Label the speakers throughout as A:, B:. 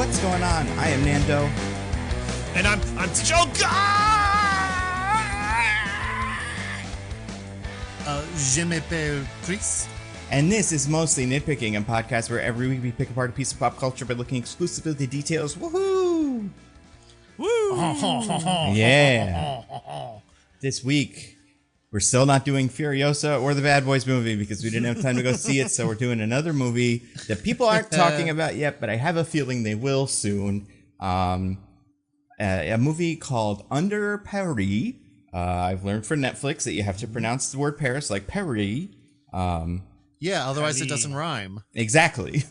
A: What's going on? I am Nando.
B: And I'm Joker!
C: Je m'appelle Chris.
A: And this is Mostly Nitpicking, a podcast where every week we pick apart a piece of pop culture by looking exclusively at the details. Woohoo!
B: Woo!
A: Yeah. This week, we're still not doing Furiosa or the Bad Boys movie because we didn't have time to go see it, so we're doing another movie that people aren't talking about yet, but I have a feeling they will soon. A movie called Under Paris. I've learned from Netflix that you have to pronounce the word Paris like Paris.
C: Yeah, otherwise it doesn't rhyme.
A: Exactly.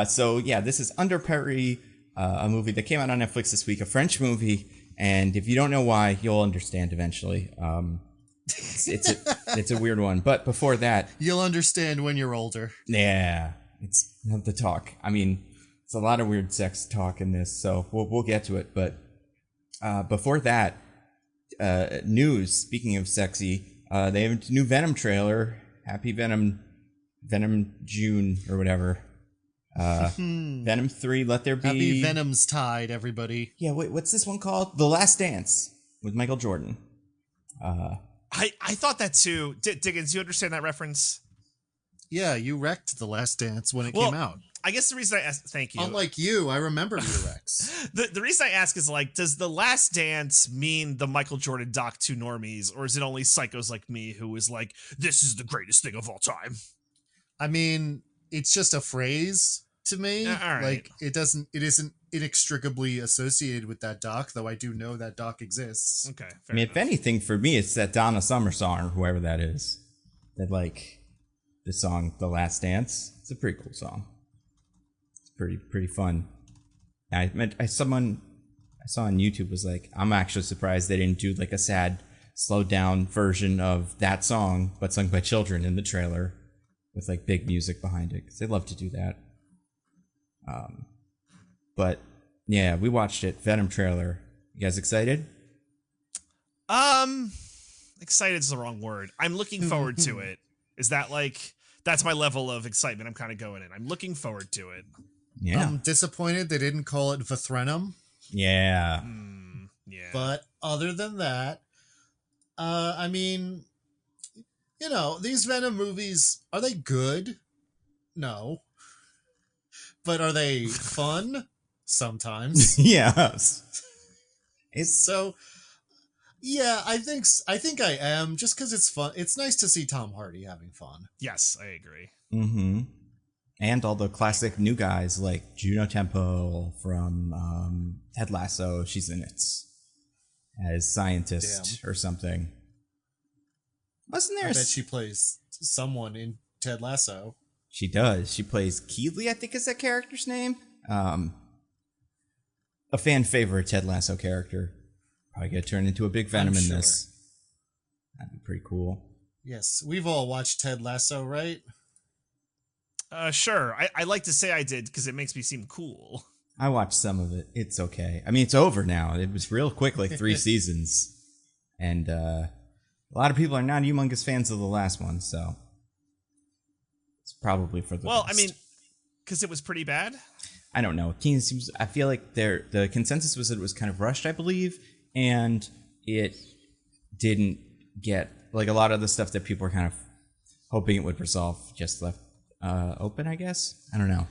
A: So yeah, this is Under Paris, a movie that came out on Netflix this week, a French movie. And if you don't know why, you'll understand eventually. It's a weird one. But before that,
C: you'll understand when you're older.
A: Yeah, it's not the talk. I mean, it's a lot of weird sex talk in this, so we'll get to it. But before that, news. Speaking of sexy, they have a new Venom trailer. Happy Venom June or whatever. Venom 3, Let There Be.
C: Happy Venom's Tide, everybody.
A: Yeah, wait, what's this one called? The Last Dance with Michael Jordan.
B: I thought that too. Diggins, you understand that reference?
C: Yeah, you wrecked The Last Dance when it came out.
B: I guess the reason I asked, thank you.
C: Unlike you, I remember your Rex.
B: The reason I ask is, like, does The Last Dance mean the Michael Jordan doc to normies, or is it only psychos like me who is like, this is the greatest thing of all time?
C: I mean, it's just a phrase to me.
B: All right.
C: Like, it isn't inextricably associated with that doc, though I do know that doc exists.
B: Okay, fair
A: I mean,
B: enough.
A: if anything, for me, it's that Donna Summer song, or whoever that is. That, like, the song The Last Dance. It's a pretty cool song. Pretty fun. Someone I saw on YouTube was like, I'm actually surprised they didn't do like a sad, slowed down version of that song, but sung by children in the trailer with like big music behind it, because they love to do that. But yeah, we watched it. Venom trailer. You guys excited?
B: Excited's the wrong word. I'm looking forward to it. Is that like, that's my level of excitement I'm kind of going in. I'm looking forward to it.
A: Yeah.
C: I'm disappointed they didn't call it Venom.
A: Yeah.
B: Yeah.
C: But other than that, I mean, you know, these Venom movies, are they good? No. But are they fun? Sometimes.
A: Yes.
C: So, yeah, I think I am, just because it's fun. It's nice to see Tom Hardy having fun.
B: Yes, I agree.
A: Mm-hmm. And all the classic new guys like Juno Temple from Ted Lasso. She's in it as scientist or something. Wasn't there?
C: I bet she plays someone in Ted Lasso.
A: She does. She plays Keeley, I think is that character's name. A fan favorite Ted Lasso character. Probably gonna turn into a big Venom in this. That'd be pretty cool.
C: Yes, we've all watched Ted Lasso, right?
B: Sure. I like to say I did because it makes me seem cool.
A: I watched some of it. It's okay. I mean, it's over now. It was real quick, like 3 seasons. And a lot of people are not humongous fans of the last one, so it's probably for the best.
B: I mean, because it was pretty bad?
A: I don't know. I feel like the consensus was that it was kind of rushed, I believe, and it didn't get, like, a lot of the stuff that people were kind of hoping it would resolve just left open, I guess. I don't know.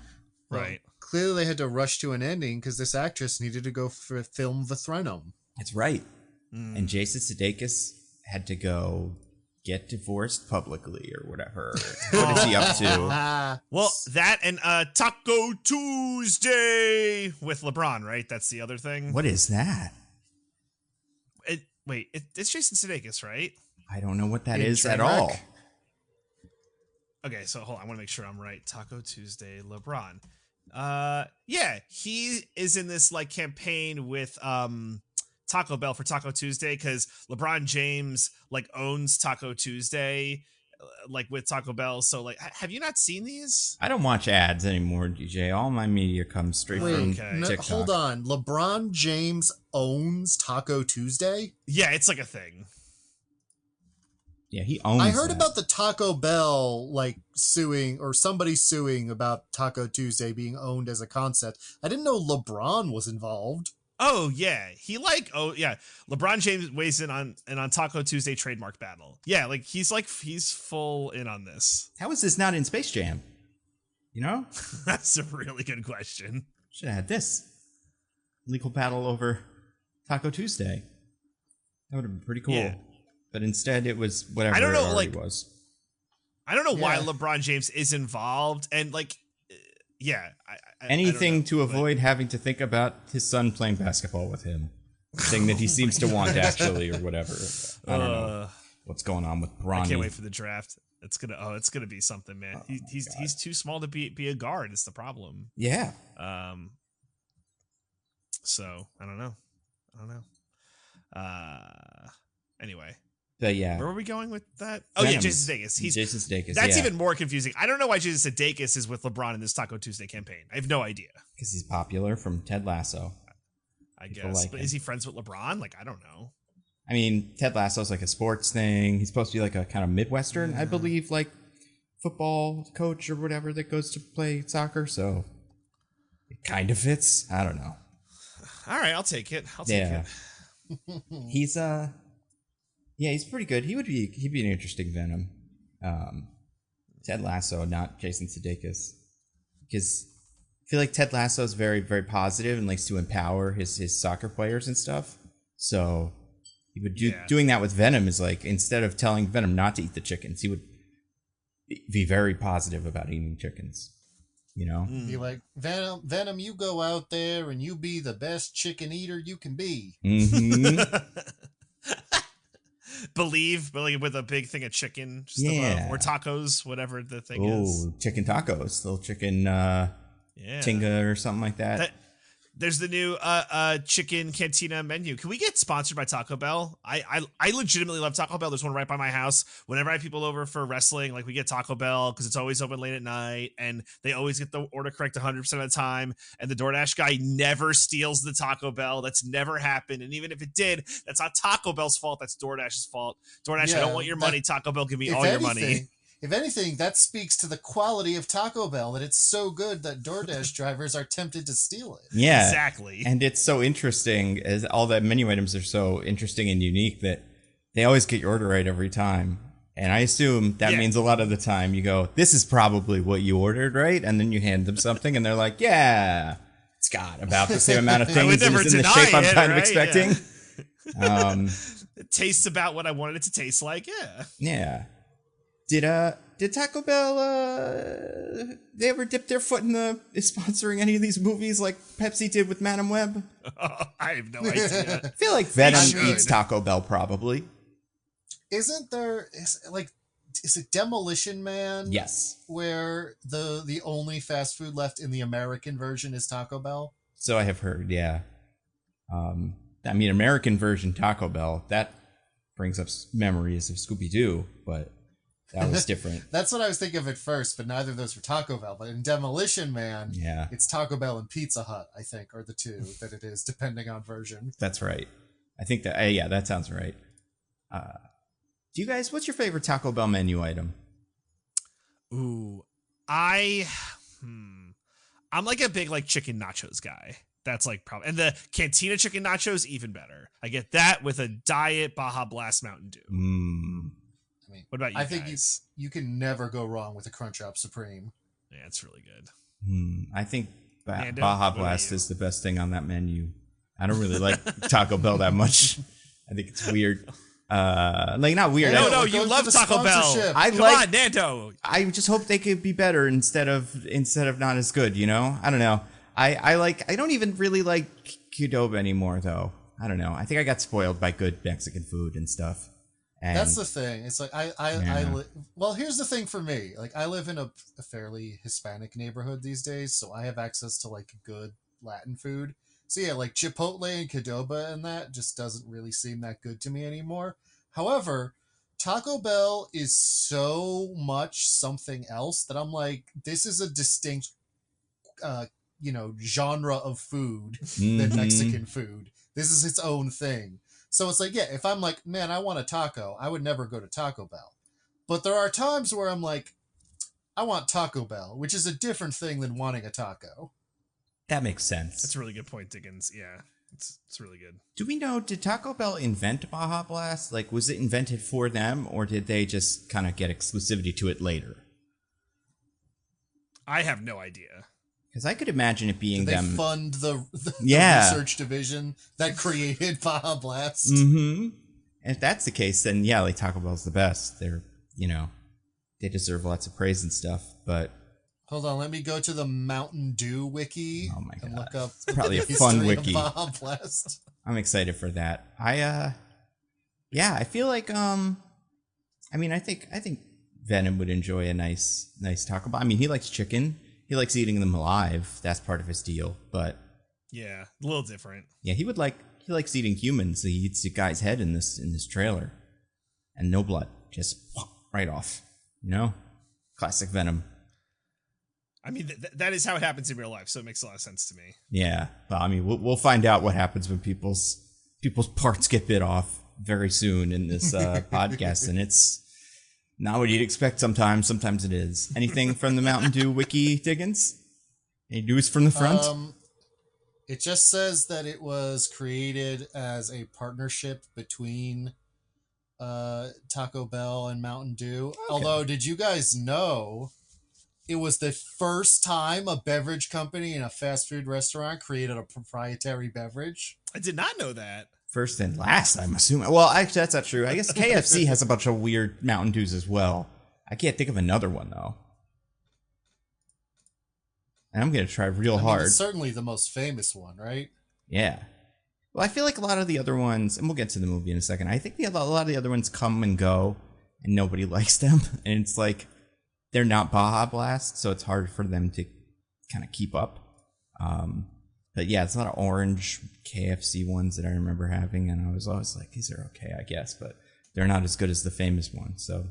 B: Right.
C: Well, clearly they had to rush to an ending because this actress needed to go for film Venom.
A: That's right. And Jason Sudeikis had to go get divorced publicly or whatever. What is he up to?
B: Well, that and Taco Tuesday with LeBron, right? That's the other thing.
A: What is that?
B: It's Jason Sudeikis, right?
A: I don't know what that
C: In
A: is at
C: Trainwreck?
A: all.
B: Okay, so hold on. I want to make sure I'm right. Taco Tuesday, LeBron. Yeah, he is in this like campaign with Taco Bell for Taco Tuesday because LeBron James like owns Taco Tuesday, like with Taco Bell. So like, have you not seen these?
A: I don't watch ads anymore, DJ. All my media comes straight from TikTok.
C: Hold on. LeBron James owns Taco Tuesday?
B: Yeah, it's like a thing.
A: Yeah, he owns
C: I heard
A: that.
C: about the Taco Bell like suing or somebody suing about Taco Tuesday being owned as a concept. I didn't know LeBron was involved.
B: Oh yeah, LeBron James weighs in on Taco Tuesday trademark battle. Yeah, like he's full in on this.
A: How is this not in Space Jam? You know?
B: That's a really good question.
A: Should have had this. Legal battle over Taco Tuesday. That would have been pretty cool. Yeah. But instead it was whatever
B: I don't know,
A: it already was.
B: I don't know why LeBron James is involved, and
A: anything to avoid having to think about his son playing basketball with him. Thing that he seems to want actually, or whatever. I don't know what's going on with Bronny.
B: I can't wait for the draft. It's gonna be something, man. He's too small to be a guard. It's the problem.
A: Yeah.
B: So I don't know. Anyway.
A: But yeah.
B: Where were we going with that?
A: Venom.
B: Yeah, Jason Sudeikis.
A: Jason Sudeikis.
B: That's even more confusing. I don't know why Jason Sudeikis is with LeBron in this Taco Tuesday campaign. I have no idea.
A: Because he's popular from Ted Lasso.
B: I guess. But is he friends with LeBron? Like, I don't know.
A: I mean, Ted Lasso's like a sports thing. He's supposed to be like a kind of Midwestern, I believe, like football coach or whatever that goes to play soccer. So it kind of fits. I don't know.
B: All right, I'll take it. It.
A: He's pretty good. He'd be an interesting Venom. Ted Lasso, not Jason Sudeikis, because I feel like Ted Lasso is very, very positive and likes to empower his soccer players and stuff. So he would doing that with Venom is like, instead of telling Venom not to eat the chickens, he would be very positive about eating chickens. You know,
C: be like, Venom, you go out there and you be the best chicken eater you can be.
A: Mm-hmm.
B: Believe, but like with a big thing of chicken, just or tacos, whatever the thing is.
A: Oh, chicken tacos, little chicken tinga or something like that.
B: There's the new chicken cantina menu. Can we get sponsored by Taco Bell? I legitimately love Taco Bell. There's one right by my house. Whenever I have people over for wrestling, like we get Taco Bell because it's always open late at night and they always get the order correct 100% of the time. And the DoorDash guy never steals the Taco Bell. That's never happened. And even if it did, that's not Taco Bell's fault. That's DoorDash's fault. DoorDash, I don't want your money. Taco Bell, give me all your money.
C: If anything, that speaks to the quality of Taco Bell, that it's so good that DoorDash drivers are tempted to steal it.
A: Yeah,
B: exactly.
A: And it's so interesting, as all the menu items are so interesting and unique that they always get your order right every time. And I assume that means a lot of the time you go, this is probably what you ordered, right? And then you hand them something and they're like, yeah, it's got about the same amount of things and it's in the shape I'm kind of expecting.
B: Yeah. It tastes about what I wanted it to taste like,
A: Yeah. Did Taco Bell they ever dip their foot in the sponsoring any of these movies like Pepsi did with Madam Web?
B: I have no idea.
A: I feel like Venom eats Taco Bell probably.
C: Is it Demolition Man?
A: Yes.
C: Where the only fast food left in the American version is Taco Bell?
A: So I have heard, yeah. I mean, American version Taco Bell, that brings up memories of Scooby-Doo, but that was different.
C: That's what I was thinking of at first, but neither of those were Taco Bell. But in Demolition Man, it's Taco Bell and Pizza Hut, I think, are the two that it is, depending on version.
A: That's right. I think that, that sounds right. Do you guys, what's your favorite Taco Bell menu item?
B: Ooh, I'm like a big chicken nachos guy. That's probably, and the Cantina chicken nachos even better. I get that with a diet Baja Blast Mountain Dew.
C: I mean,
B: what about you?
C: I think you can never go wrong with a Crunchwrap Supreme.
B: Yeah, it's really good.
A: I think Baja Blast is the best thing on that menu. I don't really like Taco Bell that much. I think it's weird. Not weird.
B: No, you love Taco Bell. Come on, Nando.
A: I just hope they could be better instead of not as good. You know, I don't know. I don't even really like Qdoba anymore though. I don't know. I think I got spoiled by good Mexican food and stuff. And
C: that's the thing. It's like well, here's the thing for me. Like, I live in a fairly Hispanic neighborhood these days, so I have access to good Latin food. So yeah, Chipotle and Qdoba and that just doesn't really seem that good to me anymore. However, Taco Bell is so much something else that I'm like, this is a distinct genre of food than Mexican food. This is its own thing. So it's like, yeah, if I'm like, man, I want a taco, I would never go to Taco Bell. But there are times where I'm like, I want Taco Bell, which is a different thing than wanting a taco.
A: That makes sense.
B: That's a really good point, Diggins. Yeah, it's really good.
A: Do we know, did Taco Bell invent Baja Blast? Like, was it invented for them, or did they just kind of get exclusivity to it later?
B: I have no idea.
A: Because I could imagine it being
C: Did they
A: them.
C: fund the
A: Yeah.
C: research division that created Baja Blast?
A: Mm-hmm. And if that's the case, then yeah, like Taco Bell's the best. They're, they deserve lots of praise and stuff, but...
C: Hold on, let me go to the Mountain Dew wiki and look up
A: It's probably a
C: the
A: fun
C: history
A: wiki.
C: of Baja Blast.
A: I'm excited for that. I feel like I think Venom would enjoy a nice Taco Bell. I mean, he likes chicken. He likes eating them alive. That's part of his deal. But
B: yeah, a little different.
A: Yeah, he likes eating humans. He eats the guy's head in this trailer, and no blood, just right off. Classic Venom.
B: I mean, that is how it happens in real life, so it makes a lot of sense to me.
A: Yeah, well, I mean, we'll find out what happens when people's parts get bit off very soon in this podcast, and it's not what you'd expect sometimes. Sometimes it is. Anything from the Mountain Dew wiki, Diggins? Any news from the front?
C: It just says that it was created as a partnership between Taco Bell and Mountain Dew. Okay. Although, did you guys know it was the first time a beverage company in a fast food restaurant created a proprietary beverage?
B: I did not know that.
A: First and last, I'm assuming. Well, actually, that's not true. I guess KFC has a bunch of weird Mountain Dews as well. I can't think of another one, though. And I'm going to try real hard.
C: It's certainly the most famous one, right?
A: Yeah. Well, I feel like a lot of the other ones, and we'll get to the movie in a second, I think a lot of the other ones come and go, and nobody likes them. And it's like, they're not Baja Blast, so it's hard for them to kind of keep up. But yeah, it's a lot of orange KFC ones that I remember having, and I was always like, these are okay, I guess, but they're not as good as the famous ones, so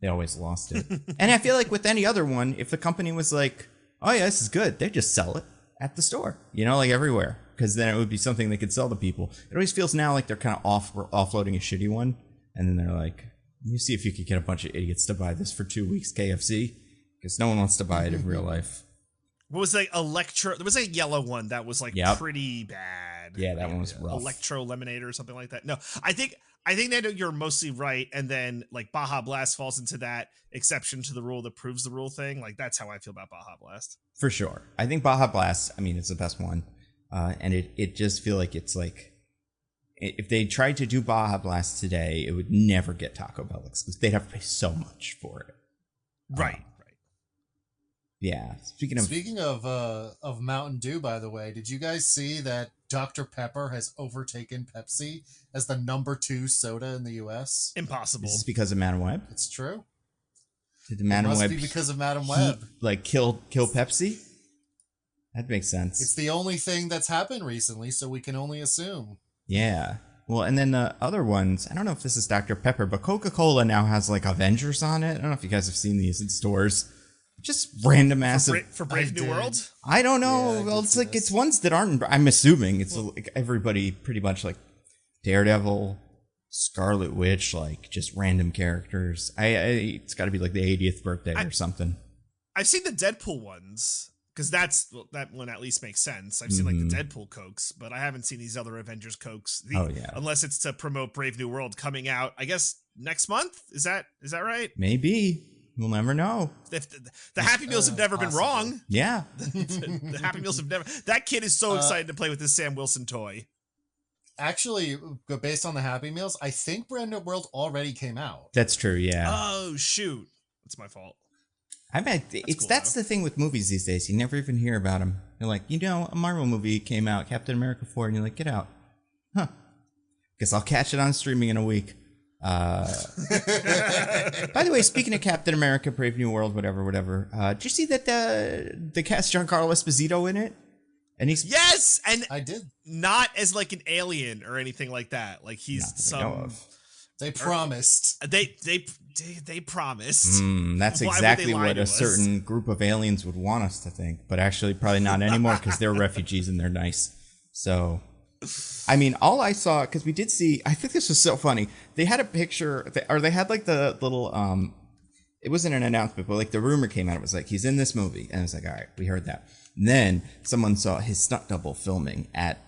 A: they always lost it. And I feel like with any other one, if the company was like, oh yeah, this is good, they'd just sell it at the store, like everywhere, because then it would be something they could sell to people. It always feels now like they're kind of offloading a shitty one, and then they're like, you see if you could get a bunch of idiots to buy this for 2 weeks, KFC, because no one wants to buy it in real life.
B: What was like Electro? There was a yellow one that was like pretty bad.
A: Yeah, that one was rough.
B: Electro Lemonade or something like that. No, I think Nando, you're mostly right, and then like Baja Blast falls into that exception to the rule that proves the rule thing. Like that's how I feel about Baja Blast.
A: For sure, I think Baja Blast. I mean, it's the best one, and it just feel like it's like if they tried to do Baja Blast today, it would never get Taco Bell exclusive. They'd have to pay so much for it.
B: Right.
A: Yeah. Speaking
C: of Mountain Dew, by the way, did you guys see that Dr. Pepper has overtaken Pepsi as the number 2 soda in the U.S.?
B: Impossible.
A: Is this because of Madam Web?
C: It's true.
A: Did the Madam Web
C: be because of Madam Web?
A: Kill Pepsi? That makes sense.
C: It's the only thing that's happened recently, so we can only assume.
A: Yeah. Well, and then the other ones, I don't know if this is Dr. Pepper, but Coca-Cola now has like Avengers on it. I don't know if you guys have seen these in stores. Just random ass
B: for Brave New World.
A: I don't know. Yeah, well, it's like it's ones that aren't. I'm assuming it's like everybody pretty much like Daredevil, Scarlet Witch, like just random characters. It's got to be like the 80th birthday or something.
B: I've seen the Deadpool ones because that one at least makes sense. I've seen like the Deadpool Cokes, but I haven't seen these other Avengers Cokes. Unless it's to promote Brave New World coming out, I guess next month. Is that right?
A: Maybe. We'll never know.
B: The Happy Meals have never been wrong.
A: Yeah.
B: The Happy Meals have never. That kid is so excited to play with this Sam Wilson toy.
C: Actually, based on the Happy Meals, I think Brand New World already came out.
A: That's true, yeah.
B: Oh, shoot. That's my fault.
A: I bet that's the thing with movies these days. You never even hear about them. You're like, a Marvel movie came out, Captain America 4, and you're like, get out. Huh. Guess I'll catch it on streaming in a week. By the way, speaking of Captain America, Brave New World, whatever, did you see that the cast Giancarlo Esposito in it? And he's
B: and
C: I did,
B: not as like an alien or anything like that. Like he's
C: They promised.
B: They promised.
A: That's exactly what a certain group of aliens would want us to think, but actually probably not anymore because they're refugees and they're nice. So I mean, all I saw, because we did see, I think this was so funny. They had a picture, or they had like the little, it wasn't an announcement, but like the rumor came out. It was like, he's in this movie. And it's like, all right, we heard that. And then someone saw his stunt double filming at,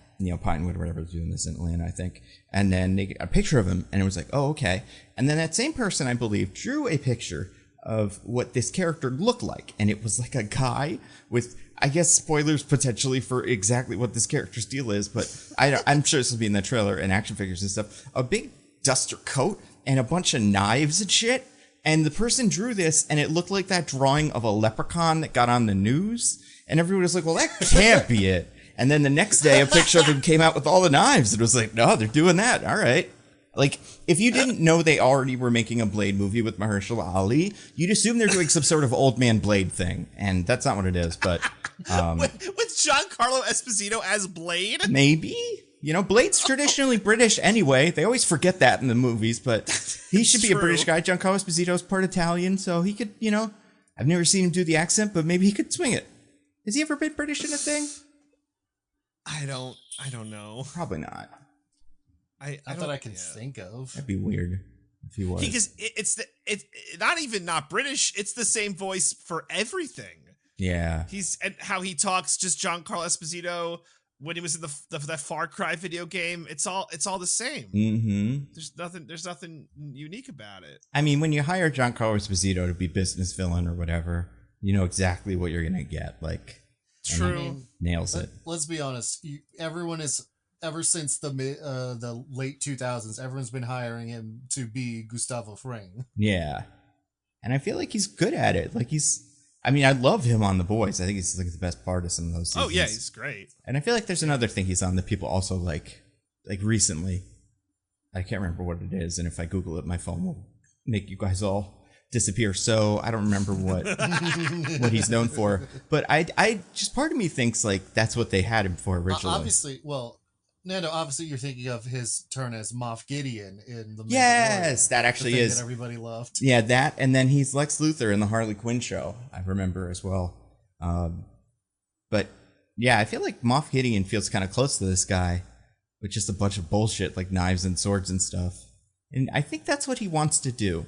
A: Pinewood or whatever was doing this in Atlanta, I think. And then they got a picture of him and it was like, oh, okay. And then that same person, I believe, drew a picture of what this character looked like. And it was like a guy with, I guess, spoilers potentially for exactly what this character's deal is, but I'm sure this will be in the trailer and action figures and stuff. A big duster coat and a bunch of knives and shit. And the person drew this and it looked like that drawing of a leprechaun that got on the news. And everyone was like, well, that can't be it. And then the next day, a picture of him came out with all the knives. It was like, no, they're doing that. All right. Like, if you didn't know they already were making a Blade movie with Mahershala Ali, you'd assume they're doing some sort of old man Blade thing. And that's not what it is, but...
B: with Giancarlo Esposito as Blade?
A: Maybe. Blade's traditionally British anyway. They always forget that in the movies, but he should be a British guy. Giancarlo Esposito's part Italian, so he could, I've never seen him do the accent, but maybe he could swing it. Has he ever been British in a thing?
B: I don't know.
A: Probably not.
C: Not that I can think of.
A: That'd be weird if he was.
B: Because it's not even not British. It's the same voice for everything.
A: Yeah.
B: And how he talks, just Giancarlo Esposito when he was in that Far Cry video game. It's all the same.
A: Mm-hmm.
B: There's nothing unique about it.
A: I mean, when you hire Giancarlo Esposito to be business villain or whatever, you know exactly what you're gonna get. Like,
B: true,
A: nails it.
C: Let's be honest. Everyone is, ever since the late 2000s, everyone's been hiring him to be Gustavo Fring.
A: Yeah, and I feel like he's good at it. Like I love him on The Boys. I think he's like the best part of some of those seasons.
B: Oh yeah, he's great.
A: And I feel like there's another thing he's on that people also like recently. I can't remember what it is, and if I Google it, my phone will make you guys all disappear. So I don't remember what he's known for. But I just, part of me thinks like that's what they had him for originally.
C: Obviously, well, Nando, obviously you're thinking of his turn as Moff Gideon in the
A: Yes, that actually is
C: that everybody loved.
A: Yeah, that, and then he's Lex Luthor in the Harley Quinn show. I remember as well. But yeah, I feel like Moff Gideon feels kind of close to this guy with just a bunch of bullshit like knives and swords and stuff. And I think that's what he wants to do.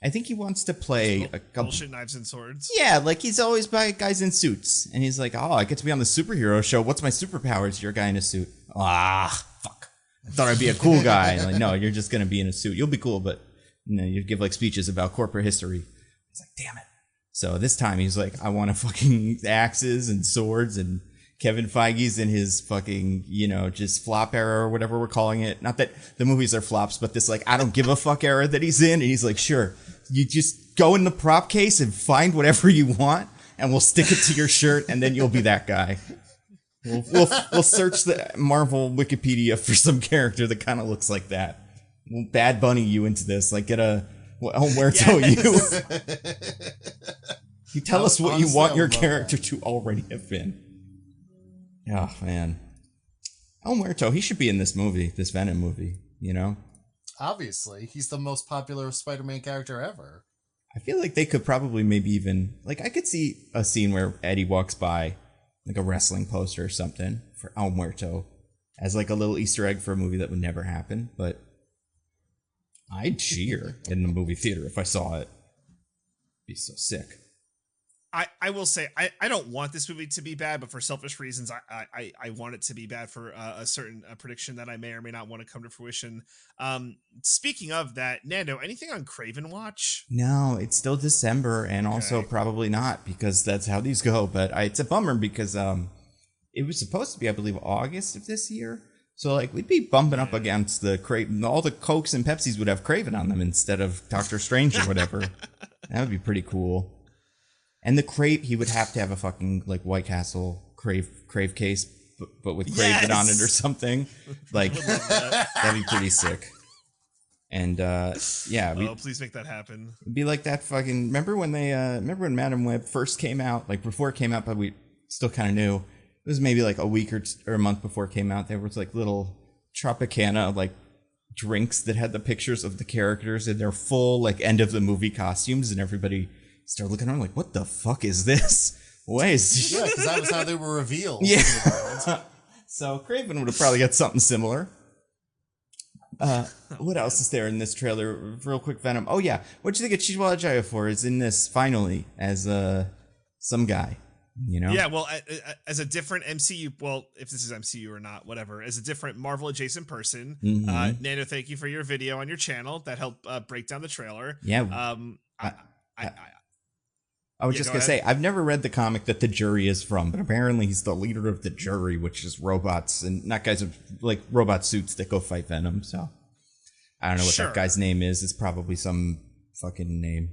A: I think he wants to play a couple
B: bullshit knives and swords.
A: Yeah, like he's always by guys in suits, and he's like, "Oh, I get to be on the superhero show. What's my superpowers? You're a guy in a suit." Fuck! I thought I'd be a cool guy. And like, no, you're just gonna be in a suit. You'll be cool, but you give like speeches about corporate history. He's like, "Damn it!" So this time he's like, "I want to fucking axes and swords," and Kevin Feige's in his fucking, just flop era or whatever we're calling it. Not that the movies are flops, but this like I don't give a fuck era that he's in, and he's like, "Sure. You just go in the prop case and find whatever you want, and we'll stick it to your shirt, and then you'll be that guy." We'll search the Marvel Wikipedia for some character that kind of looks like that. We'll Bad Bunny you into this, like get a El Muerto you. You tell us what you want your character to already have been. Oh man, El Muerto, he should be in this movie, this Venom movie.
C: Obviously, he's the most popular Spider-Man character ever.
A: I feel like they could probably maybe even, like, I could see a scene where Eddie walks by, like a wrestling poster or something for El Muerto as like a little Easter egg for a movie that would never happen. But I'd cheer in the movie theater if I saw it. It'd be so sick.
B: I will say I don't want this movie to be bad, but for selfish reasons, I want it to be bad for a certain prediction that I may or may not want to come to fruition. Speaking of that, Nando, anything on Craven Watch?
A: No, it's still December, and also probably not because that's how these go. But it's a bummer because it was supposed to be, I believe, August of this year. So like we'd be bumping up against the Craven. All the Cokes and Pepsis would have Craven on them instead of Doctor Strange or whatever. That would be pretty cool. And the crate, he would have to have a fucking like White Castle crave case, but with Craven on it or something. Like that'd be pretty sick. And
B: please make that happen.
A: It'd be like that fucking. Remember when Madam Web first came out? Like before it came out, but we still kind of knew. It was maybe like a week or a month before it came out. There was like little Tropicana like drinks that had the pictures of the characters in their full like end of the movie costumes, and everybody started looking around like, what the fuck is this? What is this?
C: Yeah, because that was how they were revealed.
A: Yeah. So Craven would have probably got something similar. What else is there in this trailer? Real quick, Venom. Oh yeah, what do you think of Chihuahua Ejiofor is in this finally as some guy? You know?
B: Yeah, well, as a different MCU, well, if this is MCU or not, whatever, as a different Marvel adjacent person, Nando, thank you for your video on your channel that helped break down the trailer.
A: Yeah. I was just
B: go
A: going to say,
B: ahead.
A: I've never read the comic that the jury is from, but apparently he's the leader of the jury, which is robots and not guys with like robot suits that go fight Venom. So I don't know what
B: Sure.
A: that guy's name is. It's probably some fucking name.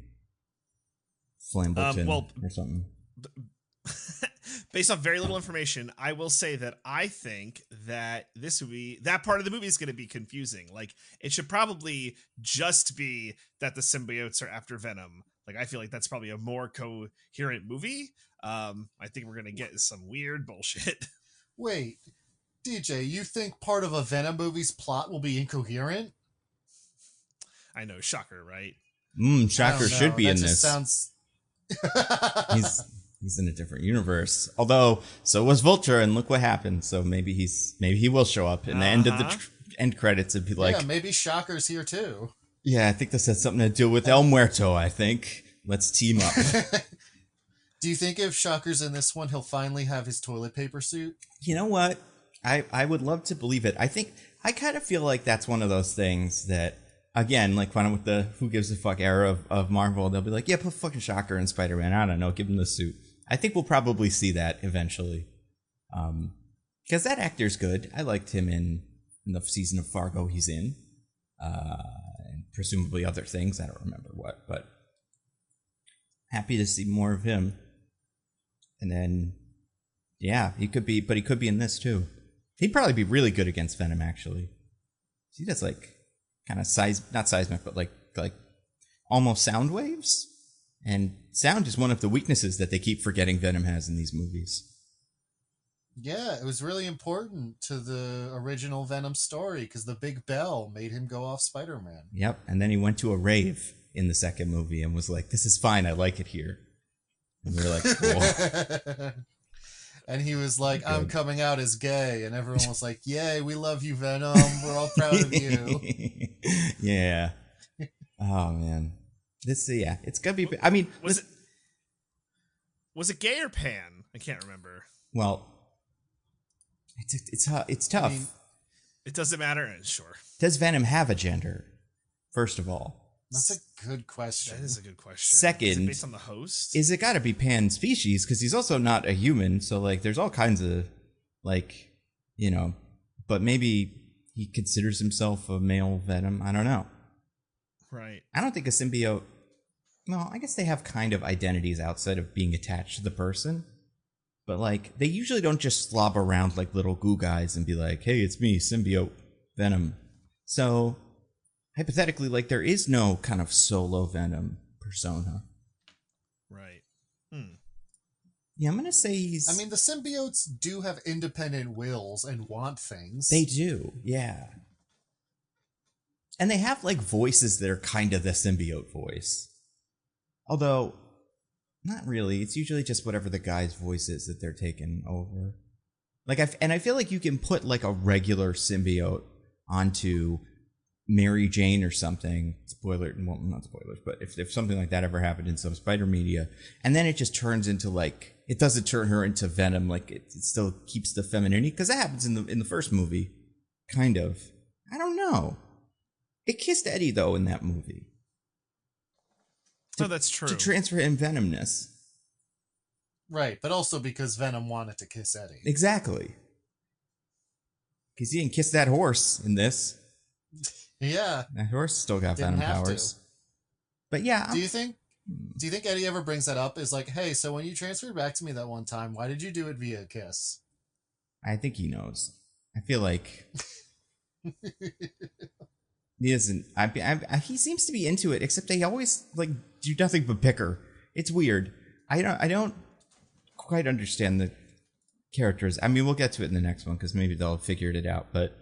A: Flambleton or something.
B: Based on very little information, I will say that I think that this movie, that part of the movie is going to be confusing. Like, it should probably just be that the symbiotes are after Venom. Like, I feel like that's probably a more coherent movie. I think we're going to get some weird bullshit.
C: Wait, DJ, you think part of a Venom movie's plot will be incoherent?
B: I know, shocker, right?
A: Shocker should be
C: that
A: in
C: just
A: this.
C: Sounds.
A: He's in a different universe. Although, so was Vulture, and look what happened. So maybe he will show up in the end of the end credits and be like,
C: yeah, maybe Shocker's here too.
A: Yeah, I think this has something to do with El Muerto, I think. Let's team up.
C: Do you think if Shocker's in this one, he'll finally have his toilet paper suit?
A: You know what? I would love to believe it. I kind of feel like that's one of those things that, again, like kind of with the who gives a fuck era of Marvel, they'll be like, yeah, put fucking Shocker in Spider-Man. I don't know, give him the suit. I think we'll probably see that eventually. Because that actor's good. I liked him in the season of Fargo he's in. And presumably other things. I don't remember what, but happy to see more of him. And then, yeah, he could be in this too. He'd probably be really good against Venom, actually. He does like kind of not seismic, but like almost sound waves. And sound is one of the weaknesses that they keep forgetting Venom has in these movies.
C: Yeah, it was really important to the original Venom story because the big bell made him go off Spider-Man.
A: Yep, and then he went to a rave in the second movie and was like, this is fine, I like it here. And we were like, cool.
C: And he was like, I'm coming out as gay. And everyone was like, yay, we love you, Venom. We're all proud of you.
A: Yeah. Oh, man. It's going to be... I mean...
B: Was it gay or pan? I can't remember.
A: Well... It's tough.
C: I mean,
B: it doesn't matter. Sure.
A: Does Venom have a gender? First of all,
C: that's a good question.
B: That is a good question.
A: Second,
B: is it based on the host?
A: Is it got to be pan species because he's also not a human? So like, there's all kinds of like, you know, but maybe he considers himself a male Venom. I don't know.
B: Right.
A: I don't think a symbiote. Well, I guess they have kind of identities outside of being attached to the person. But, like, they usually don't just slob around like little goo guys and be like, hey, it's me, symbiote, Venom. So, hypothetically, like, there is no kind of solo Venom persona.
B: Right.
A: Yeah, I'm going to say he's...
C: I mean, the symbiotes do have independent wills and want things.
A: They do, yeah. And they have, like, voices that are kind of the symbiote voice. Although... Not really. It's usually just whatever the guy's voice is that they're taking over. Like, I feel like you can put like a regular symbiote onto Mary Jane or something. Spoiler, well, not spoilers, but if something like that ever happened in some spider media, and then it just turns into like it doesn't turn her into Venom. Like it still keeps the femininity because that happens in the first movie, kind of. I don't know. It kissed Eddie though in that movie.
B: No, that's true.
A: To transfer him venomness.
C: Right, but also because Venom wanted to kiss Eddie.
A: Exactly. Because he didn't kiss that horse in this.
C: Yeah.
A: That horse still got
C: Didn't
A: venom
C: have
A: powers.
C: to.
A: But yeah.
C: Do you think Eddie ever brings that up? Is like, hey, so when you transferred back to me that one time, why did you do it via a kiss?
A: I think he knows. I feel like he isn't. He seems to be into it, except they always like do nothing but pick her. It's weird. I don't quite understand the characters. I mean, we'll get to it in the next one because maybe they'll have figured it out. But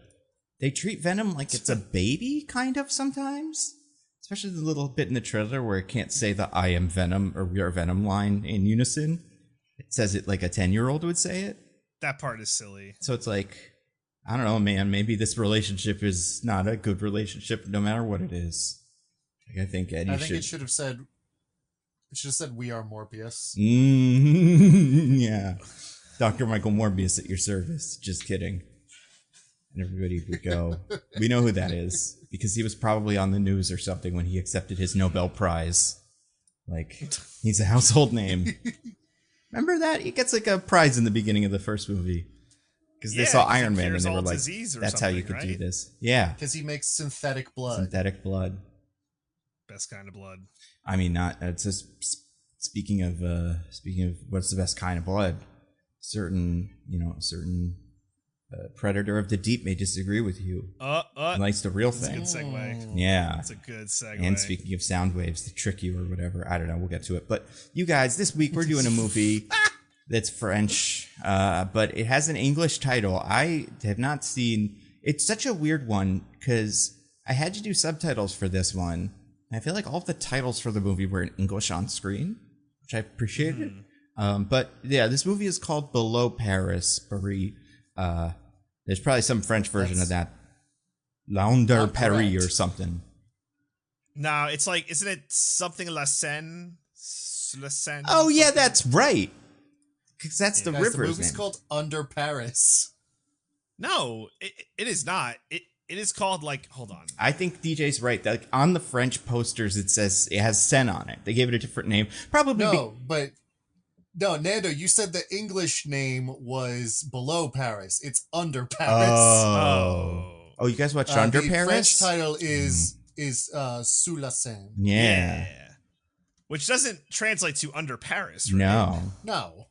A: they treat Venom like it's a baby, kind of sometimes. Especially the little bit in the trailer where it can't say the "I am Venom" or "We are Venom" line in unison. It says it like a 10-year-old would say it.
B: That part is silly.
A: So it's like, I don't know, man. Maybe this relationship is not a good relationship, no matter what it is. Like, I think Eddie
C: it should have said. It should have said, "We are Morbius."
A: Yeah, Dr. Michael Morbius at your service. Just kidding. And everybody would go, "We know who that is," because he was probably on the news or something when he accepted his Nobel Prize. Like, he's a household name. Remember that? He gets like a prize in the beginning of the first movie. Because they saw Iron Man and they were like, that's how you could do this. Yeah.
C: Because he makes synthetic blood.
A: Synthetic blood.
B: Best kind of blood.
A: I mean, it's just speaking of what's the best kind of blood, certain predator of the deep may disagree with you. Likes the real thing.
B: That's a good segue.
A: Yeah.
B: That's a good segue.
A: And speaking of sound waves that trick you or whatever, I don't know, we'll get to it. But you guys, this week we're doing a movie that's French, but it has an English title. I have not seen. It's such a weird one because I had to do subtitles for this one. I feel like all of the titles for the movie were in English on screen, which I appreciated. But yeah, this movie is called Below Paris. There's probably some French version of that. L'Under Paris or something.
B: No, it's like, isn't it something La Seine? La Seine?
A: Oh, yeah, that's right. Because that's the river's
C: The movie's
A: name.
C: called Under Paris.
B: No, it is not. It is called, like, hold on.
A: I think DJ's right. Like, on the French posters, it says it has Seine on it. They gave it a different name. Probably.
C: No, Nando, you said the English name was Below Paris. It's Under Paris.
A: Oh, you guys watched Under
C: the
A: Paris?
C: The French title is Sous la Seine.
A: Yeah.
B: Which doesn't translate to Under Paris, right?
C: No.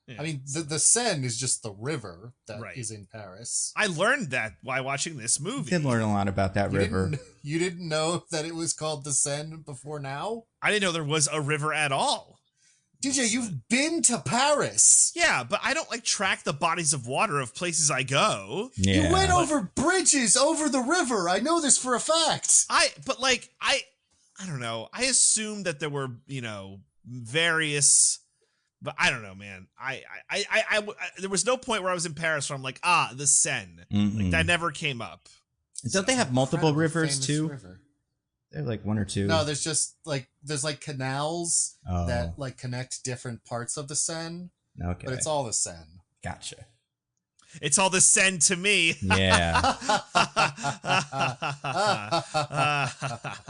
B: Yeah.
C: I mean, the Seine is just the river that is in Paris.
B: I learned that while watching this movie.
A: You did learn a lot about that river.
C: You didn't know that it was called the Seine before now?
B: I didn't know there was a river at all.
C: DJ, you've been to Paris.
B: Yeah, but I don't track the bodies of water of places I go.
A: Yeah.
C: You went over bridges over the river. I know this for a fact.
B: I don't know. I assumed that there were, various, but I don't know, man. I there was no point where I was in Paris where I'm like, the Seine. Like, that never came up.
A: Don't they have multiple rivers too?
C: River.
A: They're like one or two.
C: No, there's just there's canals that connect different parts of the Seine.
A: Okay.
C: But it's all the Seine.
A: Gotcha.
B: It's all the Seine to me.
A: Yeah.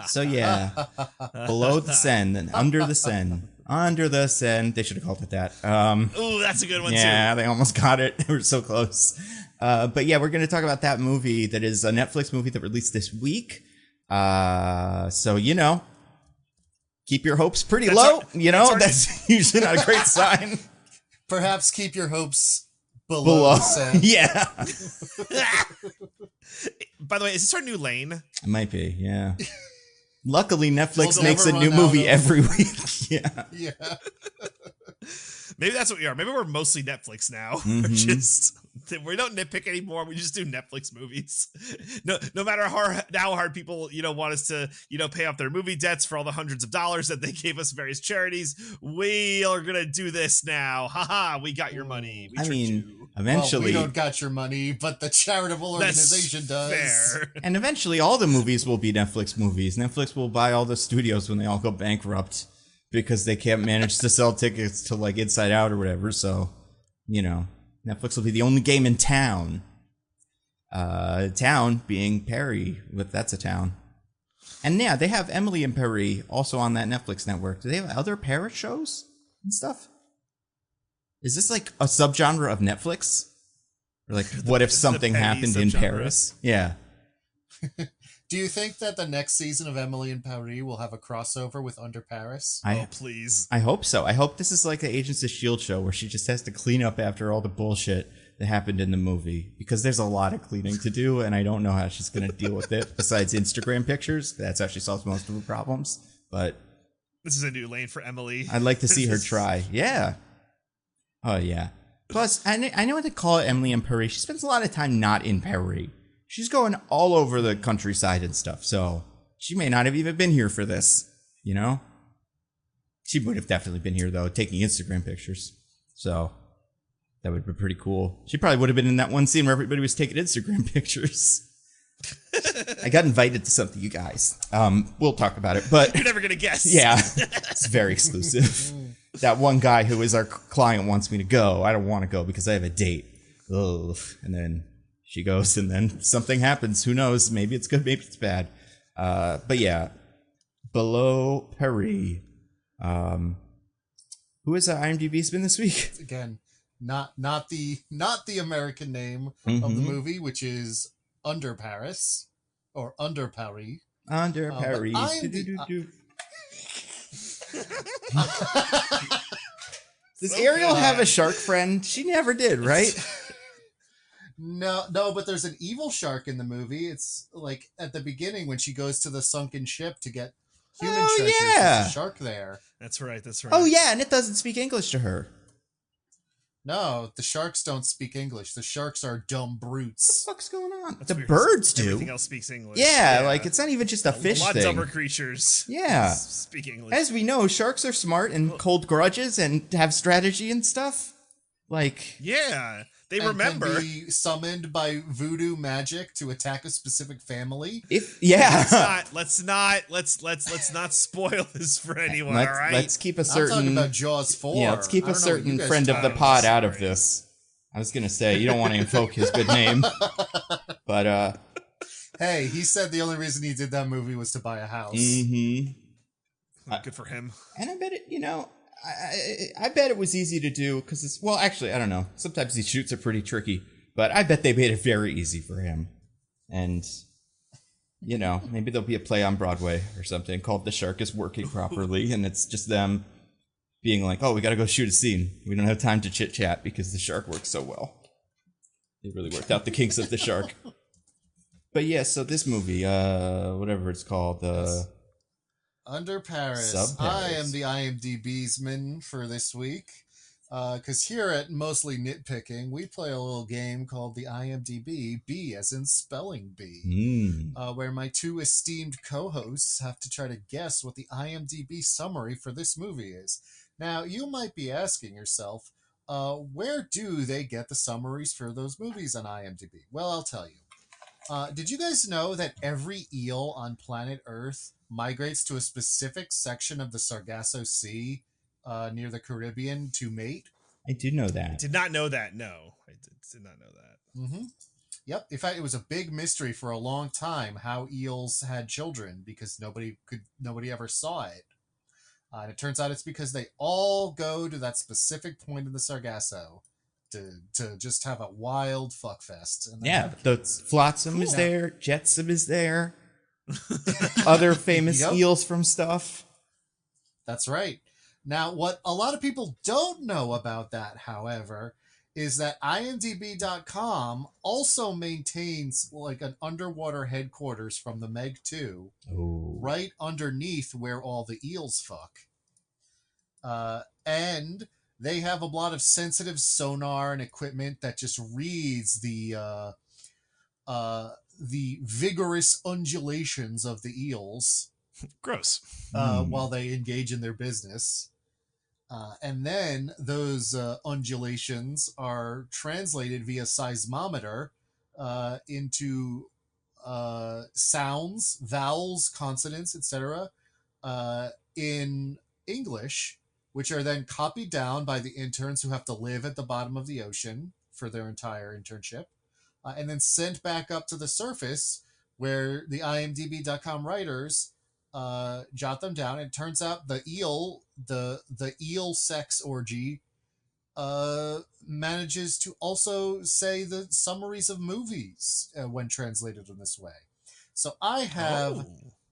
A: So yeah, below the Seine and under the Seine. Under the Seine. They should have called it that.
B: Ooh, that's a good one too.
A: Yeah, they almost got it. They were so close. But yeah, we're going to talk about that movie that is a Netflix movie that released this week. So, keep your hopes pretty low. That's usually not a great sign.
C: Perhaps keep your hopes below the Seine.
A: Yeah.
B: By the way, is this our new lane?
A: It might be, yeah. Luckily, Netflix makes a new movie every week. Yeah.
C: Yeah.
B: Maybe that's what we are. Maybe we're mostly Netflix now. We don't nitpick anymore. We just do Netflix movies. No matter how hard people, want us to, pay off their movie debts for all the hundreds of dollars that they gave us various charities. We are going to do this now. Haha, we got your money.
A: Eventually.
C: Well, we don't got your money, but the charitable organization does.
B: Fair.
A: And eventually all the movies will be Netflix movies. Netflix will buy all the studios when they all go bankrupt because they can't manage to sell tickets to Inside Out or whatever. So, Netflix will be the only game in town. Town being Paris, that's a town. And yeah, they have Emily in Paris also on that Netflix network. Do they have other Paris shows and stuff? Is this a subgenre of Netflix? Or what if something happened in Paris? Yeah.
C: Do you think that the next season of Emily in Paris will have a crossover with Under Paris?
B: Please.
A: I hope so. I hope this is like the Agents of S.H.I.E.L.D. show where she just has to clean up after all the bullshit that happened in the movie. Because there's a lot of cleaning to do, and I don't know how she's going to deal with it. Besides Instagram pictures, that's how she solves most of her problems. But
B: this is a new lane for Emily.
A: I'd like to see her try. Yeah. Oh, yeah. Plus, I know what they call it, Emily in Paris. She spends a lot of time not in Paris. She's going all over the countryside and stuff, so she may not have even been here for this, She would have definitely been here, though, taking Instagram pictures. So That would be pretty cool. She probably would have been in that one scene where everybody was taking Instagram pictures. I got invited to something, you guys. We'll talk about it, but
B: You're never gonna guess.
A: yeah, it's very exclusive. That one guy who is our client wants me to go. I don't want to go because I have a date. Ugh. And then she goes, and then something happens. Who knows? Maybe it's good, maybe it's bad. But yeah, Below Paris. Who is IMDb's been this week?
C: Again, not the American name of the movie, which is Under Paris or Under Paris.
A: Under Paris. Does Ariel have a shark friend? She never did, right?
C: No, but there's an evil shark in the movie. It's like at the beginning when she goes to the sunken ship to get human treasures.
A: Yeah.
C: There's a shark there.
B: That's right.
A: Oh yeah, and it doesn't speak English to her.
C: No, the sharks don't speak English. The sharks are dumb brutes.
A: What the fuck's going on?
B: That's
A: the
B: weird.
A: birds do.
B: Everything else speaks English.
A: Yeah, like it's not even just a fish
B: lot
A: thing.
B: dumber creatures.
A: Yeah.
B: Speak English.
A: As we know, sharks are smart and hold grudges and have strategy and stuff. Like,
B: yeah, they
C: and
B: remember.
C: can be summoned by voodoo magic to attack a specific family.
B: Let's not spoil this for anyone. All right.
A: Let's keep a
C: I'm talking
A: certain.
C: about Jaws 4.
A: Yeah, let's keep
C: I
A: a
C: don't know what you
A: certain
C: guys
A: friend
C: are
A: of the
C: talking
A: pod
C: about.
A: out of this. I was gonna say you don't want to invoke his good name, but
C: Hey, he said the only reason he did that movie was to buy a house.
B: Good for him.
A: And I bet it. I bet it was easy to do because it's actually I don't know. Sometimes these shoots are pretty tricky, but I bet they made it very easy for him. And maybe there'll be a play on Broadway or something called "The Shark Is Working Properly," and it's just them being like, "Oh, we got to go shoot a scene. We don't have time to chit chat because the shark works so well." They really worked out the kinks of the shark. But yeah, so this movie, whatever it's called,
C: Under Paris. I am the IMDb's man for this week. Because here at Mostly Nitpicking, we play a little game called the IMDb, B as in spelling bee, where my two esteemed co-hosts have to try to guess what the IMDb summary for this movie is. Now, you might be asking yourself, where do they get the summaries for those movies on IMDb? Well, I'll tell you. Did you guys know that every eel on planet Earth migrates to a specific section of the Sargasso Sea near the Caribbean to mate?
A: I do know that.
B: I did not know that. No, I did not know that.
C: Mm-hmm. Yep. In fact, it was a big mystery for a long time how eels had children because nobody ever saw it. And it turns out it's because they all go to that specific point in the Sargasso to just have a wild fuckfest.
A: Yeah, the flotsam is there, jetsam is there, other famous eels from stuff.
C: That's right. Now, what a lot of people don't know about that, however, is that IMDb.com also maintains like an underwater headquarters from the Meg 2 right underneath where all the eels fuck. And they have a lot of sensitive sonar and equipment that just reads the vigorous undulations of the eels.
B: Gross.
C: While they engage in their business. And then those undulations are translated via seismometer into sounds, vowels, consonants, etc. In English, which are then copied down by the interns who have to live at the bottom of the ocean for their entire internship, and then sent back up to the surface where the IMDb.com writers jot them down. And it turns out the eel sex orgy manages to also say the summaries of movies when translated in this way. So I have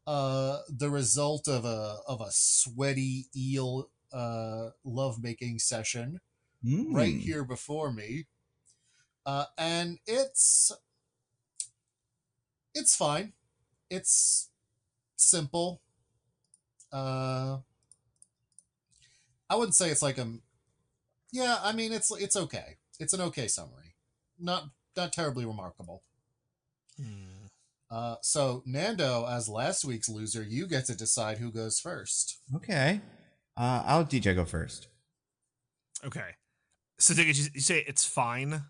C: the result of a sweaty eel lovemaking session right here before me, and it's fine. It's simple. I wouldn't say it's like it's okay. It's an okay summary. Not terribly remarkable. So Nando, as last week's loser, you get to decide who goes first.
A: Okay. I'll DJ go first.
B: Okay. So Diggins, you say it's fine?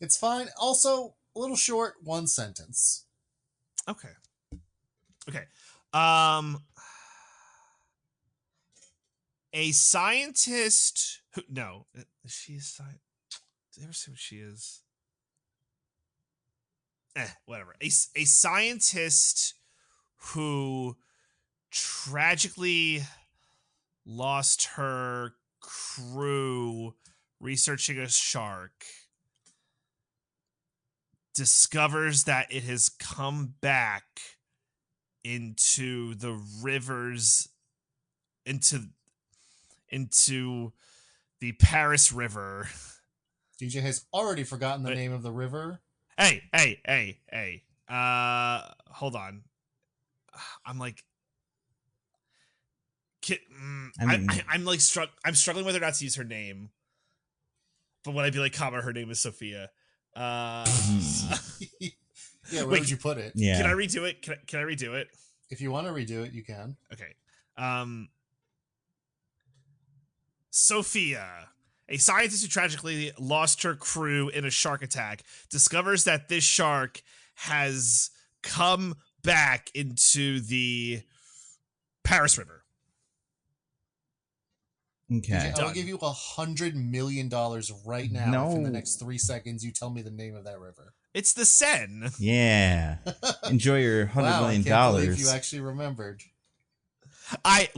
C: It's fine. Also, a little short, one sentence.
B: Okay. Okay. Um, a scientist who no, is she a scientist? Did I ever say what she is? Whatever. A scientist who tragically lost her crew researching a shark discovers that it has come back into the rivers, into the Paris River.
C: DJ has already forgotten the name of the river.
B: Hey. Hold on. I'm like, I'm like I'm struggling whether or not to use her name. But when I be like, comma, her name is Sophia.
C: Yeah, where would you put it?
A: Yeah.
B: Can I redo it? Can I redo it?
C: If you want to redo it, you can.
B: Okay. Sophia, a scientist who tragically lost her crew in a shark attack, discovers that this shark has come back into the Paris River.
A: Okay.
C: I will give you $100 million right now. If in the next 3 seconds you tell me the name of that river.
B: It's the Seine.
A: Yeah. Enjoy your $100 million.
C: I can't believe you actually remembered.
B: I'm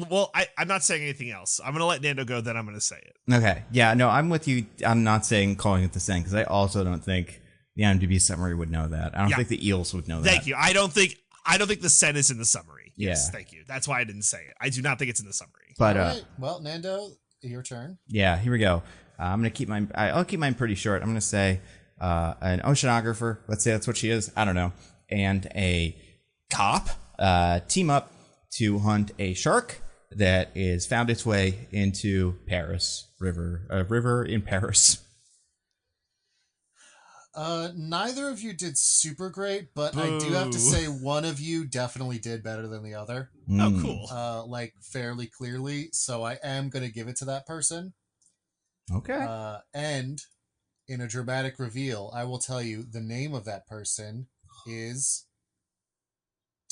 B: not saying anything else. I'm gonna let Nando go, then I'm gonna say it.
A: Okay. Yeah, no, I'm with you. I'm not calling it the Seine, because I also don't think the IMDb summary would know that. I don't think the Eels would know that.
B: Thank you. I don't think the Seine is in the summary.
A: Yeah.
B: Yes, thank you. That's why I didn't say it. I do not think it's in the summary.
A: But
C: right. Well, Nando, your turn.
A: Yeah, here we go. I'm gonna keep mine. I'll keep mine pretty short. I'm gonna say an oceanographer. Let's say that's what she is. I don't know. And a cop team up to hunt a shark that is found its way into Paris river. A river in Paris.
C: Neither of you did super great, but I do have to say one of you definitely did better than the other.
B: Oh, cool.
C: Like fairly clearly. So I am going to give it to that person.
A: Okay.
C: And in a dramatic reveal, I will tell you the name of that person is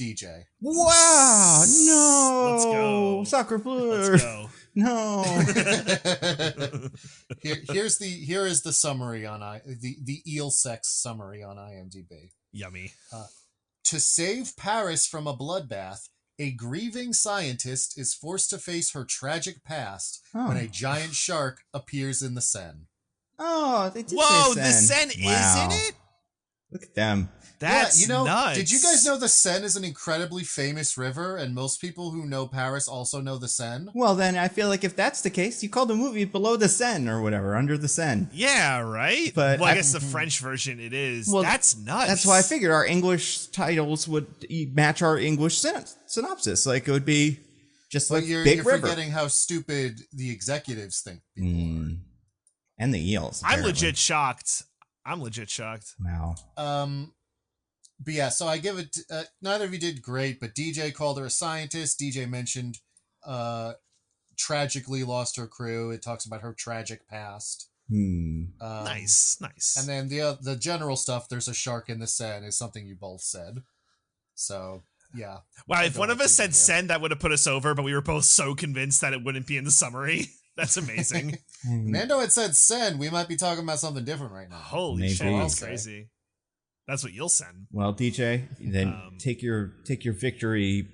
C: DJ.
A: Wow! No.
B: Let's go.
A: Sacre bleu.
B: Let's go.
A: No.
C: Here is the summary on the eel sex summary on IMDb.
B: Yummy.
C: To save Paris from a bloodbath, a grieving scientist is forced to face her tragic past when a giant shark appears in the Seine.
A: Oh, they did
B: Whoa,
A: say
B: the
A: Seine.
B: Seine is in it?
A: Look at them.
B: That's nuts.
C: Did you guys know the Seine is an incredibly famous river, and most people who know Paris also know the Seine?
A: Well, then I feel like if that's the case, you call the movie Below the Seine or whatever, Under the Seine.
B: Yeah, right?
A: But
B: I guess the French version it is.
A: Well,
B: that's nuts.
A: That's why I figured our English titles would match our English synopsis. Like, it would be just like
C: you're
A: Big River.
C: Forgetting how stupid the executives think people are.
A: And the eels. Apparently.
B: I'm legit shocked.
A: Wow.
C: But yeah, so I give it. Neither of you did great, but DJ called her a scientist. DJ mentioned tragically lost her crew. It talks about her tragic past.
B: Nice.
C: And then the general stuff. There's a shark in the Seine is something you both said. So yeah.
B: Wow, if one of us said Seine, that would have put us over. But we were both so convinced that it wouldn't be in the summary. That's amazing.
C: Nando had said Seine. We might be talking about something different right now.
B: Holy shit, that's crazy. That's what you'll send.
A: Well, DJ, then take your victory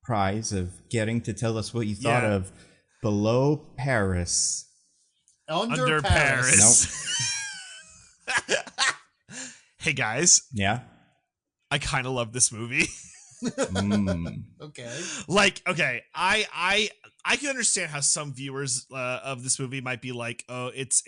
A: prize of getting to tell us what you thought of Below Paris.
C: Under Paris.
B: Nope. Hey guys.
A: Yeah.
B: I kind of love this movie.
C: Okay.
B: Like, okay, I can understand how some viewers of this movie might be like, oh, it's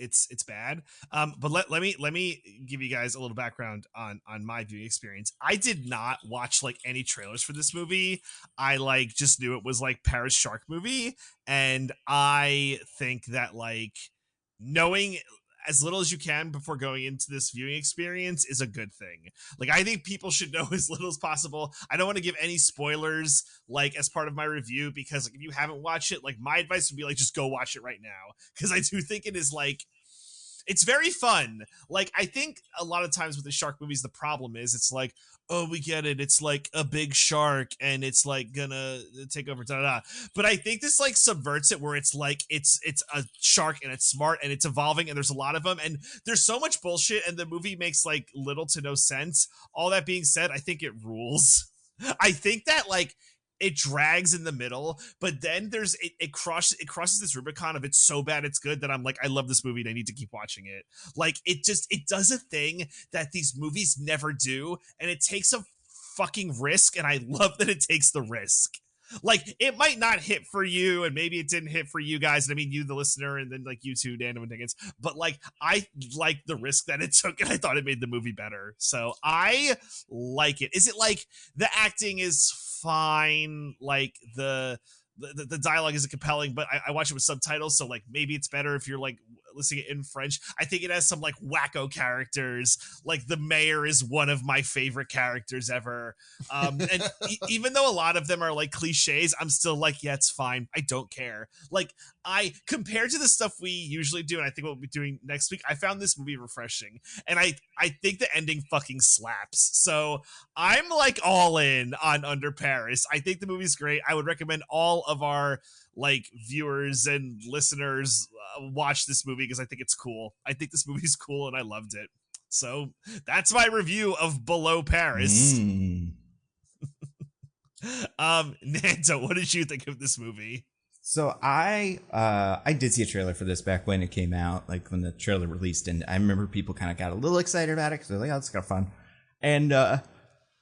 B: bad. But let me give you guys a little background on my viewing experience. I did not watch like any trailers for this movie. I like just knew it was like Paris shark movie, and I think that like knowing as little as you can before going into this viewing experience is a good thing. Like, I think people should know as little as possible. I don't want to give any spoilers, like, as part of my review, because like, if you haven't watched it, like, my advice would be, like, just go watch it right now. Because I do think it is, like, it's very fun. Like, I think a lot of times with the shark movies, the problem is it's like, oh, we get it. It's like a big shark and it's like gonna take over. Da, da, da. But I think this like subverts it where it's like it's a shark and it's smart and it's evolving and there's a lot of them and there's so much bullshit and the movie makes like little to no sense. All that being said, I think it rules. I think that like it drags in the middle, but then it crosses this Rubicon of it's so bad it's good that I'm like, I love this movie and I need to keep watching it. Like it does a thing that these movies never do, and it takes a fucking risk, and I love that it takes the risk. Like it might not hit for you, and maybe it didn't hit for you guys. And I mean, you, the listener, and then like you two, Nando and Diggins. But like, I like the risk that it took, and I thought it made the movie better. So I like it. Is it like the acting is fine? Like the dialogue isn't compelling, but I watch it with subtitles, so like maybe it's better if you're like listening in French. I think it has some like wacko characters. Like the mayor is one of my favorite characters ever. And even though a lot of them are like cliches, I'm still like, yeah, it's fine. I don't care. Like I, compared to the stuff we usually do, and I think what we'll be doing next week, I found this movie refreshing. And I think the ending fucking slaps. So I'm like all in on Under Paris. I think the movie's great. I would recommend all of our like viewers and listeners watch this movie because I think it's cool. I think this movie's cool and I loved it. So that's my review of Below Paris. Nando, what did you think of this movie?
A: So I did see a trailer for this back when it came out, like when the trailer released, and I remember people kind of got a little excited about it because they're like, "Oh, it's kind of fun." And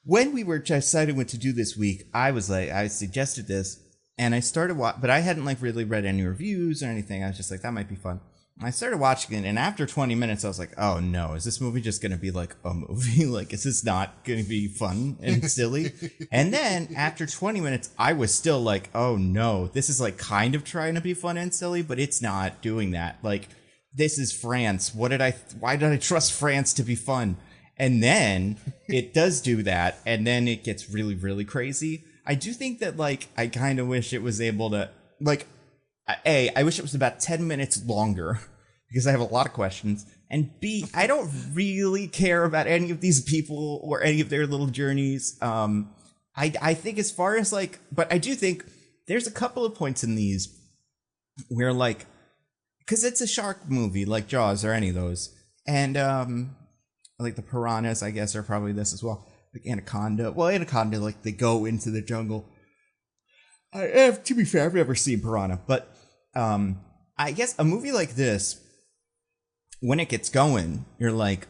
A: when we were deciding what to do this week, I was like, I suggested this, and I started but I hadn't like really read any reviews or anything. I was just like, that might be fun. And I started watching it, and after 20 minutes, I was like, oh no, is this movie just going to be like a movie? Like, is this not going to be fun and silly? And then after 20 minutes, I was still like, oh no, this is like kind of trying to be fun and silly, but it's not doing that. Like, this is France. Why did I trust France to be fun? And then it does do that, and then it gets really, really crazy. I do think that, like, I kind of wish it was able to, like, I wish it was about 10 minutes longer, because I have a lot of questions, and B, I don't really care about any of these people or any of their little journeys. I think as far as, like, but I do think there's a couple of points in these where, like, because it's a shark movie, like Jaws or any of those, and, like the piranhas, I guess, are probably this as well. Like Anaconda. Well, Anaconda, like, they go into the jungle. To be fair, I've never seen Piranha. But I guess a movie like this, when it gets going, you're like,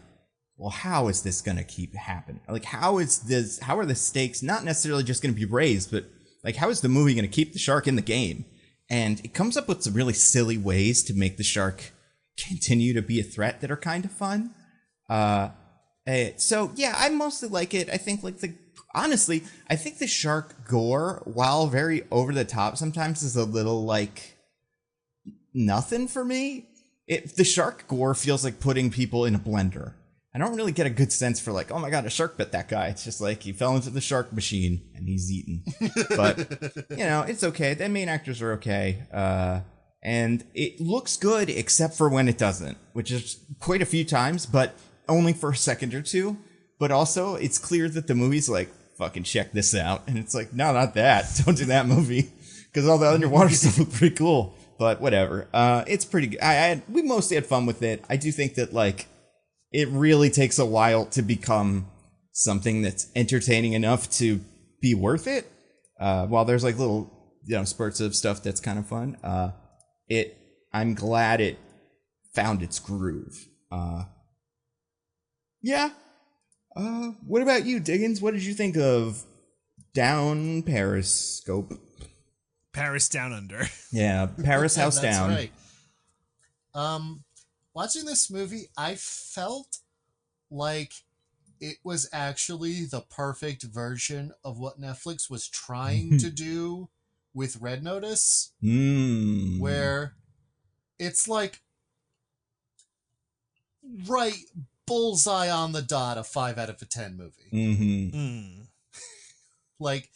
A: well, how is this going to keep happening? Like, how are the stakes not necessarily just going to be raised, but, like, how is the movie going to keep the shark in the game? And it comes up with some really silly ways to make the shark continue to be a threat that are kind of fun. So yeah, I mostly like it. I think honestly, I think the shark gore, while very over the top sometimes, is a little like nothing for me. The shark gore feels like putting people in a blender. I don't really get a good sense for like, oh my god, a shark bit that guy. It's just like he fell into the shark machine and he's eaten. But you know, it's okay. The main actors are okay. And it looks good except for when it doesn't, which is quite a few times, but only for a second or two. But also, it's clear that the movie's like, fucking check this out. And it's like, no, not that. Don't do that movie. Because all the underwater stuff looked pretty cool. But whatever. It's pretty good. We mostly had fun with it. I do think that, like, it really takes a while to become something that's entertaining enough to be worth it. While there's, like, little, spurts of stuff that's kind of fun. I'm glad it found its groove. Yeah. What about you, Diggins? What did you think of Down Periscope?
B: Paris Down Under.
A: Yeah, Paris House
C: That's
A: Down.
C: Right. Watching this movie, I felt like it was actually the perfect version of what Netflix was trying to do with Red Notice, where it's like right bullseye on the dot, a 5 out of a 10 movie. Like,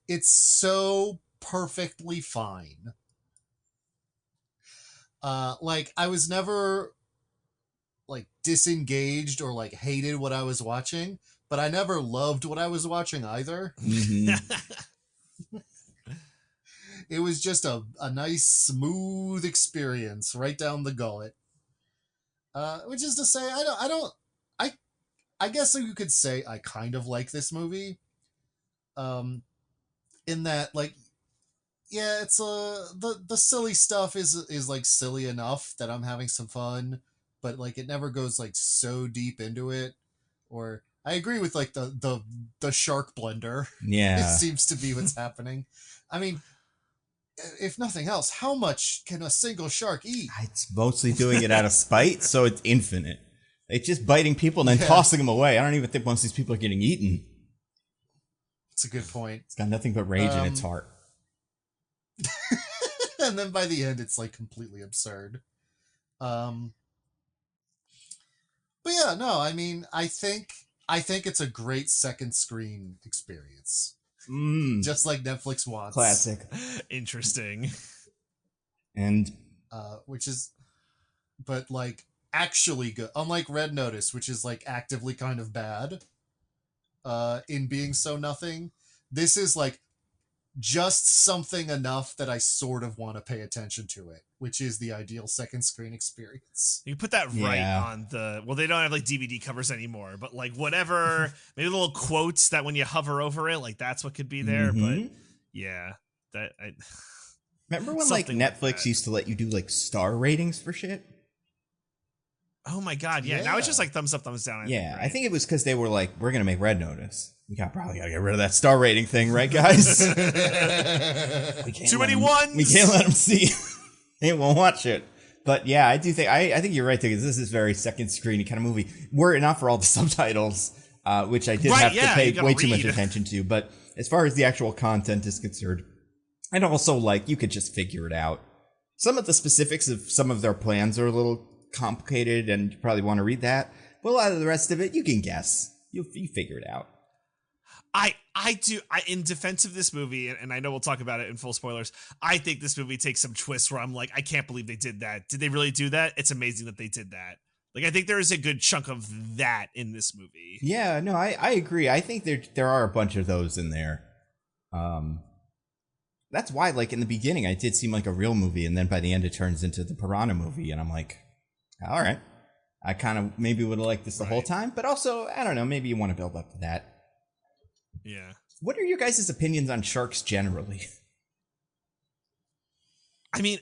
C: it's so perfectly fine. Like, I was never like disengaged or like hated what I was watching, but I never loved what I was watching either.
A: Mm-hmm.
C: It was just a nice smooth experience right down the gullet. Which is to say, I guess you could say I kind of like this movie. In that, like, yeah, it's the silly stuff is like silly enough that I'm having some fun, but like it never goes like so deep into it. Or I agree with like the shark blender.
A: Yeah.
C: It seems to be what's happening. I mean, if nothing else, how much can a single shark eat?
A: It's mostly doing it out of spite, so it's infinite. It's just biting people and then tossing them away. I don't even think most of these people are getting eaten.
C: That's a good point.
A: It's got nothing but rage in its heart.
C: And then by the end, it's like completely absurd. But yeah, no, I mean, I think it's a great second screen experience. Just like Netflix wants.
A: Classic.
B: Interesting.
A: And
C: which is, but like actually good. Unlike Red Notice, which is like actively kind of bad in being so nothing. This is like just something enough that I sort of want to pay attention to it, which is the ideal second screen experience.
B: You put that right on the, well, they don't have like DVD covers anymore, but like whatever, maybe little quotes that when you hover over it, like that's what could be there. But yeah, that I
A: remember when like Netflix used to let you do like star ratings for shit?
B: Oh my god, yeah. Now it's just like thumbs up, thumbs down.
A: I think it was because they were like, we're gonna make Red Notice. We probably gotta get rid of that star rating thing, right, guys?
B: Too many ones.
A: We can't let them see. They won't watch it. But yeah, I do think I think you're right, because this is very second screen kind of movie. Were it not for all the subtitles, which I did have to pay way too much attention to. But as far as the actual content is concerned, and also like you could just figure it out. Some of the specifics of some of their plans are a little complicated, and you probably want to read that. But a lot of the rest of it, you can guess. You figure it out.
B: I do. In defense of this movie, and I know we'll talk about it in full spoilers, I think this movie takes some twists where I'm like, I can't believe they did that. Did they really do that? It's amazing that they did that. Like, I think there is a good chunk of that in this movie.
A: Yeah, no, I agree. I think there are a bunch of those in there. That's why, like, in the beginning, it did seem like a real movie, and then by the end, it turns into the Piranha movie, and I'm like, all right. I kind of maybe would have liked this the whole time, but also, I don't know, maybe you want to build up to that.
B: Yeah.
A: What are your guys' opinions on sharks generally?
B: I mean,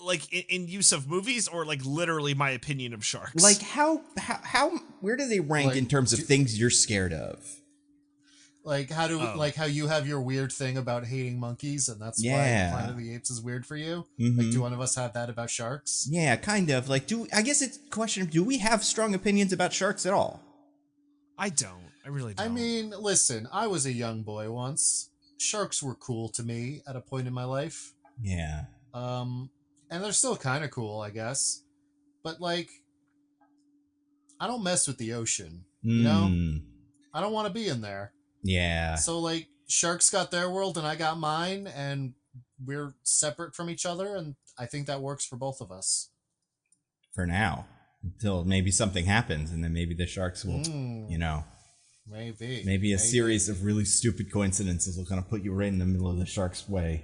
B: like in use of movies, or like literally my opinion of sharks?
A: Like how where do they rank in terms of things you're scared of?
C: Like how you have your weird thing about hating monkeys, and that's why Planet of the Apes is weird for you. Like, do one of us have that about sharks?
A: Yeah, kind of. Like, I guess it's a question of, do we have strong opinions about sharks at all?
B: I don't. I really don't.
C: I mean, listen, I was a young boy once. Sharks were cool to me at a point in my life.
A: Yeah.
C: And they're still kind of cool, I guess. But like, I don't mess with the ocean. You know? I don't want to be in there.
A: Yeah.
C: So like, sharks got their world and I got mine, and we're separate from each other, and I think that works for both of us.
A: For now. Until maybe something happens, and then maybe the sharks will, you know. Maybe a series of really stupid coincidences will kind of put you right in the middle of the shark's way.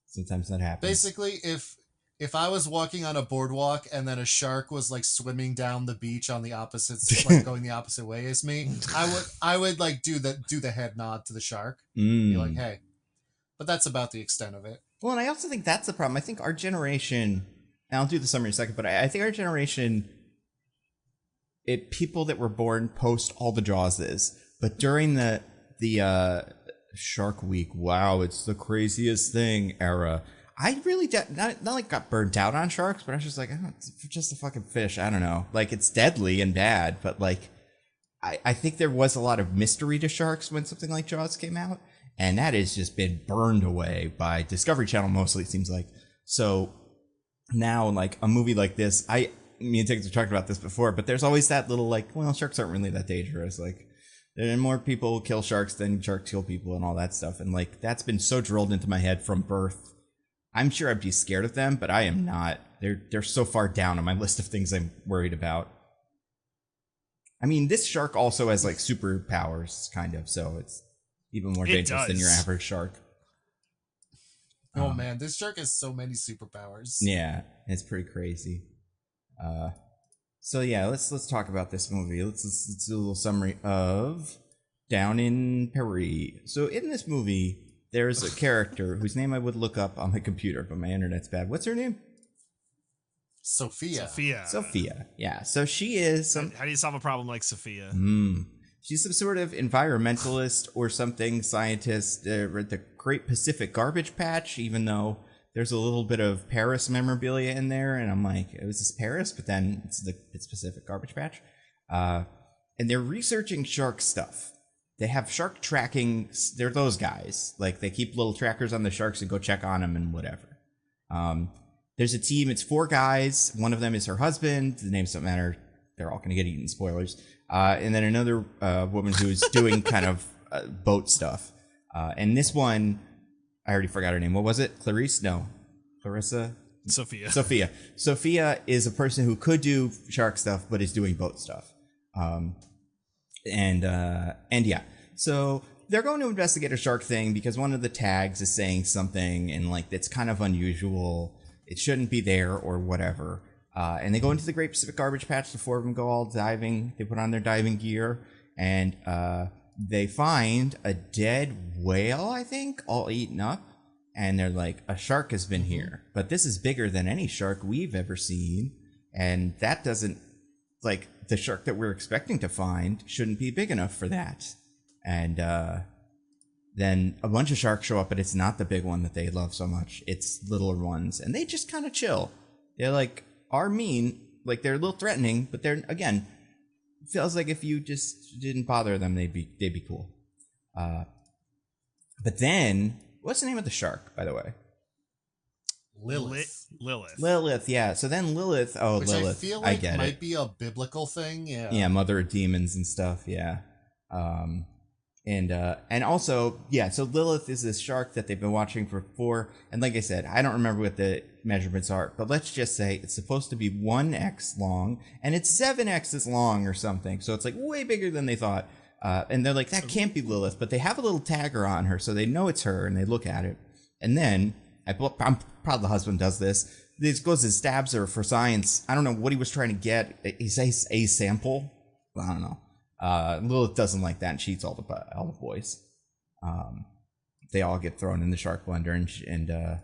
A: Sometimes that happens.
C: Basically, if I was walking on a boardwalk and then a shark was like swimming down the beach on the opposite, like going the opposite way as me, I would like do the head nod to the shark. Be like, hey. But that's about the extent of it.
A: Well, and I also think that's the problem. I think our generation, and I'll do the summary in a second, but I think our generation, people that were born post all the Jawses, but during the Shark Week, wow, it's the craziest thing era, I really not like got burnt out on sharks, but I was just like, oh, it's just a fucking fish. I don't know. Like, it's deadly and bad, but like, I think there was a lot of mystery to sharks when something like Jaws came out, and that has just been burned away by Discovery Channel mostly, it seems like. So now, like, a movie like this, me and Diggins have talked about this before, but there's always that little like, well, sharks aren't really that dangerous. Like, there are more people kill sharks than sharks kill people and all that stuff. And like, that's been so drilled into my head from birth I'm sure I'd be scared of them, but I am not. They're so far down on my list of things I'm worried about. I mean, this shark also has like superpowers, kind of, so it's even more dangerous than your average shark.
C: Oh man, this shark has so many superpowers.
A: Yeah, it's pretty crazy. So yeah, let's talk about this movie. Let's do a little summary of Down in Paris. So in this movie, there's a character whose name I would look up on my computer, but my internet's bad. What's her name?
C: Sophia.
A: Sophia. Yeah. So she is some.
B: How do you solve a problem like Sophia?
A: She's some sort of environmentalist or something, scientist at the Great Pacific Garbage Patch, even though there's a little bit of Paris memorabilia in there. And I'm like, it was this Paris, but then it's Pacific Garbage Patch. And they're researching shark stuff. They have shark tracking. They're those guys. Like, they keep little trackers on the sharks and go check on them and whatever. There's a team. It's 4 guys. One of them is her husband. The names don't matter. They're all going to get eaten. Spoilers. And then another woman who's doing kind of boat stuff. And this one, I already forgot her name. What was it? Clarice? No. Clarissa?
B: Sophia.
A: Sophia is a person who could do shark stuff, but is doing boat stuff. And yeah. So they're going to investigate a shark thing because one of the tags is saying something and like it's kind of unusual. It shouldn't be there or whatever. And they go into the Great Pacific Garbage Patch. The 4 of them go all diving. They put on their diving gear and they find a dead whale, I think, all eaten up. And they're like, a shark has been here. But this is bigger than any shark we've ever seen. And that doesn't, like, the shark that we're expecting to find shouldn't be big enough for that. And then a bunch of sharks show up, but it's not the big one that they love so much. It's littler ones. And they just kind of chill. They're like, are mean. Like, they're a little threatening, but they're, again, feels like if you just didn't bother them, they'd be cool. But then, what's the name of the shark, by the way?
B: Lilith,
A: yeah. So then Lilith,
C: which
A: Lilith,
C: I feel like might
A: it.
C: be a biblical thing, yeah.
A: Yeah, mother of demons and stuff, yeah. And also, yeah, so Lilith is this shark that they've been watching for, and like I said, I don't remember what the measurements are, but let's just say it's supposed to be 1x long, and it's 7x as long or something, so it's like way bigger than they thought. And they're like, that can't be Lilith, but they have a little tagger on her, so they know it's her, and they look at it. And then, I'm proud the husband does this. This goes and stabs her for science. I don't know what he was trying to get. He says a sample. I don't know. Lilith doesn't like that, and she eats all the boys. They all get thrown in the shark blender, and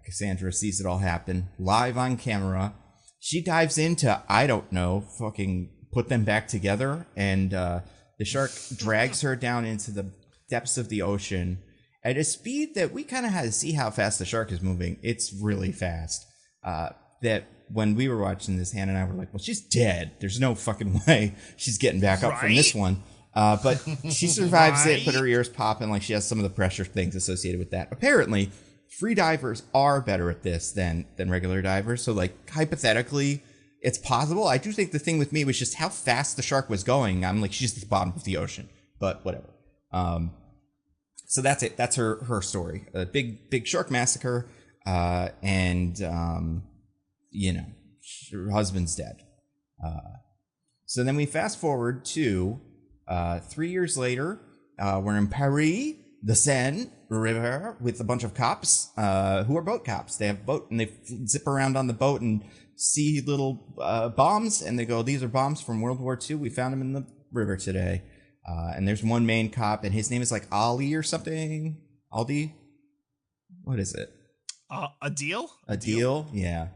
A: Cassandra sees it all happen live on camera. She dives into, I don't know, fucking put them back together, and the shark drags her down into the depths of the ocean at a speed that we kind of had to see how fast the shark is moving. It's really fast. That when we were watching this, Hannah and I were like, well, she's dead. There's no fucking way she's getting back up from this one. But she survives it, but her ears pop, and like she has some of the pressure things associated with that. Apparently, free divers are better at this than regular divers. So like hypothetically, it's possible. I do think the thing with me was just how fast the shark was going. I'm like, she's at the bottom of the ocean, but whatever. So that's it. That's her story. A big shark massacre, and you know, her husband's dead. So then we fast forward to 3 years later. We're in Paris, the Seine River, with a bunch of cops who are boat cops. They have a boat, and they zip around on the boat and see little bombs, and they go, these are bombs from World War II. We found them in the river today. And there's one main cop, and his name is like Ali or something. Aldi? What is it?
B: Adil?
A: Adil, yeah.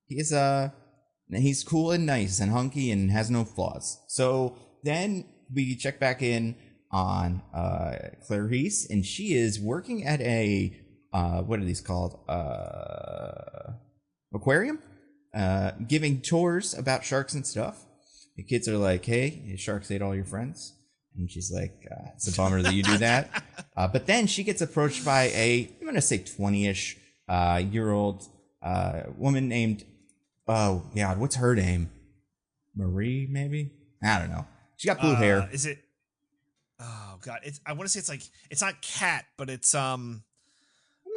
A: He's cool and nice and hunky and has no flaws. So then we check back in on Clarice, and she is working at a what are these called? Aquarium? Giving tours about sharks and stuff. The kids are like, hey, sharks ate all your friends. And she's like, it's a bummer that you do that. But then she gets approached by I'm going to say 20-ish year old woman named, oh, God, what's her name? Marie, maybe? I don't know. She got blue hair.
B: Is it? Oh, God. I want to say it's like, it's not Cat, but it's...
A: I'm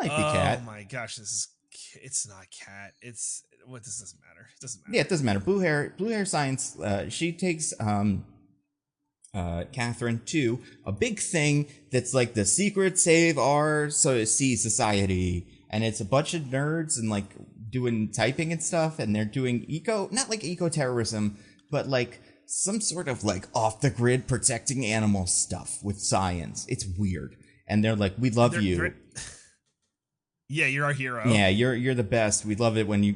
A: might be cat.
B: Oh my gosh, it's not cat. It's what? This doesn't matter. It doesn't matter.
A: Yeah, it doesn't matter. Blue hair science. She takes Catherine to a big thing that's like the secret save our society, and it's a bunch of nerds and like doing typing and stuff, and they're doing not like eco-terrorism, but like some sort of like off the grid protecting animal stuff with science. It's weird, and they're like, we love you.
B: Yeah, you're our hero.
A: Yeah, you're the best. We love it when you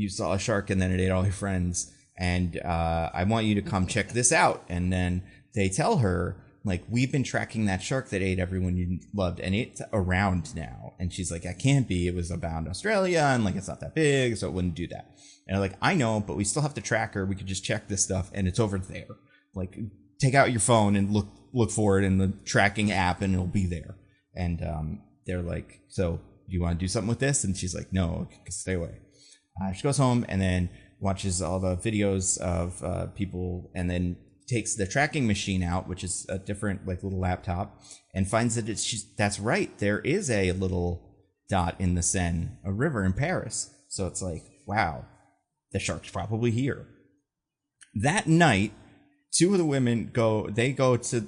A: saw a shark and then it ate all your friends. And I want you to come check this out. And then they tell her, like, we've been tracking that shark that ate everyone you loved, and it's around now. And she's like, I can't be. It was about Australia, and like it's not that big, so it wouldn't do that. And they're like, I know, but we still have to track her. We could just check this stuff, and it's over there. Like, take out your phone and look for it in the tracking app, and it'll be there. And they're like, so do you want to do something with this? And she's like, no, stay away. She goes home and then watches all the videos of people, and then takes the tracking machine out, which is a different like little laptop, and finds that that's right. There is a little dot in the Seine, a river in Paris. So it's like, wow, the shark's probably here. That night, two of the women go to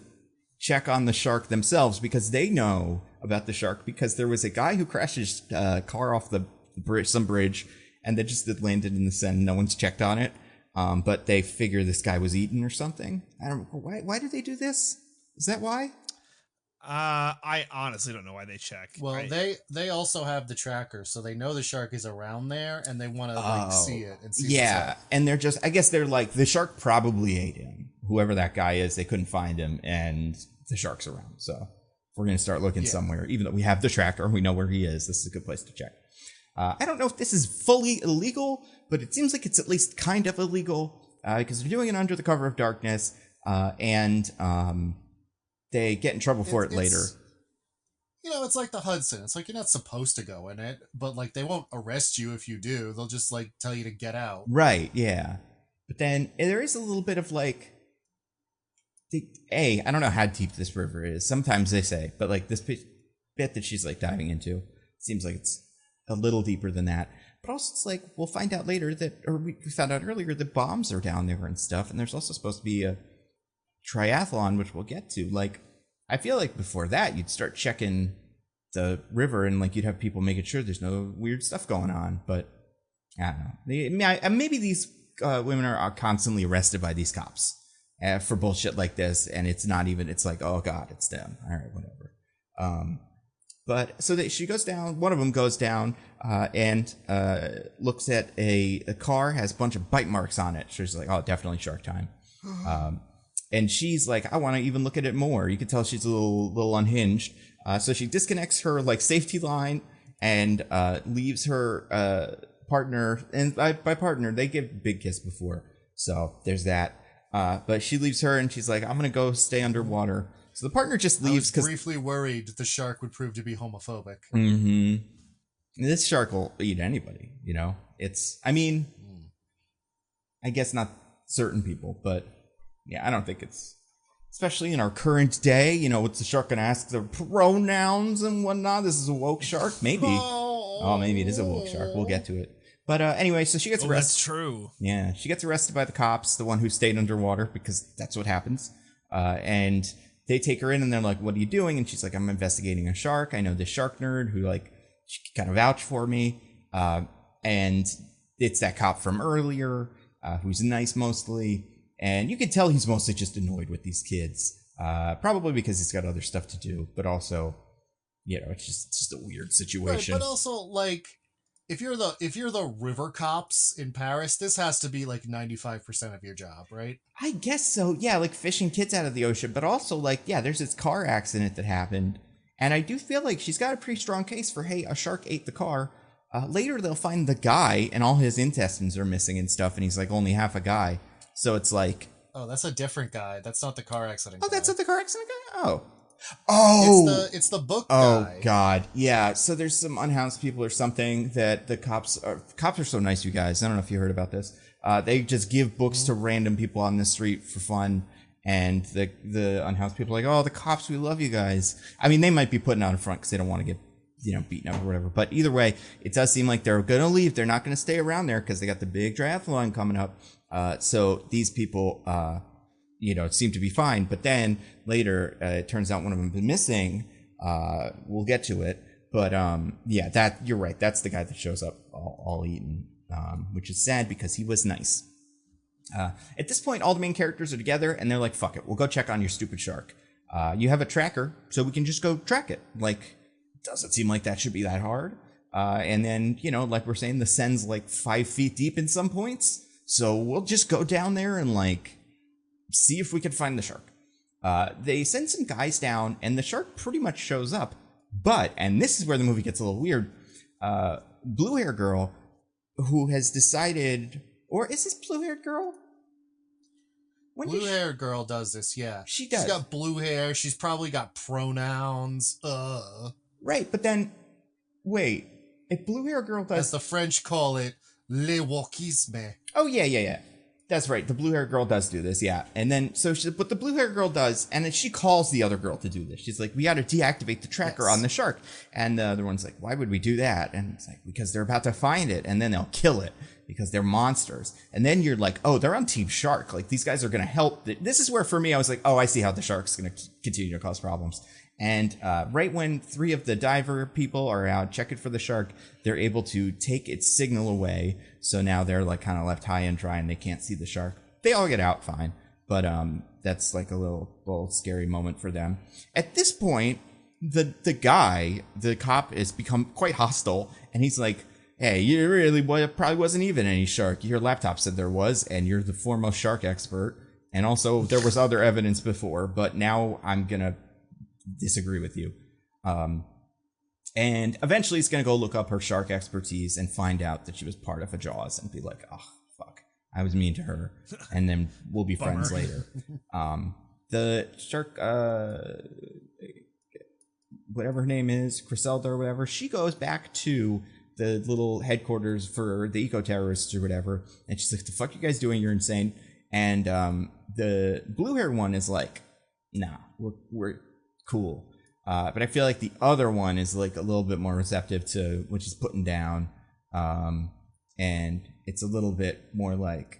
A: check on the shark themselves because they know about the shark, because there was a guy who crashed his car off the bridge, some bridge, and then just landed in the Seine. No one's checked on it. But they figure this guy was eaten or something. I don't know. Why did they do this? Is that why?
B: I honestly don't know why they check.
C: Well, they also have the tracker, so they know the shark is around there, and they want to like see it and see.
A: Yeah, and I guess they're like, the shark probably ate him. Whoever that guy is, they couldn't find him, and the shark's around. So we're gonna start looking somewhere. Even though we have the tracker, we know where he is. This is a good place to check. I don't know if this is fully illegal, but it seems like it's at least kind of illegal because they're doing it under the cover of darkness, and they get in trouble for it later.
C: You know, it's like the Hudson. It's like you're not supposed to go in it, but like they won't arrest you if you do. They'll just like tell you to get out.
A: Right, yeah. But then there is a little bit of like, I don't know how deep this river is. Sometimes they say, but like this bit that she's like diving into seems like it's a little deeper than that. But also it's like, we'll find out later we found out earlier that bombs are down there and stuff. And there's also supposed to be a triathlon, which we'll get to. Like, I feel like before that, you'd start checking the river and like you'd have people making sure there's no weird stuff going on. But I don't know. Maybe these women are constantly arrested by these cops for bullshit like this. And it's not even, it's like, oh God, it's them. All right, whatever. But so she goes down, one of them goes down and looks at a car, has a bunch of bite marks on it. She's like, oh, definitely shark time. And she's like, I want to even look at it more. You can tell she's a little unhinged. So she disconnects her like safety line and leaves her partner. And by partner, they give a big kiss before. So there's that. But she leaves her and she's like, I'm going to go stay underwater. So the partner just leaves
C: because briefly worried the shark would prove to be homophobic.
A: Mm-hmm. This shark will eat anybody, you know. I guess not certain people, but yeah, I don't think it's, especially in our current day, you know, what's the shark gonna ask their pronouns and whatnot? This is a woke shark, maybe. Oh, maybe it is a woke shark. We'll get to it. But anyway, so she gets arrested.
B: That's true.
A: Yeah, she gets arrested by the cops, the one who stayed underwater, because that's what happens. And they take her in and they're like, what are you doing? And she's like, I'm investigating a shark. I know this shark nerd who like, she kind of vouch for me. And it's that cop from earlier, who's nice mostly. And you can tell he's mostly just annoyed with these kids. Probably because he's got other stuff to do, but also, you know, it's just a weird situation.
C: Right, but also like, if you're the river cops in Paris, this has to be like 95% of your job, right?
A: I guess so. Yeah, like fishing kids out of the ocean, but also like, yeah, there's this car accident that happened. And I do feel like she's got a pretty strong case for, hey, a shark ate the car. Later, they'll find the guy and all his intestines are missing and stuff. And he's like only half a guy. So it's like,
C: oh, that's a different guy. That's not the car accident
A: guy.
C: Oh,
A: that's not the car accident guy?
C: It's the book
A: guy.
C: Oh,
A: God. Yeah. So there's some unhoused people or something that the cops are so nice, you guys. I don't know if you heard about this. They just give books to random people on the street for fun. And the unhoused people are like, oh, the cops, we love you guys. I mean, they might be putting out in front because they don't want to get, beaten up or whatever. But either way, it does seem like they're going to leave. They're not going to stay around there because they got the big triathlon coming up. So these people, seem to be fine. But then later, it turns out one of them been missing. We'll get to it. But you're right. That's the guy that shows up all eaten, which is sad because he was nice. At this point, all the main characters are together and they're like, fuck it. We'll go check on your stupid shark. You have a tracker, so we can just go track it. Like, doesn't seem like that should be that hard. And then, like we're saying, the send's like 5 feet deep in some points. So we'll just go down there and like see if we can find the shark. They send some guys down and the shark pretty much shows up. But, and this is where the movie gets a little weird, blue hair girl who has decided, or is this blue haired girl?
C: Blue hair girl does this, yeah.
A: She does.
C: She's got blue hair. She's probably got pronouns.
A: Right, but then, wait. If blue hair girl does...
C: As the French call it, le wokisme.
A: Oh, yeah. That's right. The blue hair girl does do this, yeah. And then, but the blue hair girl does, and then she calls the other girl to do this. She's like, we got to deactivate the tracker on the shark. And the other one's like, why would we do that? And it's like, because they're about to find it, and then they'll kill it. Because they're monsters. And then you're like, oh, they're on Team Shark. Like, these guys are going to help. This is where, for me, I was like, oh, I see how the shark's going to continue to cause problems. And right when 3 of the diver people are out checking for the shark, they're able to take its signal away. So now they're like kind of left high and dry and they can't see the shark. They all get out fine. But that's like a little scary moment for them. At this point, the cop, has become quite hostile. And he's like, hey, you really probably wasn't even any shark. Your laptop said there was, and you're the foremost shark expert. And also, there was other evidence before, but now I'm going to disagree with you. And eventually, he's going to go look up her shark expertise and find out that she was part of a Jaws and be like, oh, fuck, I was mean to her. And then we'll be friends later. The shark, whatever her name is, Griselda or whatever, she goes back to the little headquarters for the eco-terrorists or whatever. And she's like, the fuck you guys doing? You're insane. And the blue hair one is like, nah, we're cool. But I feel like the other one is like a little bit more receptive to what she's putting down. And it's a little bit more like,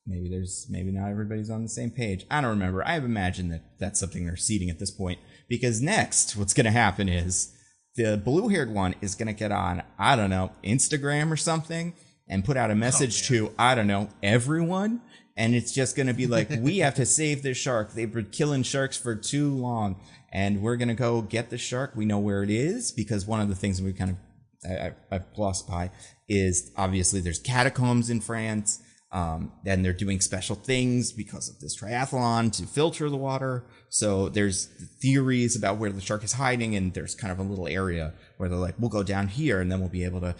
A: maybe not everybody's on the same page. I don't remember. I imagine that that's something they're seeding at this point. Because next, what's going to happen is, the blue-haired one is going to get on, I don't know, Instagram or something and put out a message to, I don't know, everyone. And it's just going to be like, we have to save this shark. They've been killing sharks for too long. And we're going to go get the shark. We know where it is because one of the things we kind of, I've glossed by is obviously there's catacombs in France. And they're doing special things because of this triathlon to filter the water. So there's theories about where the shark is hiding, and there's kind of a little area where they're like, we'll go down here and then we'll be able to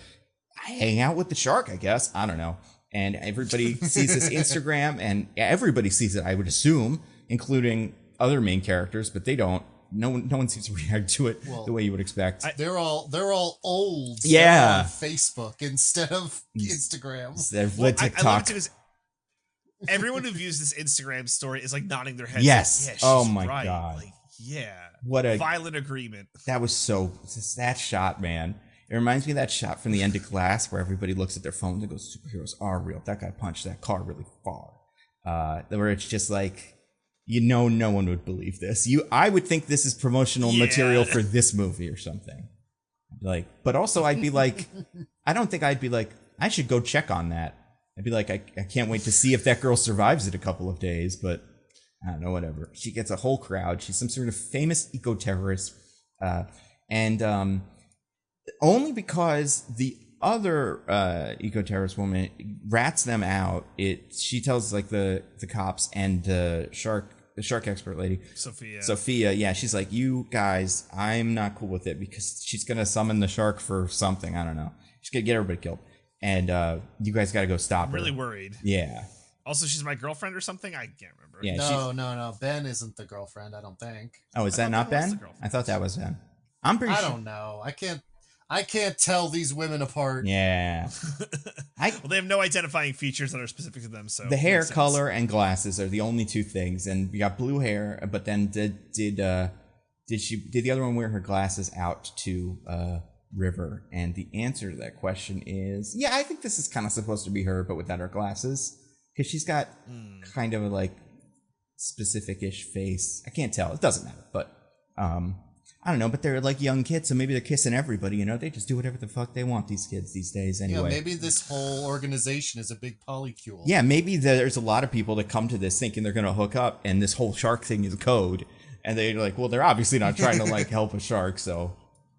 A: hang out with the shark, I guess. I don't know. And everybody sees this Instagram, and everybody sees it, I would assume, including other main characters, but they don't. No one seems to react to it the way you would expect.
C: They're all old.
A: Yeah.
C: On Facebook instead of Instagram.
A: They're TikTok.
B: I love it too, is everyone who views this Instagram story is like nodding their heads.
A: Yes.
B: Like, yeah,
A: oh
B: she's
A: my
B: right.
A: God.
B: Like, yeah.
A: What a
B: violent agreement.
A: That was that shot, man. It reminds me of that shot from The End of Glass where everybody looks at their phones and goes, superheroes are real. That guy punched that car really far. Where it's just like, no one would believe this. I would think this is promotional material for this movie or something. Like, but also I'd be like, I don't think I'd be like, I should go check on that. I'd be like, I can't wait to see if that girl survives it a couple of days, but I don't know, whatever. She gets a whole crowd. She's some sort of famous eco-terrorist. And only because the other eco-terrorist woman rats them out, she tells like the cops and the shark expert lady, Sophia, yeah, she's like, you guys, I'm not cool with it because she's gonna summon the shark for something, I don't know. She's gonna get everybody killed, and you guys gotta go stop her.
B: I'm really worried.
A: Yeah.
B: Also, she's my girlfriend or something? I can't remember.
A: Yeah,
C: no. Ben isn't the girlfriend, I don't think.
A: Oh, is that not Ben? I thought that was Ben. I
C: don't know. I can't tell these women apart.
A: Yeah.
B: Well, they have no identifying features that are specific to them, so
A: The hair
B: makes sense.
A: color and glasses are the only two things, and we got blue hair. But then did the other one wear her glasses out to River? And the answer to that question is yeah. I think this is kind of supposed to be her, but without her glasses, because she's got kind of a like specific-ish face. I can't tell. It doesn't matter, but I don't know, but they're like young kids, so maybe they're kissing everybody, you know? They just do whatever the fuck they want, these kids these days anyway.
C: Yeah, maybe this whole organization is a big polycule.
A: Yeah, maybe there's a lot of people that come to this thinking they're going to hook up, and this whole shark thing is code. And they're like, well, they're obviously not trying to like help a shark, so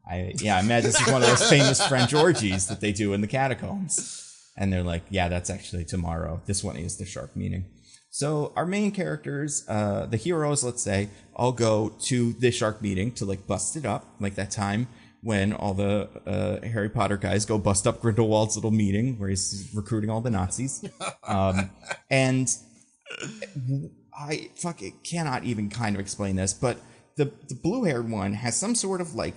A: I imagine this is one of those famous French orgies that they do in the catacombs. And they're like, yeah, that's actually tomorrow. This one is the shark meeting. So our main characters, the heroes, let's say, all go to the shark meeting to like bust it up, like that time when all the Harry Potter guys go bust up Grindelwald's little meeting where he's recruiting all the Nazis. And I cannot even kind of explain this, but the blue-haired one has some sort of like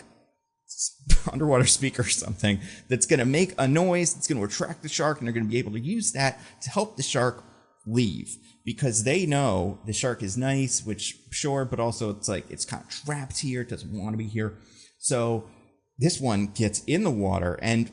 A: underwater speaker or something that's going to make a noise that's going to attract the shark, and they're going to be able to use that to help the shark leave, because they know the shark is nice, which sure, but also it's like it's kind of trapped here, it doesn't want to be here. So this one gets in the water, and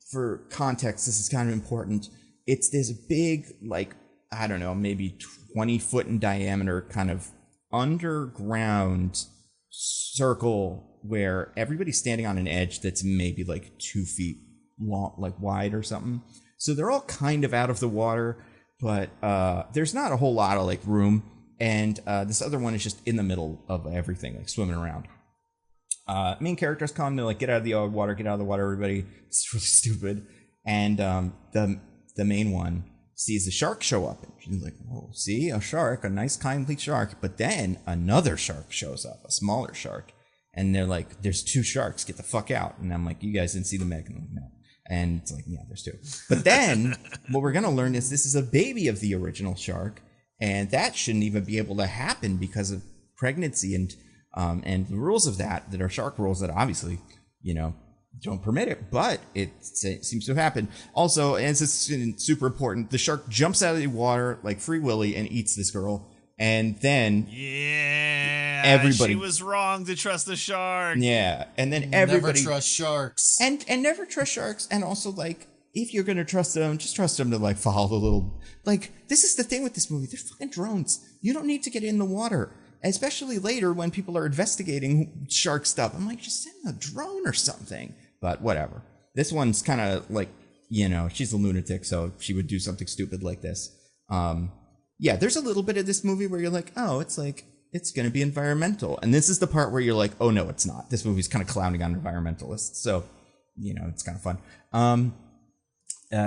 A: for context, this is kind of important. It's this big, like, I don't know, maybe 20 foot in diameter kind of underground circle where everybody's standing on an edge that's maybe like 2 feet long, like wide or something. So they're all kind of out of the water, but there's not a whole lot of like room. And this other one is just in the middle of everything, like swimming around. Main characters come, they're like, get out of the water, get out of the water, everybody. It's really stupid. And the main one sees the shark show up. And she's like, oh, see, a shark, a nice, kindly shark. But then another shark shows up, a smaller shark. And they're like, there's 2 sharks, get the fuck out. And I'm like, you guys didn't see the Meg? And I'm like, no. And it's like, yeah, there's 2. But then what we're going to learn is this is a baby of the original shark. And that shouldn't even be able to happen because of pregnancy and the rules of that are shark rules that obviously, you know, don't permit it, but it seems to have happened. Also, and this is super important, the shark jumps out of the water like Free Willy and eats this girl. And then everybody,
B: she was wrong to trust the shark.
A: Yeah, and then everybody
C: never trust sharks,
A: and never trust sharks. And also, like, if you're gonna trust them, just trust them to like follow the little. Like, this is the thing with this movie. They're fucking drones. You don't need to get in the water, especially later when people are investigating shark stuff. I'm like, just send a drone or something. But whatever. This one's kind of like, you know, she's a lunatic, so she would do something stupid like this. Yeah, there's a little bit of this movie where you're like, oh, it's like, it's going to be environmental. And this is the part where you're like, oh, no, it's not. This movie's kind of clowning on environmentalists. So, you know, it's kind of fun.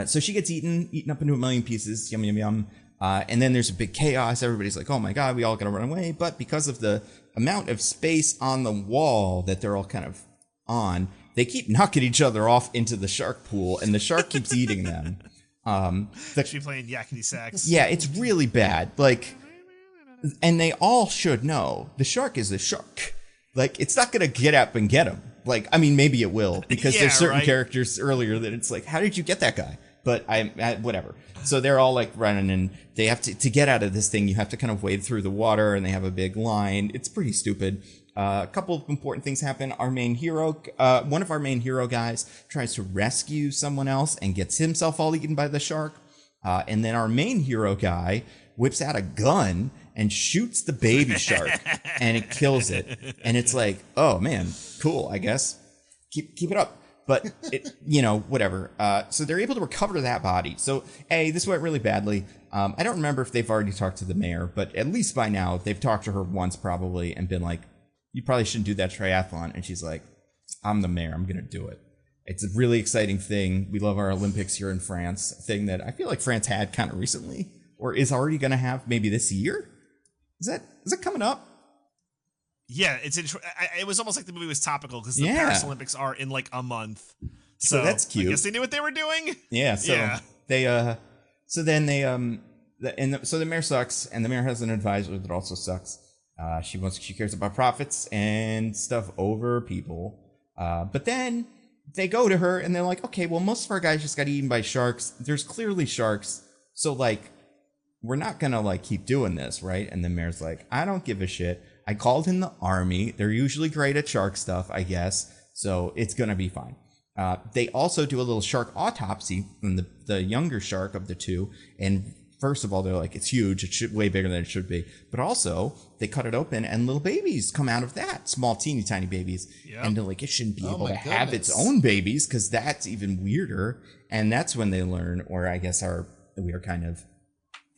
A: So she gets eaten up into a million pieces. Yum, yum, yum. And then there's a big chaos. Everybody's like, oh, my God, we all got to run away. But because of the amount of space on the wall that they're all kind of on, they keep knocking each other off into the shark pool. And the shark keeps eating them.
B: She playing yakety sax.
A: Yeah, it's really bad. Like, and they all should know the shark is a shark. Like, it's not gonna get up and get him. Like, I mean, maybe it will, because there's certain characters earlier that it's like, how did you get that guy? But I whatever. So they're all like running, and they have to get out of this thing. You have to kind of wade through the water, and they have a big line. It's pretty stupid. A couple of important things happen. Our main hero, one of our main hero guys, tries to rescue someone else and gets himself all eaten by the shark. And then our main hero guy whips out a gun and shoots the baby shark, and it kills it. And it's like, oh man, cool. I guess keep it up. But it, you know, whatever. So they're able to recover that body. So this went really badly. I don't remember if they've already talked to the mayor, but at least by now they've talked to her once probably and been like, you probably shouldn't do that triathlon. And she's like, I'm the mayor. I'm going to do it. It's a really exciting thing. We love our Olympics here in France, a thing that I feel like France had kind of recently, or is already going to have maybe this year. Is that coming up?
B: Yeah, it was almost like the movie was topical because the Paris Olympics are in like a month. So
A: that's cute.
B: I guess they knew what they were doing.
A: Yeah. So they so the mayor sucks, and the mayor has an advisor that also sucks. She cares about profits and stuff over people. But then they go to her and they're like, okay, well, most of our guys just got eaten by sharks. There's clearly sharks. So, like, we're not going to, like, keep doing this, right? And the mayor's like, I don't give a shit. I called in the army. They're usually great at shark stuff, I guess. So it's going to be fine. They also do a little shark autopsy on the younger shark of the two. And first of all, they're like, it's huge. It's way bigger than it should be. But also, they cut it open and little babies come out of that. Small, teeny, tiny babies. Yep. And they're like, it shouldn't be able to have its own babies because that's even weirder. And that's when they learn, or I guess we are kind of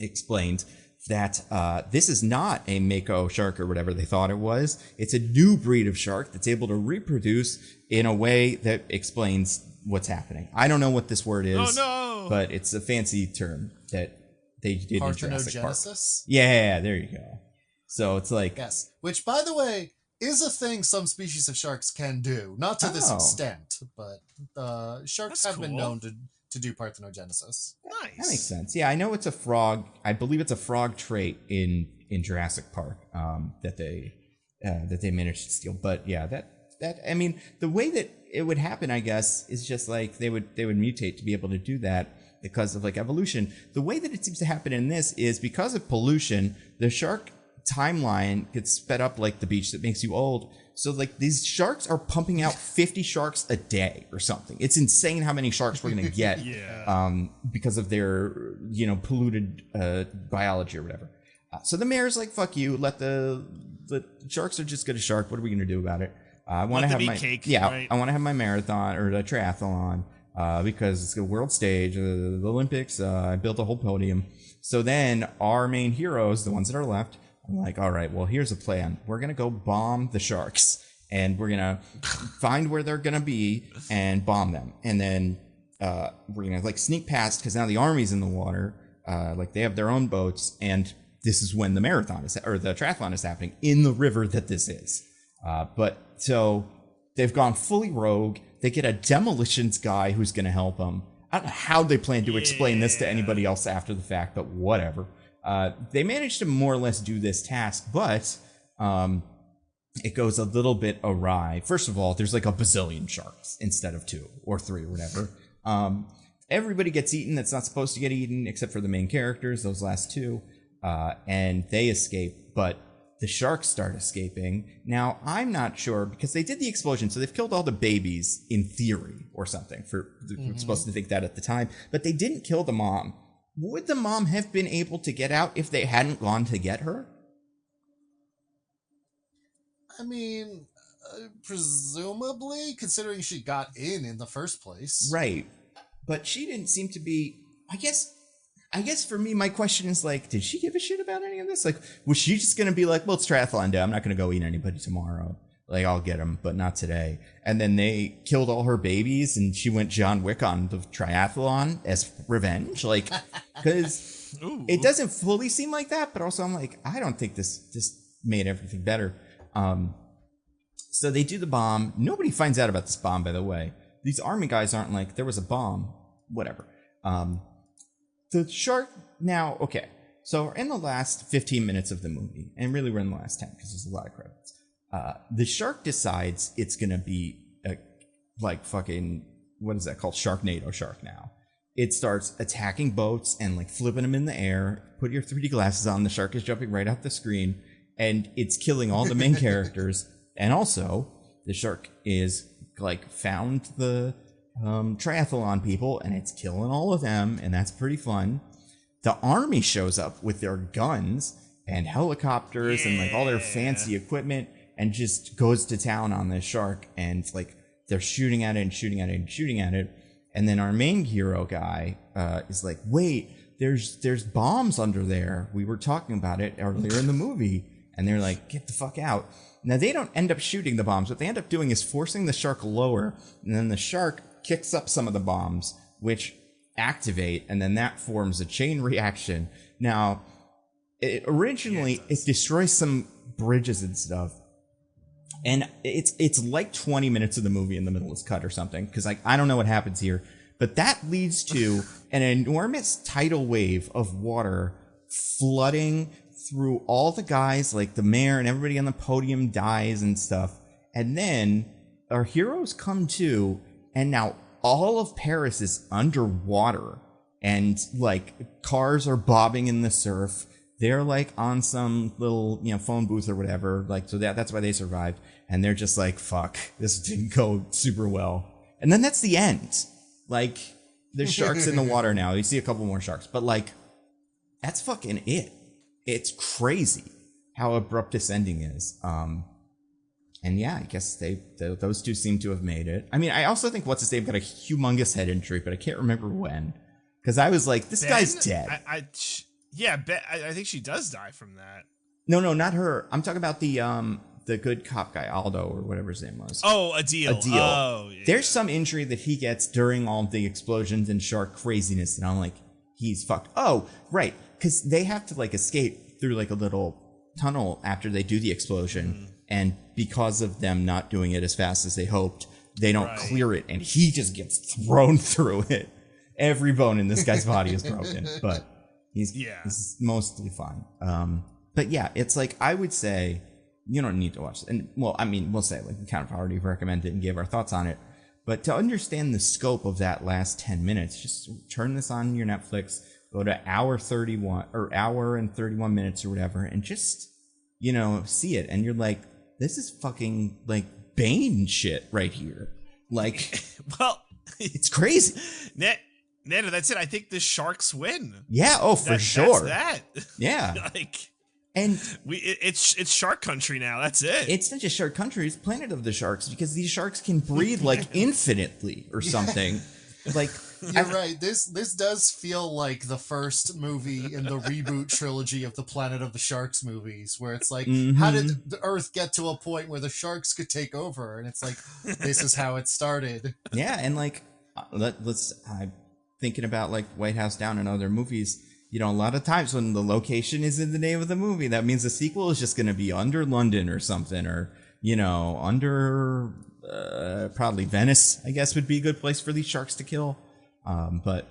A: explained, that this is not a mako shark or whatever they thought it was. It's a new breed of shark that's able to reproduce in a way that explains what's happening. I don't know what this word is, but it's a fancy term that they did in Jurassic Park. Yeah, there you go. So it's like...
C: Yes, which, by the way, is a thing some species of sharks can do. Not to this extent, but sharks have been known to do parthenogenesis.
B: Nice.
A: That makes sense. Yeah, I know it's a frog. I believe it's a frog trait in Jurassic Park that they managed to steal. But yeah, that I mean, the way that it would happen, I guess, is just like they would mutate to be able to do that because of like evolution. The way that it seems to happen in this is because of pollution, the shark timeline gets sped up like the beach that makes you old. So like these sharks are pumping out 50 sharks a day or something. It's insane how many sharks we're gonna get because of their polluted biology or whatever. So the mayor's like, fuck you, let the sharks are just gonna shark. What are we gonna do about it? I want to have my
B: cake,
A: right? I want to have my marathon or a triathlon because it's a world stage, the Olympics. I built a whole podium. So then our main heroes, the ones that are left, I'm like, all right, well, here's a plan. We're going to go bomb the sharks and we're going to find where they're going to be and bomb them. And then we're going to like sneak past because now the army's in the water. Like they have their own boats. And this is when the marathon or the triathlon is happening in the river that this is. But so they've gone fully rogue. They get a demolitions guy who's going to help them. I don't know how they plan to explain this to anybody else after the fact, but whatever. They managed to more or less do this task, but it goes a little bit awry. First of all, there's like a bazillion sharks instead of 2 or 3 or whatever. Everybody gets eaten that's not supposed to get eaten except for the main characters, those last 2, and they escape, but the sharks start escaping. Now, I'm not sure because they did the explosion, so they've killed all the babies in theory or something. We're supposed to think that at the time, but they didn't kill the mom. Would the mom have been able to get out if they hadn't gone to get her?
C: I mean, presumably, considering she got in the first place.
A: Right. But she didn't seem to be... I guess for me, my question is like, did she give a shit about any of this? Like, was she just going to be like, well, it's triathlon day. I'm not going to go eat anybody tomorrow. Like, I'll get them, but not today. And then they killed all her babies and she went John Wick on the triathlon as revenge. Like, because it doesn't fully seem like that, but also I'm like, I don't think this made everything better. So they do the bomb. Nobody finds out about this bomb, by the way. These army guys aren't like, there was a bomb, whatever. The shark now, okay. So we're in the last 15 minutes of the movie, and really we're in the last 10 because there's a lot of credits. The shark decides it's going to be like fucking, what is that called? Sharknado shark now. It starts attacking boats and like flipping them in the air. Put your 3D glasses on. The shark is jumping right off the screen and it's killing all the main characters. And also the shark is like found the triathlon people and it's killing all of them. And that's pretty fun. The army shows up with their guns and helicopters and like all their fancy equipment and just goes to town on this shark. And like they're shooting at it and shooting at it and shooting at it. And then our main hero guy is like, wait, there's bombs under there. We were talking about it earlier in the movie. And they're like, get the fuck out. Now, they don't end up shooting the bombs. What they end up doing is forcing the shark lower. And then the shark kicks up some of the bombs, which activate. And then that forms a chain reaction. Now, originally, it destroys some bridges and stuff. And it's like 20 minutes of the movie in the middle is cut or something. Because like I don't know what happens here. But that leads to an enormous tidal wave of water flooding through all the guys, like the mayor and everybody on the podium dies and stuff. And then our heroes come to, And now all of Paris is underwater, and like cars are bobbing in the surf. They're like on some little, phone booth or whatever. Like, so that's why they survived. And they're just like, fuck, this didn't go super well. And then that's the end. Like, there's sharks in the water now. You see a couple more sharks, but like, that's fucking it. It's crazy how abrupt this ending is. And yeah, I guess those two seem to have made it. I mean, I also think what's his name got a humongous head injury, but I can't remember when. Because I was like, this guy's dead.
B: I think she does die from that.
A: No, not her. I'm talking about the good cop guy, Aldo, or whatever his name was.
B: Oh, Adil. Oh, yeah.
A: There's some injury that he gets during all the explosions and shark craziness, and I'm like, he's fucked. Oh, right, because they have to like escape through like a little tunnel after they do the explosion, and because of them not doing it as fast as they hoped, they don't clear it, and he just gets thrown through it. Every bone in this guy's body is broken, but he's mostly fine. But yeah, it's like, I would say you don't need to watch it. And well, I mean, we'll say like we kind of already recommended and gave our thoughts on it, but to understand the scope of that last 10 minutes, just turn this on your Netflix, go to hour 31 or hour and 31 minutes or whatever, and just, see it. And you're like, this is fucking like Bane shit right here. Like,
B: well,
A: it's crazy.
B: Nando, that's it. I think the Sharks win.
A: Yeah. Oh, for sure.
B: That's that.
A: Yeah.
B: Like,
A: and
B: it's shark country now. That's it.
A: It's not just shark country. It's Planet of the Sharks, because these sharks can breathe like infinitely or something. Like,
C: you're right. This does feel like the first movie in the reboot trilogy of the Planet of the Sharks movies, where it's like, how did the Earth get to a point where the sharks could take over? And it's like, this is how it started.
A: Yeah, and like, I'm thinking about like White House Down and other movies. A lot of times when the location is in the name of the movie, that means the sequel is just going to be under London or something, or, under probably Venice, I guess, would be a good place for these sharks to kill. But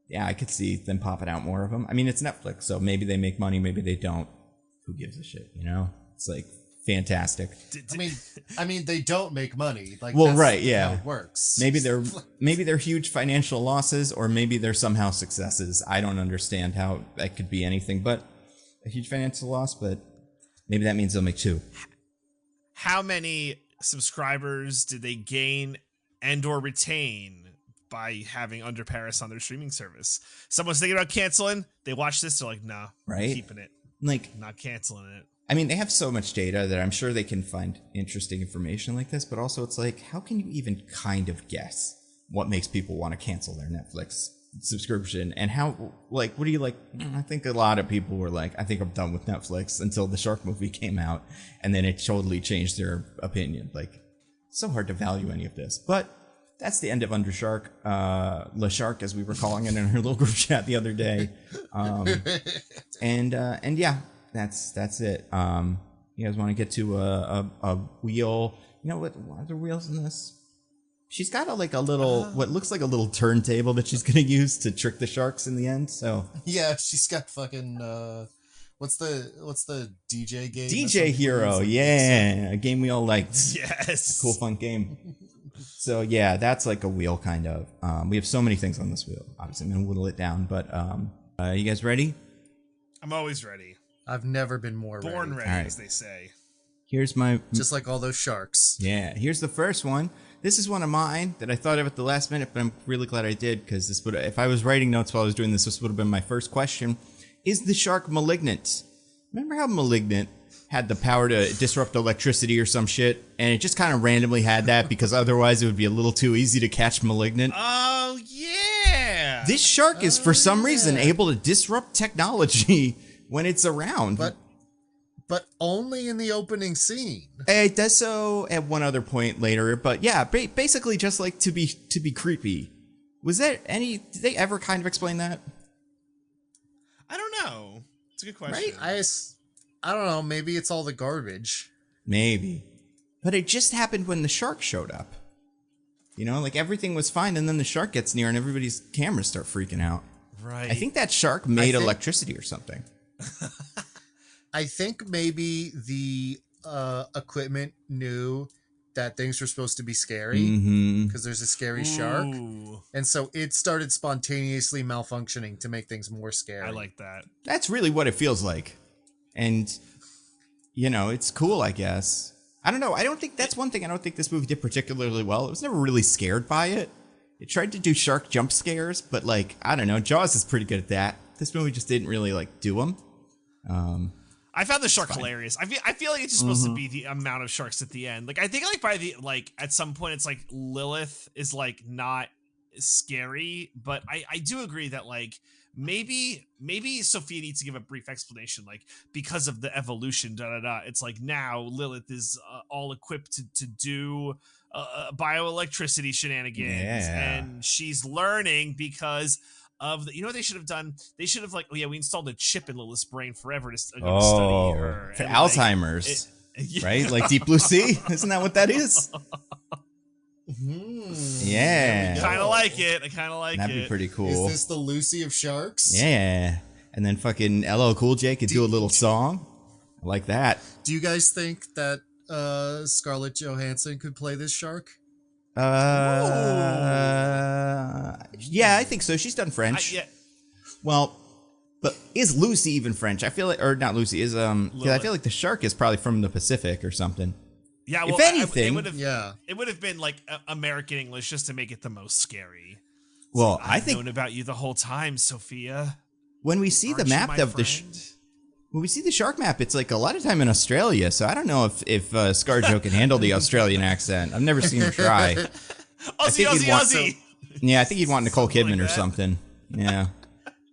A: yeah, I could see them popping out more of them. I mean, it's Netflix, so maybe they make money, maybe they don't. Who gives a shit, It's like fantastic.
C: I mean, they don't make money. Like,
A: well,
C: that's
A: right, yeah,
C: how it works.
A: Maybe they're huge financial losses, or maybe they're somehow successes. I don't understand how that could be anything but a huge financial loss, but maybe that means they'll make two.
B: How many subscribers did they gain and or retain by having Under Paris on their streaming service? Someone's thinking about canceling. They watch this, they're like, nah,
A: right?
B: Keeping it.
A: Like,
B: not canceling it.
A: I mean, they have so much data that I'm sure they can find interesting information like this, but also it's like, how can you even kind of guess what makes people want to cancel their Netflix subscription? And how, like, what do you like? I think a lot of people were like, I think I'm done with Netflix, until the Shark movie came out, and then it totally changed their opinion. Like, it's so hard to value any of this, but that's the end of Undershark, Le Shark, as we were calling it in our little group chat the other day. And yeah, that's it. You guys want to get to a wheel? What are the wheels in this? She's got a little, what looks like a little turntable that she's gonna use to trick the sharks in the end. So
C: yeah, she's got fucking what's the DJ game?
A: DJ Hero, yeah, a game we all liked.
B: Yes,
A: a cool, fun game. So yeah, that's like a wheel kind of. We have so many things on this wheel. Obviously, I'm gonna whittle it down, but you guys ready?
B: I'm always ready.
C: I've never been more
B: born ready,
A: right,
B: as they say.
A: Here's my,
C: just like all those sharks.
A: Yeah, here's the first one. This is one of mine that I thought of at the last minute, but I'm really glad I did, because this would, if I was writing notes while I was doing this would have been my first question. Is the shark malignant? Remember how Malignant had the power to disrupt electricity or some shit, and it just kind of randomly had that because otherwise it would be a little too easy to catch Malignant?
B: Oh, yeah!
A: This shark is for some reason able to disrupt technology when it's around.
C: But only in the opening scene.
A: It does so at one other point later, but yeah, basically just like to be creepy. Was there any? Did they ever kind of explain that?
B: I don't know. It's a good question.
C: Right? I don't know. Maybe it's all the garbage.
A: Maybe, but it just happened when the shark showed up. Like everything was fine, and then the shark gets near, and everybody's cameras start freaking out.
B: Right.
A: I think that shark made electricity or something.
C: I think maybe the equipment knew that things were supposed to be scary
A: Mm-hmm.
C: because there's a scary shark.
B: Ooh,
C: And so it started spontaneously malfunctioning to make things more scary.
B: I like that.
A: That's really what it feels like. And, you know, it's cool, I guess. I don't know. I don't think that's one thing I don't think this movie did particularly well. It was never really scared by it. It tried to do shark jump scares, but, like, I don't know. Jaws is pretty good at that. This movie just didn't really, like, do them.
B: I found the shark hilarious. I feel like it's just supposed to be the amount of sharks at the end. Like, I think, like, by the, like, at some point, it's like Lilith is, like, not scary, but I do agree that, like, maybe Sophia needs to give a brief explanation, like, because of the evolution, it's like now Lilith is all equipped to do bioelectricity shenanigans, and she's learning because of the, you know what they should have done? They should have, like, we installed a chip in Lilith's brain forever to study her.
A: For
B: And,
A: Alzheimer's,
B: yeah.
A: right? Like Deep Blue Sea? Isn't that what that is? Yeah.
B: Kind of like it. I kind of like
A: That'd
B: it.
A: be pretty cool.
C: Is this the Lucy of sharks?
A: Yeah. And then fucking LL Cool J could do a little song. I like that.
C: Do you guys think that Scarlett Johansson could play this shark?
A: Yeah, I think so. She's done French.
B: Yeah.
A: Well, but is Lucy even French? I feel like, or not Lucy, is, 'cause I feel like the shark is probably from the Pacific or something.
B: Yeah, well,
A: if anything,
B: it would have been like American English just to make it the most scary.
A: Well,
B: I've
A: I think
B: known about you the whole time, Sophia.
A: when we see the
B: Aren't you
A: map
B: my
A: of
B: friend?
A: when we see the shark map, it's like a lot of time in Australia. So I don't know if ScarJo can handle the Australian accent. I've never seen her try.
B: Aussie, Aussie.
A: Yeah, I think he'd want Nicole Kidman
B: like
A: or
B: that.
A: something. Yeah.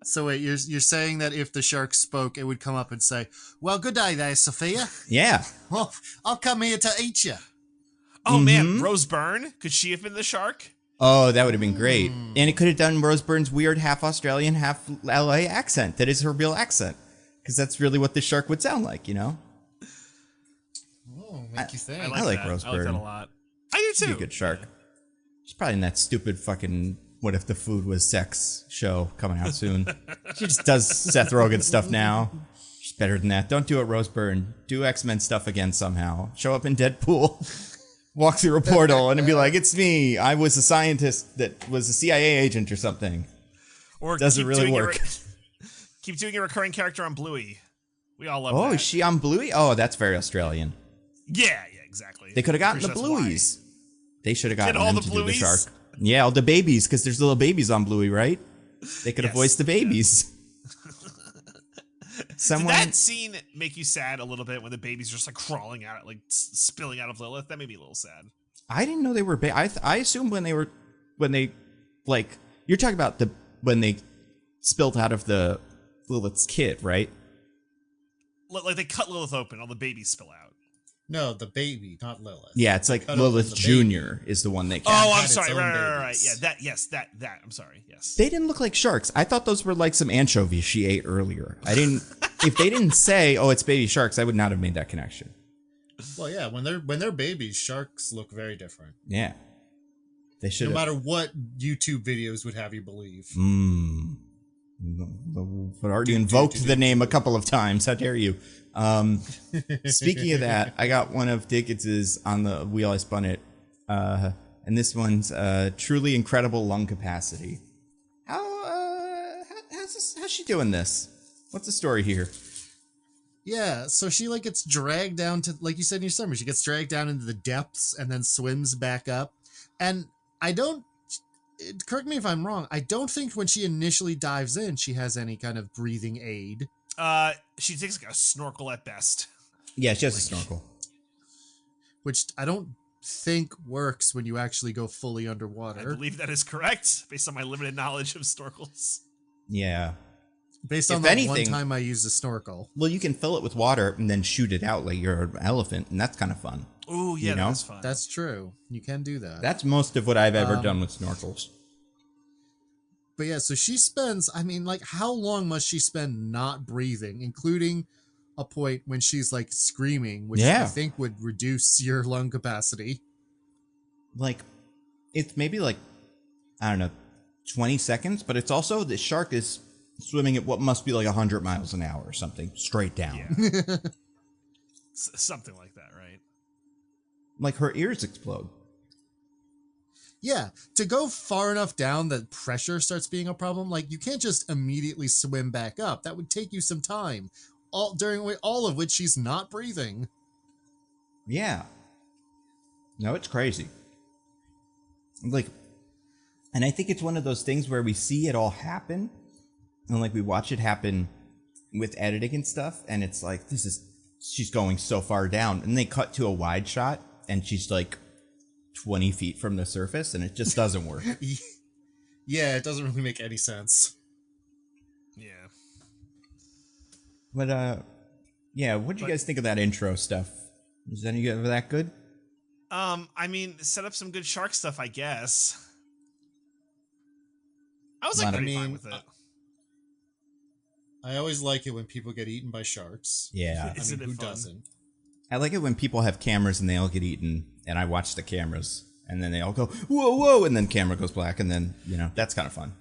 C: So wait, you're saying that if the shark spoke, it would come up and say, "Well, good day there, Sophia.
A: Yeah.
C: Well, I've come here to eat you."
B: Oh man, Rose Byrne, could she have been the shark?
A: Oh, that would have been great. And it could have done Rose Byrne's weird half Australian, half LA accent. That is her real accent. Because that's really what the shark would sound like, you know?
C: Oh, make you think.
A: I like
B: that.
A: Rose
B: I like that
A: Byrne.
B: a lot. I do
A: She'd be
B: too.
A: a good shark. She's probably in that stupid fucking What If the Food Was Sex show coming out soon. She just does Seth Rogen stuff now. She's better than that. Don't do it, Rose Byrne. Do X-Men stuff again somehow. Show up in Deadpool. Walk through a portal and be like, it's me. I was a scientist that was a CIA agent or something.
B: Or
A: Doesn't
B: keep
A: really
B: doing
A: work.
B: Keep doing a recurring character on Bluey. We all love
A: Oh,
B: that.
A: is she on Bluey? Oh, that's very Australian.
B: Yeah, exactly.
A: They could have gotten the
B: Pretty sure that's
A: Blueys. They should have gotten
B: all
A: them
B: the
A: to do the
B: Blueys?
A: shark. Yeah, all the babies, because there's little babies on Bluey, right? They could have
B: Yes,
A: voiced the babies.
B: Did that scene make you sad a little bit when the baby's just like crawling out, like spilling out of Lilith? That made me a little sad.
A: I didn't know they were. I assumed when they like you're talking about when they spilled out of the Lilith's kid, right?
B: Like they cut Lilith open, all the babies spill out.
C: No, the baby, not Lilith.
A: Yeah, it's like
C: Cut open
A: Lilith
C: the
A: Jr. is the one they kept.
B: Oh, I'm
C: had its
B: sorry.
C: own
B: Right.
C: babies.
B: Yeah, that. I'm sorry. Yes.
A: They didn't look like sharks. I thought those were like some anchovies she ate earlier. I didn't. If they didn't say, "Oh, it's baby sharks," I would not have made that connection.
C: Well, yeah, when they're babies, sharks look very different.
A: Yeah, they should.
C: No matter what YouTube videos would have you believe.
A: But already invoked the name a couple of times. How dare you? Speaking of that, I got one of Diggins's on the wheel. I spun it, and this one's truly incredible lung capacity. How's she doing this? What's the story here?
C: Yeah, so she like gets dragged down to, like you said in your summary, she gets dragged down into the depths and then swims back up. And correct me if I'm wrong, I don't think when she initially dives in, she has any kind of breathing aid.
B: She takes like a snorkel at best.
A: Yeah, she has a snorkel.
C: Which I don't think works when you actually go fully
B: I
C: underwater.
B: believe that is correct, based on my limited knowledge of snorkels.
A: Yeah.
C: Based on
A: If
C: that
A: anything-
C: one time I used a snorkel.
A: Well, you can fill it with water and then shoot it out like you're an elephant, and that's kind of fun.
B: Ooh, yeah,
A: You know?
B: that's fun.
C: That's true. You can do that.
A: That's most of what I've ever done with snorkels.
C: But yeah, so she spends, I mean, like, how long must she spend not breathing, including a point when she's, like, screaming, which
A: Yeah.
C: I think would reduce your lung capacity.
A: Like, it's maybe like, I don't know, 20 seconds, but it's also the shark is swimming at what must be like 100 miles an hour or something, straight down.
B: Yeah. Something like that, right?
A: like her ears explode.
C: Yeah, to go far enough down that pressure starts being a problem, like you can't just immediately swim back up. That would take you some time, all of which she's not breathing.
A: Yeah. No, it's crazy. Like, and I think it's one of those things where we see it all happen, and like we watch it happen with editing and stuff, and it's like, she's going so far down, and they cut to a wide shot, and she's like 20 feet from the surface, and it just doesn't work.
C: Yeah, it doesn't really make any sense.
B: Yeah.
A: But, yeah, what do you guys think of that intro stuff? Is any of that good?
B: I mean, set up some good shark stuff, I guess. I was like pretty fine with it.
C: I always like it when people get eaten by sharks.
A: Yeah.
C: I mean, who doesn't?
A: I like it when people have cameras and they all get eaten, and I watch the cameras, and then they all go, whoa, whoa, and then camera goes black, and then, that's kind of fun.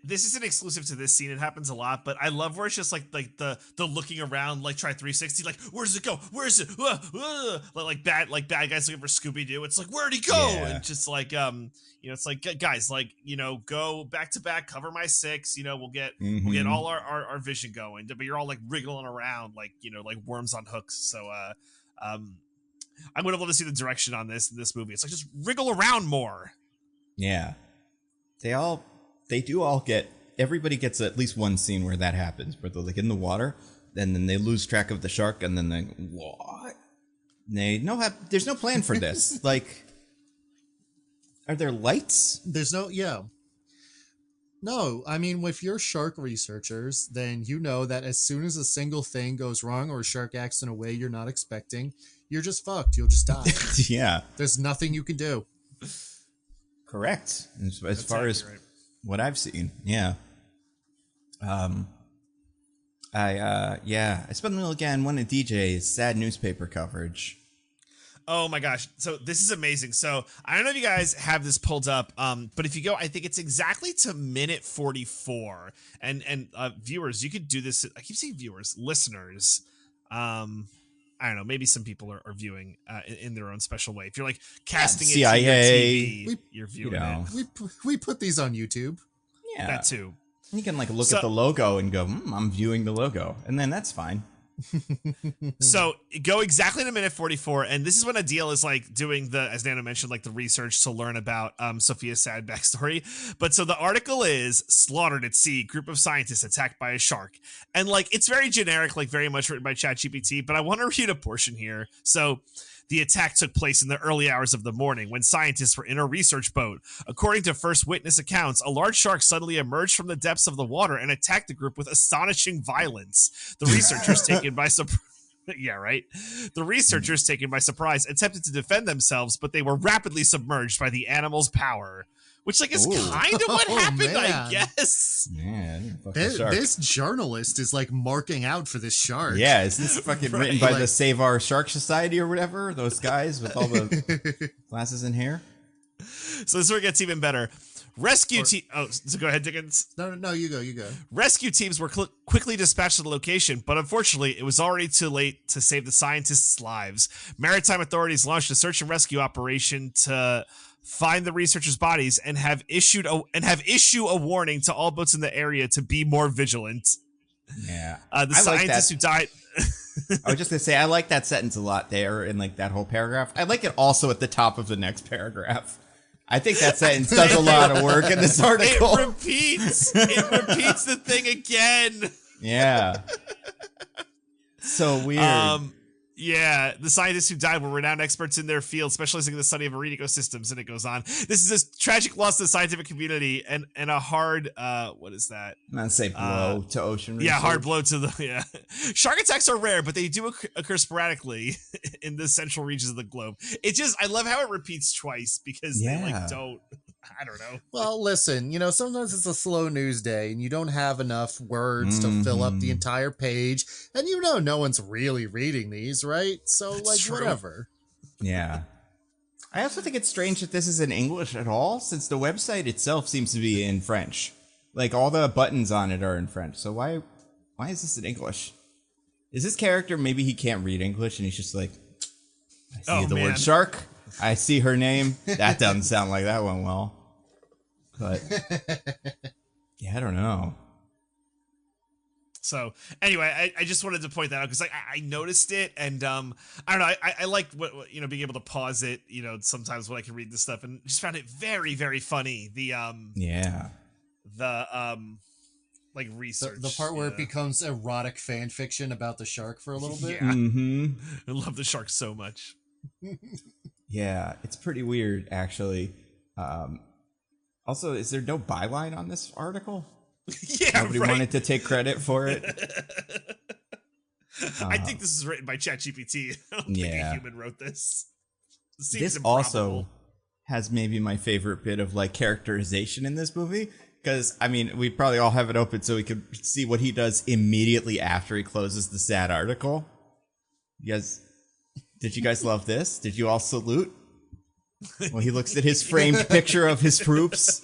B: This isn't exclusive to this scene. It happens a lot, but I love where it's just like the looking around, like try 360, like where does it go? Where is it? Like bad guys looking for Scooby-Doo. It's like, where'd he go?
A: Yeah.
B: And just like it's like, guys, like go back to back, cover my 6. We'll get all our vision going. But you're all like wriggling around like like worms on hooks. So I would have loved to see the direction on this movie. It's like just wriggle around more.
A: Yeah, everybody gets at least one scene where that happens, where they're like in the water, and then they lose track of the shark, and then they, what? There's no plan for this. Like, are there lights?
C: There's no, yeah. No, I mean, if you're shark researchers, then you know that as soon as a single thing goes wrong or a shark acts in a way you're not expecting, you're just fucked. You'll just die.
A: Yeah.
C: There's nothing you can do.
A: Correct. As far as what I've seen, yeah. I spent again one of DJ's sad newspaper coverage.
B: Oh my gosh. So this is amazing. So I don't know if you guys have this pulled up, but if you go, I think it's exactly to minute 44. And viewers, you could do this. I keep saying viewers, listeners. I don't know. Maybe some people are viewing in their own special way. If you're like casting it to your TV, you're viewing it.
C: We put these on YouTube.
A: Yeah,
B: that too.
A: You can like look at the logo and go, I'm viewing the logo, and then that's fine.
B: So go exactly to minute 44, and this is when Adil is like doing as Nando mentioned, like the research to learn about Sophia's sad backstory. But so the article is slaughtered at sea, group of scientists attacked by a shark, and like it's very generic, like very much written by ChatGPT. But I want to read a portion here. So the attack took place in the early hours of the morning when scientists were in a research boat. According to first witness accounts, a large shark suddenly emerged from the depths of the water and attacked the group with astonishing violence. The researchers taken by surprise. Yeah, right. The researchers taken by surprise attempted to defend themselves, but they were rapidly submerged by the animal's power. Which, like, is kind of what happened, man. I guess.
A: Man,
C: this journalist is, like, marking out for this shark.
A: Yeah, is this fucking written by the Save Our Shark Society or whatever? Those guys with all the glasses and hair?
B: So this is where it gets even better. So go ahead, Diggins.
C: No, you go.
B: Rescue teams were quickly dispatched to the location, but unfortunately, it was already too late to save the scientists' lives. Maritime authorities launched a search and rescue operation to find the researchers' bodies and have issue a warning to all boats in the area to be more vigilant.
A: Yeah,
B: the scientists who died.
A: I was just gonna say I like that sentence a lot there in like that whole paragraph. I like it also at the top of the next paragraph. I think that sentence does a lot of work in this article.
B: It repeats the thing again.
A: Yeah. So weird.
B: Yeah, the scientists who died were renowned experts in their field, specializing in the study of marine ecosystems, and it goes on. This is a tragic loss to the scientific community and a hard, what is that?
A: I'm gonna say blow to ocean research.
B: Yeah, hard blow to Shark attacks are rare, but they do occur sporadically in the central regions of the globe. I love how it repeats twice because they like don't. I don't know.
C: Well, listen, sometimes it's a slow news day and you don't have enough words to fill up the entire page. And no one's really reading these, right? So, that's like, whatever.
A: Yeah. I also think it's strange that this is in English at all, since the website itself seems to be in French. Like, all the buttons on it are in French. So why is this in English? Is this character, maybe he can't read English and he's just like, I see the word shark. I see her name. That doesn't
C: Uh,
A: sound like that went well. But yeah, I don't know.
B: So anyway, I just wanted to point that out because I noticed it, and I don't know, I like what being able to pause it, sometimes when I can read this stuff, and just found it very, very funny. The like research,
C: the part where it becomes erotic fan fiction about the shark for a little bit.
B: Yeah.
A: Mm-hmm.
B: I love the shark so much.
A: Yeah, it's pretty weird actually. Also, is there no byline on this article?
B: Yeah,
A: Nobody
B: right.
A: wanted to take credit for it.
B: I think this is written by ChatGPT. I don't think a human wrote this.
A: This also has maybe my favorite bit of like characterization in this movie, because I mean we probably all have it open so we could see what he does immediately after he closes the sad article. Did you guys love this? Did you all salute? Well, he looks at his framed picture of his troops.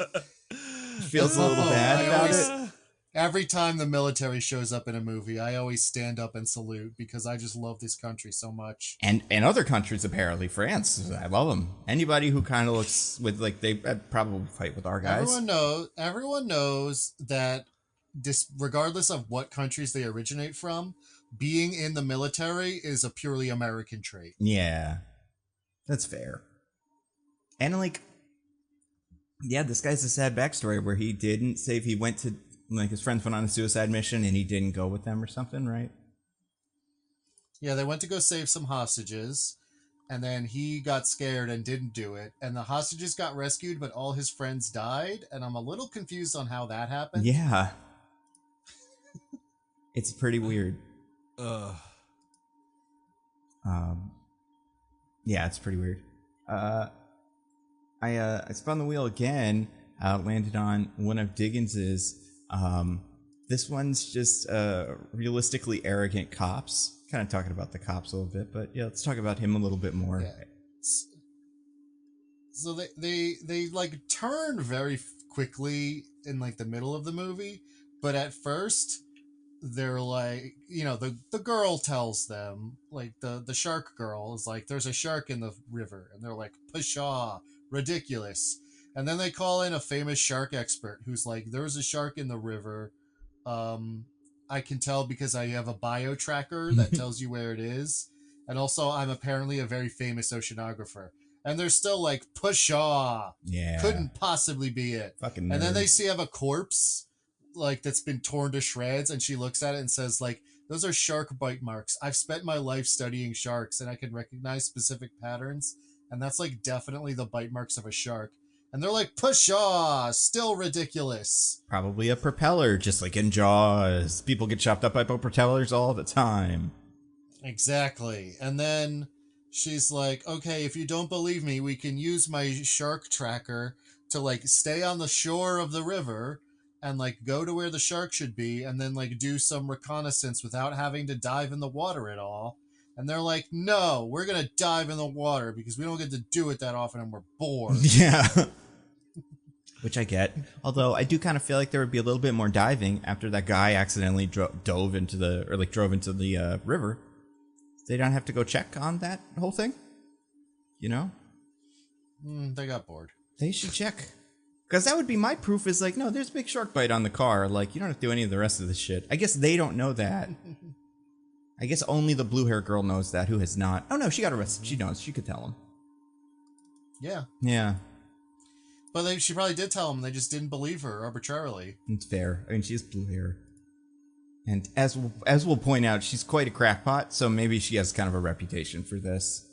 A: Feels a little bad about it.
C: Every time the military shows up in a movie, I always stand up and salute because I just love this country so much.
A: And other countries, apparently. France, I love them. Anybody who kind of looks with, like, they probably fight with our guys.
C: Everyone knows that regardless of what countries they originate from, being in the military is a purely American trait.
A: Yeah, that's fair. And, like, yeah, this guy's a sad backstory where he didn't save. He went to, like, his friends went on a suicide mission and he didn't go with them or something, right?
C: Yeah, they went to go save some hostages, and then he got scared and didn't do it. And the hostages got rescued, but all his friends died. And I'm a little confused on how that happened.
A: Yeah. It's pretty weird. Yeah, it's pretty weird. I spun the wheel again, landed on one of Diggins's. This one's just realistically arrogant cops. Kind of talking about the cops a little bit, but yeah, let's talk about him a little bit more.
C: Yeah. So they like turn very quickly in like the middle of the movie, but at first they're like, the girl tells them, like the shark girl is like, there's a shark in the river, and they're like, pshaw, ridiculous. And then they call in a famous shark expert who's like, there's a shark in the river. I can tell because I have a bio tracker that tells you where it is. And also I'm apparently a very famous oceanographer. And they're still like, pshaw.
A: Yeah.
C: Couldn't possibly be it.
A: Fucking nerd.
C: And then they have a corpse like that's been torn to shreds, and she looks at it and says like, those are shark bite marks. I've spent my life studying sharks and I can recognize specific patterns. And that's like definitely the bite marks of a shark. And they're like, pshaw, still ridiculous.
A: Probably a propeller, just like in Jaws. People get chopped up by propellers all the time.
C: Exactly. And then she's like, okay, if you don't believe me, we can use my shark tracker to like stay on the shore of the river and like go to where the shark should be and then like do some reconnaissance without having to dive in the water at all. And they're like, no, we're going to dive in the water because we don't get to do it that often and we're bored.
A: Yeah. Which I get. Although I do kind of feel like there would be a little bit more diving after that guy accidentally drove into the river. They don't have to go check on that whole thing.
C: They got bored.
A: They should check. Because that would be my proof is like, no, there's a big shark bite on the car. Like, you don't have to do any of the rest of this shit. I guess they don't know that. I guess only the blue hair girl knows that, who has not. Oh, no, she got arrested. She knows. She could tell him.
C: Yeah.
A: Yeah.
C: But she probably did tell him. They just didn't believe her arbitrarily.
A: It's fair. I mean, she has blue hair. And as we'll point out, she's quite a crackpot, so maybe she has kind of a reputation for this.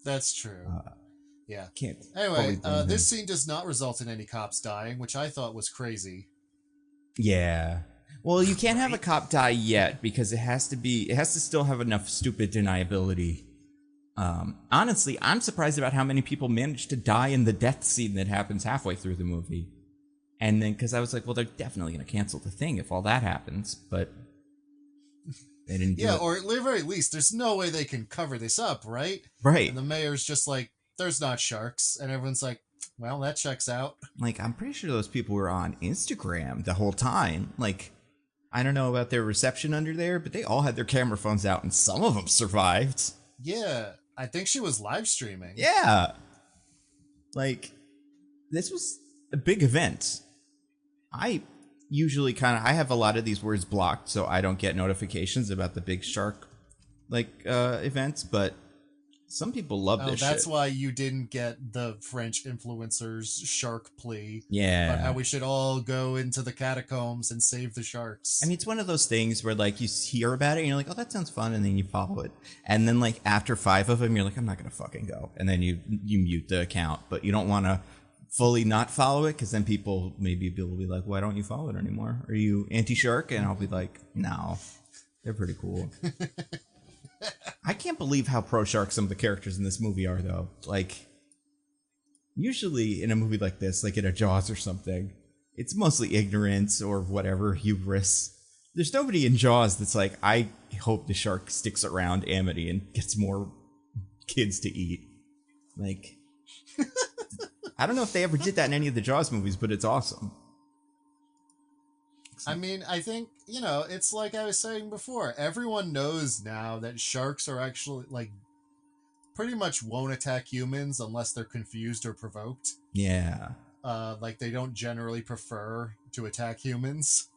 C: That's true. Yeah.
A: Can't.
C: Anyway, this scene does not result in any cops dying, which I thought was crazy.
A: Yeah. Well, you can't have a cop die yet because it has to still have enough stupid deniability. Honestly, I'm surprised about how many people managed to die in the death scene that happens halfway through the movie. And then, because I was like, well, they're definitely going to cancel the thing if all that happens, but they didn't do it.
C: Yeah, or at the very least, there's no way they can cover this up, right?
A: Right.
C: And the mayor's just like, there's not sharks. And everyone's like, well, that checks out.
A: Like, I'm pretty sure those people were on Instagram the whole time. Like, I don't know about their reception under there, but they all had their camera phones out and some of them survived.
C: Yeah. I think she was live streaming.
A: Yeah. Like, this was a big event. I usually I have a lot of these words blocked, so I don't get notifications about the big shark, events, but some people love this shit.
C: That's why you didn't get the French influencer's shark plea.
A: Yeah.
C: About how we should all go into the catacombs and save the sharks.
A: I mean, it's one of those things where, like, you hear about it and you're like, oh, that sounds fun, and then you follow it. And then, like, after 5 of them, you're like, I'm not going to fucking go. And then you mute the account, but you don't want to fully not follow it, because then people will be like, why don't you follow it anymore? Are you anti-shark? And I'll be like, no, they're pretty cool. I can't believe how pro-shark some of the characters in this movie are, though. Like, usually in a movie like this, like in a Jaws or something, it's mostly ignorance or whatever, hubris. There's nobody in Jaws that's like, I hope the shark sticks around Amity and gets more kids to eat. Like, I don't know if they ever did that in any of the Jaws movies, but it's awesome.
C: I mean, I think, it's like I was saying before. Everyone knows now that sharks are actually, like, pretty much won't attack humans unless they're confused or provoked.
A: Yeah.
C: Like, they don't generally prefer to attack humans.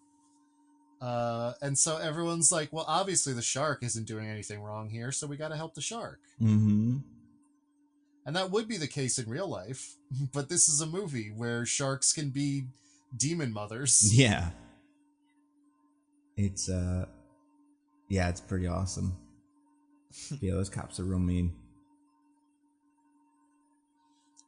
C: And so everyone's like, well, obviously the shark isn't doing anything wrong here, so we gotta help the shark.
A: Mm-hmm.
C: And that would be the case in real life, but this is a movie where sharks can be demon mothers.
A: Yeah. It's, it's pretty awesome. Yeah, those cops are real mean.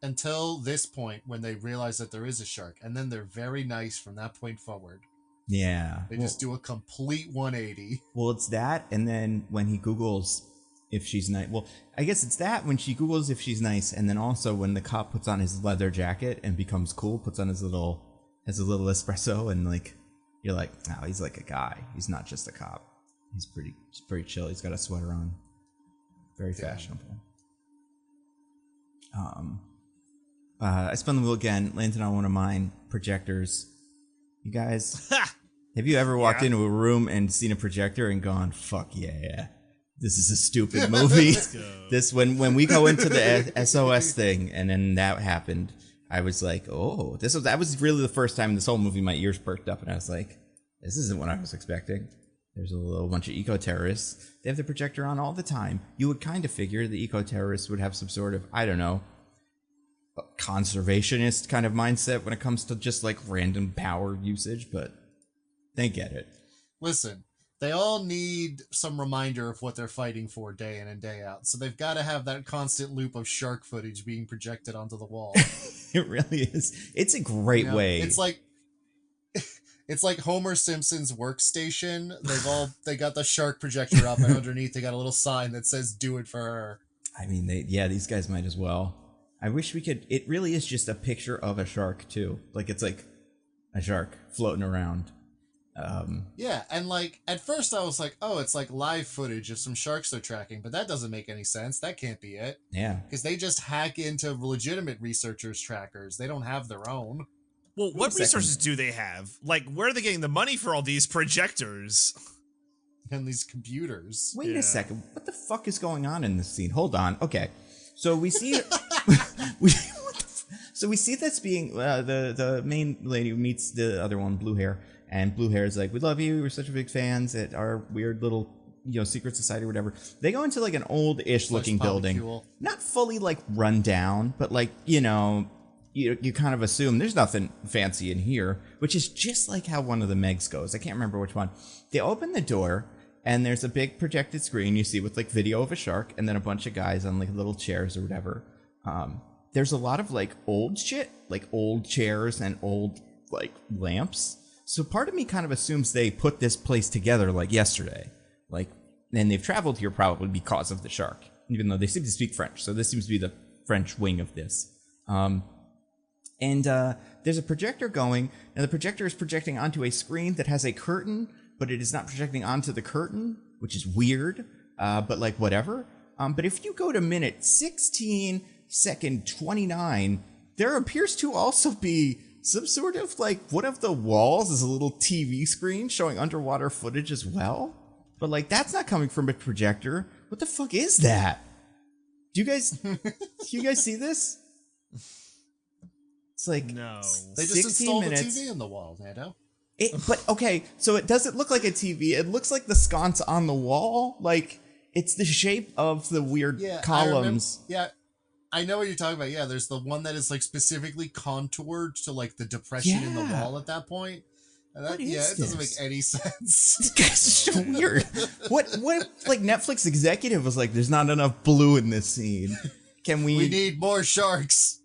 C: Until this point, when they realize that there is a shark, and then they're very nice from that point forward.
A: Yeah.
C: They just do a complete 180.
A: Well, it's that, and then when he Googles if she's nice. Well, I guess it's that when she Googles if she's nice, and then also when the cop puts on his leather jacket and becomes cool, puts on his little espresso, and like, you're like, oh, he's like a guy. He's not just a cop. He's pretty chill. He's got a sweater on. Very fashionable. I spun the wheel again, landed on one of mine, projectors. You guys, have you ever walked into a room and seen a projector and gone, fuck yeah, this is a stupid movie? This when we go into the SOS thing, and then that happened, I was like, oh, that was really the first time in this whole movie my ears perked up, and I was like, this isn't what I was expecting. There's a little bunch of eco-terrorists. They have the projector on all the time. You would kind of figure the eco-terrorists would have some sort of, I don't know, conservationist kind of mindset when it comes to just like random power usage, but they get it.
C: Listen, they all need some reminder of what they're fighting for day in and day out. So they've got to have that constant loop of shark footage being projected onto the wall.
A: It really is. It's a great way.
C: It's like Homer Simpson's workstation. They got the shark projector up, and underneath they got a little sign that says "Do it for her." I
A: mean, these guys might as well. I wish we could. It really is just a picture of a shark too. Like it's like a shark floating around.
C: Yeah, and like at first I was like, oh, it's like live footage of some sharks they're tracking, but that doesn't make any sense. That can't be it.
A: Yeah,
C: because they just hack into legitimate researchers' trackers. They don't have their own.
B: Well, what resources do they have? Like, where are they getting the money for all these projectors?
C: And these computers.
A: Wait a second. What the fuck is going on in this scene? Hold on. Okay. So we see... So we see this being... the main lady meets the other one, blue hair. And blue hair is like, we love you. We're such big fans at our weird little, secret society or whatever. They go into like an old-ish looking building. Not fully like run down, but like, you kind of assume there's nothing fancy in here, which is just like how one of the Megs goes. I can't remember which one. They open the door, and there's a big projected screen you see with like video of a shark, and then a bunch of guys on like little chairs or whatever. There's a lot of like old shit, like old chairs and old like lamps. So part of me kind of assumes they put this place together like yesterday. Like, and they've traveled here probably because of the shark, even though they seem to speak French. So this seems to be the French wing of this. And there's a projector going, and the projector is projecting onto a screen that has a curtain, but it is not projecting onto the curtain, which is weird, but like whatever. But if you go to minute 16, second 29, there appears to also be some sort of like one of the walls is a little TV screen showing underwater footage as well. But like that's not coming from a projector. What the fuck is that? Do you guys see this? It's like
B: No.
C: They just
A: 16
C: installed
A: minutes.
C: the TV in the wall, Nando.
A: But okay, so it doesn't look like a TV. It looks like the sconce on the wall. Like it's the shape of the weird columns.
C: I know what you're talking about. Yeah, there's the one that is like specifically contoured to like the depression in the wall at that point. And that, it doesn't make any sense.
A: This guy's so weird. What like Netflix executive was like, there's not enough blue in this scene. Can we
C: need more sharks.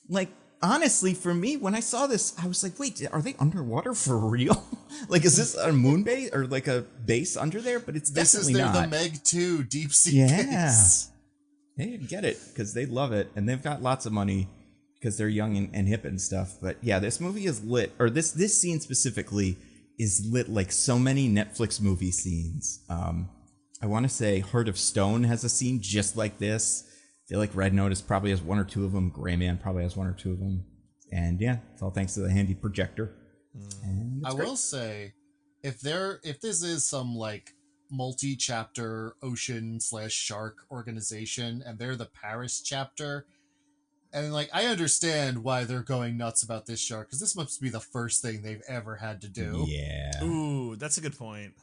A: Like honestly, for me, when I saw this, I was like, wait, are they underwater for real? Like, is this a moon base or like a base under there? But it's definitely not.
C: This is the Meg 2 deep sea base.
A: They get it because they love it and they've got lots of money because they're young and hip and stuff. But yeah, this movie is lit, or this scene specifically is lit like so many Netflix movie scenes. I want to say Heart of Stone has a scene just like this. I feel like Red Notice probably has one or two of them. Gray Man probably has one or two of them. And yeah, it's all thanks to the handy projector.
C: I will say, if this is some like multi-chapter ocean/shark organization and they're the Paris chapter, and like I understand why they're going nuts about this shark, because this must be the first thing they've ever had to do.
A: Yeah.
B: Ooh, that's a good point.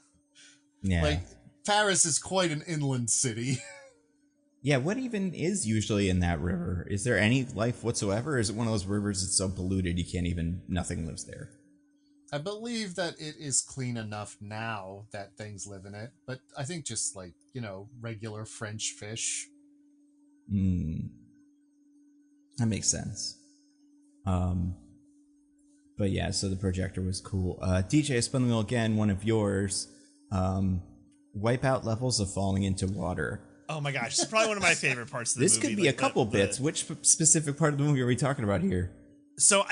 A: Yeah.
C: Like Paris is quite an inland city.
A: Yeah, what even is usually in that river? Is there any life whatsoever? Or is it one of those rivers that's so polluted you can't even, nothing lives there?
C: I believe that it is clean enough now that things live in it, but I think just like, regular French fish.
A: That makes sense. But yeah, so the projector was cool. DJ, I spun the wheel again, one of yours. Wipe out levels of falling into water.
B: Oh my gosh, it's probably one of my favorite parts of the movie.
A: This could be a couple bits. Which specific part of the movie are we talking about here?
B: So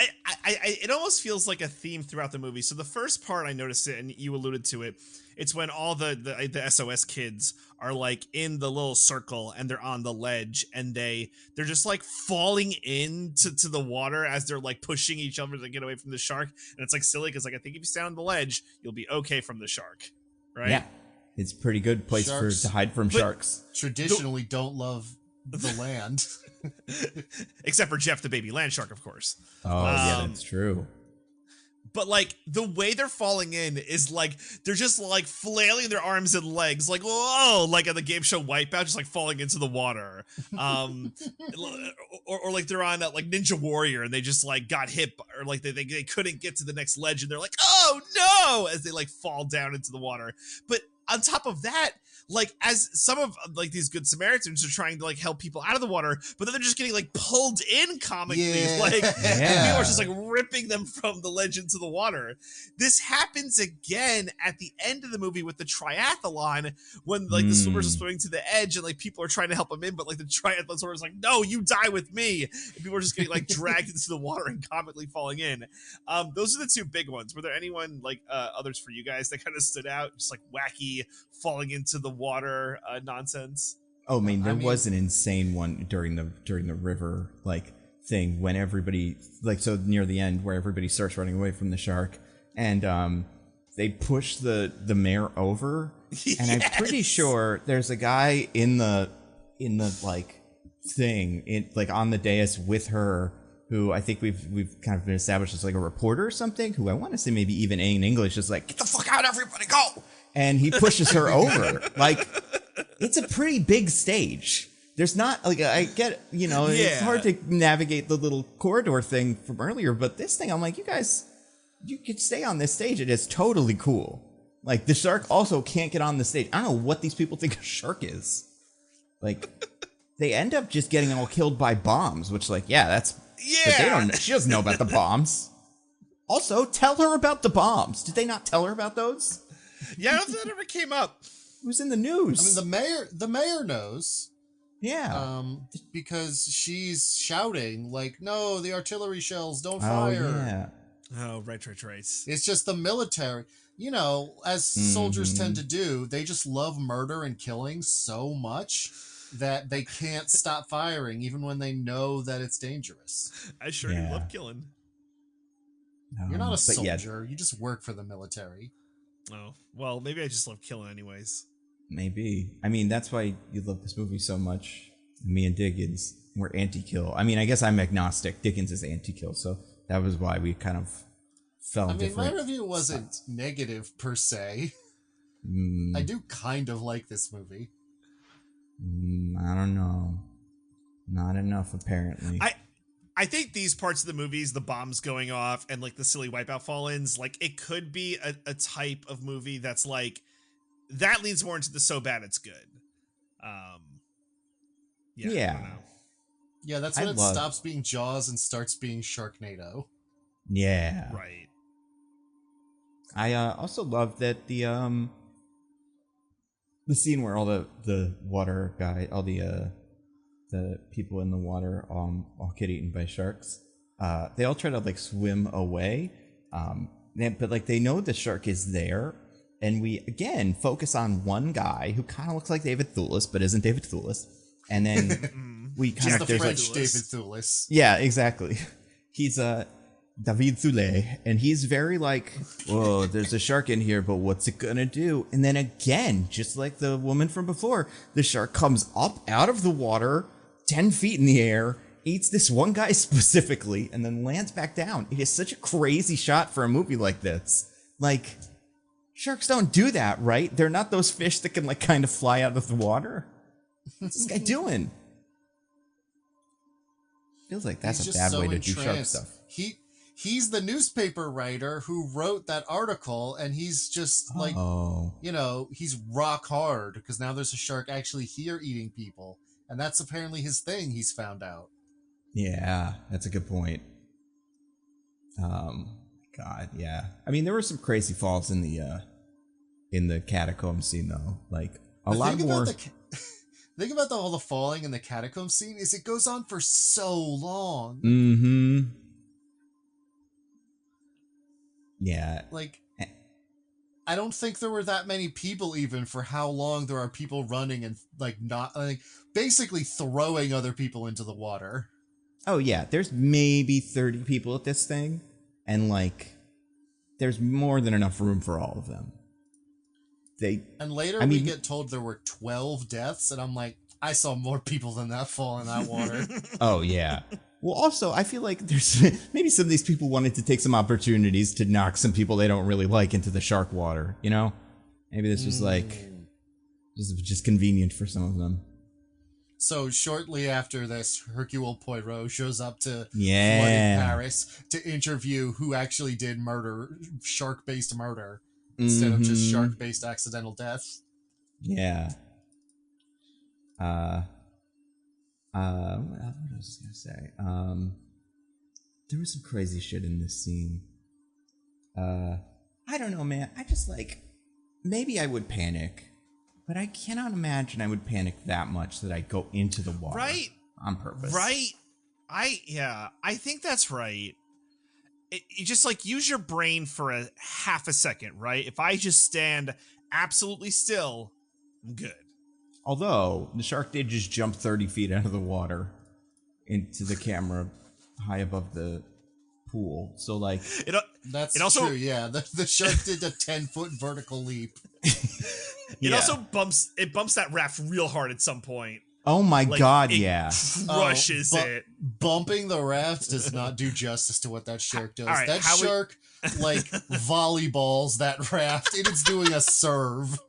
B: it almost feels like a theme throughout the movie. So the first part I noticed it, and you alluded to it. It's when all the SOS kids are like in the little circle and they're on the ledge and they're just like falling into the water as they're like pushing each other to get away from the shark. And it's like silly because like I think if you stand on the ledge, you'll be okay from the shark, right?
A: Yeah, it's a pretty good place to hide from sharks.
C: Traditionally, don't love the land.
B: Except for Jeff the baby land shark, of course.
A: Oh, yeah, that's true.
B: But like the way they're falling in is like they're just like flailing their arms and legs, like whoa, like at the game show Wipeout, just like falling into the water. Or like they're on like Ninja Warrior and they just like got hit, or like they couldn't get to the next ledge and they're like, oh no, as they like fall down into the water. But on top of that, like as some of like these good Samaritans are trying to like help people out of the water, but then they're just getting like pulled in comically, and people are just like ripping them from the ledge into the water. This happens again at the end of the movie with the triathlon when like the swimmers are swimming to the edge and like people are trying to help them in, but like the triathlon swimmer is like, no, you die with me. And people are just getting like dragged into the water and comically falling in. Those are the two big ones. Were there anyone like others for you guys that kind of stood out, just like wacky falling into the water nonsense?
A: Oh, I mean, there was an insane one during the river like thing when everybody like, so near the end where everybody starts running away from the shark and they push the mayor over. And I'm pretty sure there's a guy in the like thing like on the dais with her who I think we've kind of been established as like a reporter or something, who I want to say maybe even in English is like, get the fuck out, everybody, go! And he pushes her over. Like, it's a pretty big stage. There's not, like, I get, it's hard to navigate the little corridor thing from earlier, but this thing, I'm like, you guys, you could stay on this stage. It is totally cool. Like, the shark also can't get on the stage. I don't know what these people think a shark is. Like, they end up just getting all killed by bombs, which, like, but they don't, she doesn't know about the bombs. Also, tell her about the bombs. Did they not tell her about those?
B: Yeah, I don't think that ever came up.
A: It was in the news.
C: I mean, the mayor knows.
A: Yeah.
C: Because she's shouting like, no, the artillery shells, don't fire.
A: Yeah.
B: Oh, right.
C: It's just the military. As soldiers tend to do, they just love murder and killing so much that they can't stop firing even when they know that it's dangerous.
B: I sure do love killing.
C: You're not a soldier. You just work for the military.
B: Oh, well, maybe I just love killing anyways.
A: Maybe. I mean, that's why you love this movie so much. Me and Diggins were anti-kill. I mean, I guess I'm agnostic. Diggins is anti-kill, so that was why we kind of fell.
C: I mean, my review wasn't negative per se. I do kind of like this movie.
A: I don't know. Not enough, apparently.
B: I think these parts of the movies, the bombs going off and like the silly wipeout fall-ins, like it could be a type of movie that's like that leans more into the so bad it's good.
A: Yeah.
B: I don't know.
C: Yeah, that's when it stops being Jaws and starts being Sharknado.
A: Yeah.
B: Right.
A: I also love that the scene where all the water guy, all the people in the water all get eaten by sharks. They all try to like swim away, but like they know the shark is there, and we again focus on one guy who kind of looks like David Thewlis but isn't David Thewlis, and then we kind
C: Just
A: of
C: the
A: there's
C: French
A: like,
C: David Thewlis.
A: yeah, exactly. He's David Thoulet, and he's very like, whoa, there's a shark in here, but what's it gonna do? And then again, just like the woman from before, the shark comes up out of the water 10 feet in the air, eats this one guy specifically, and then lands back down. It is such a crazy shot for a movie like this. Like, sharks don't do that, right? They're not those fish that can like kind of fly out of the water. What's this guy doing? Feels like that's a bad way to do shark stuff.
C: He's the newspaper writer who wrote that article, and he's just like, he's rock hard because now there's a shark actually here eating people. And that's apparently his thing, he's found out.
A: Yeah, that's a good point. God, yeah. I mean, there were some crazy falls in the catacomb scene, though. Like, a lot more...
C: The thing about all the falling in the catacomb scene is it goes on for so long.
A: Mm-hmm. Yeah.
C: Like, I don't think there were that many people even for how long there are people running and basically throwing other people into the water.
A: Oh yeah, there's maybe 30 people at this thing, and like there's more than enough room for all of them.
C: We get told there were 12 deaths, and I'm like, I saw more people than that fall in that water.
A: Oh yeah. Well, also, I feel like there's maybe some of these people wanted to take some opportunities to knock some people they don't really like into the shark water, you know? Maybe this was just convenient for some of them.
C: So shortly after this, Hercule Poirot shows up to flooded Paris to interview who actually did shark-based murder, instead of just shark-based accidental death.
A: Yeah. What was I gonna say? There was some crazy shit in this scene. I don't know, man. I just like, maybe I would panic, but I cannot imagine I would panic that much that I'd go into the water.
B: Right.
A: On purpose.
B: Right. I think that's right. You just like use your brain for a half a second, right? If I just stand absolutely still, I'm good.
A: Although, the shark did just jump 30 feet out of the water into the camera high above the pool. So, like...
C: That's also, true, yeah. The shark did a 10-foot vertical leap.
B: It also bumps that raft real hard at some point.
A: Oh my god, yeah.
B: Crushes it.
C: Bumping the raft does not do justice to what that shark does.
B: Right,
C: that shark, volleyballs that raft, and it's doing a serve.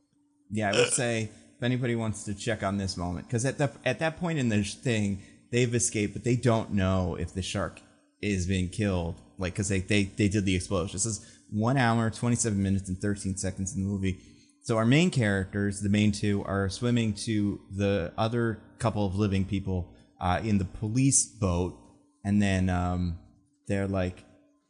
A: Yeah, I would say... If anybody wants to check on this moment, because at that point in the thing, they've escaped, but they don't know if the shark is being killed, like, because they did the explosion. This is 1 hour, 27 minutes, and 13 seconds in the movie. So our main characters, the main two, are swimming to the other couple of living people in the police boat, and then they're like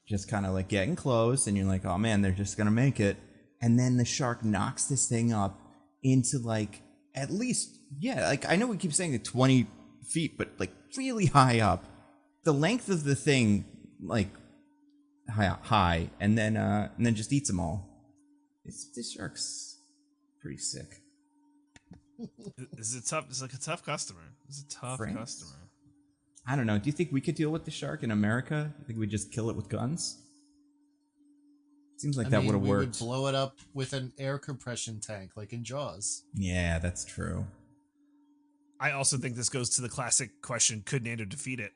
A: just kind of like getting close, and you're like, oh man, they're just gonna make it, and then the shark knocks this thing up into like at least, like I know we keep saying 20 feet, but like really high up. The length of the thing, like high, and then just eats them all. This shark's pretty sick.
B: It's like a tough customer. It's a tough customer.
A: I don't know. Do you think we could deal with the shark in America? You think we'd just kill it with guns? Seems like that would have worked.
C: We would blow it up with an air compression tank, like in Jaws.
A: Yeah, that's true.
B: I also think this goes to the classic question: could Nando defeat it?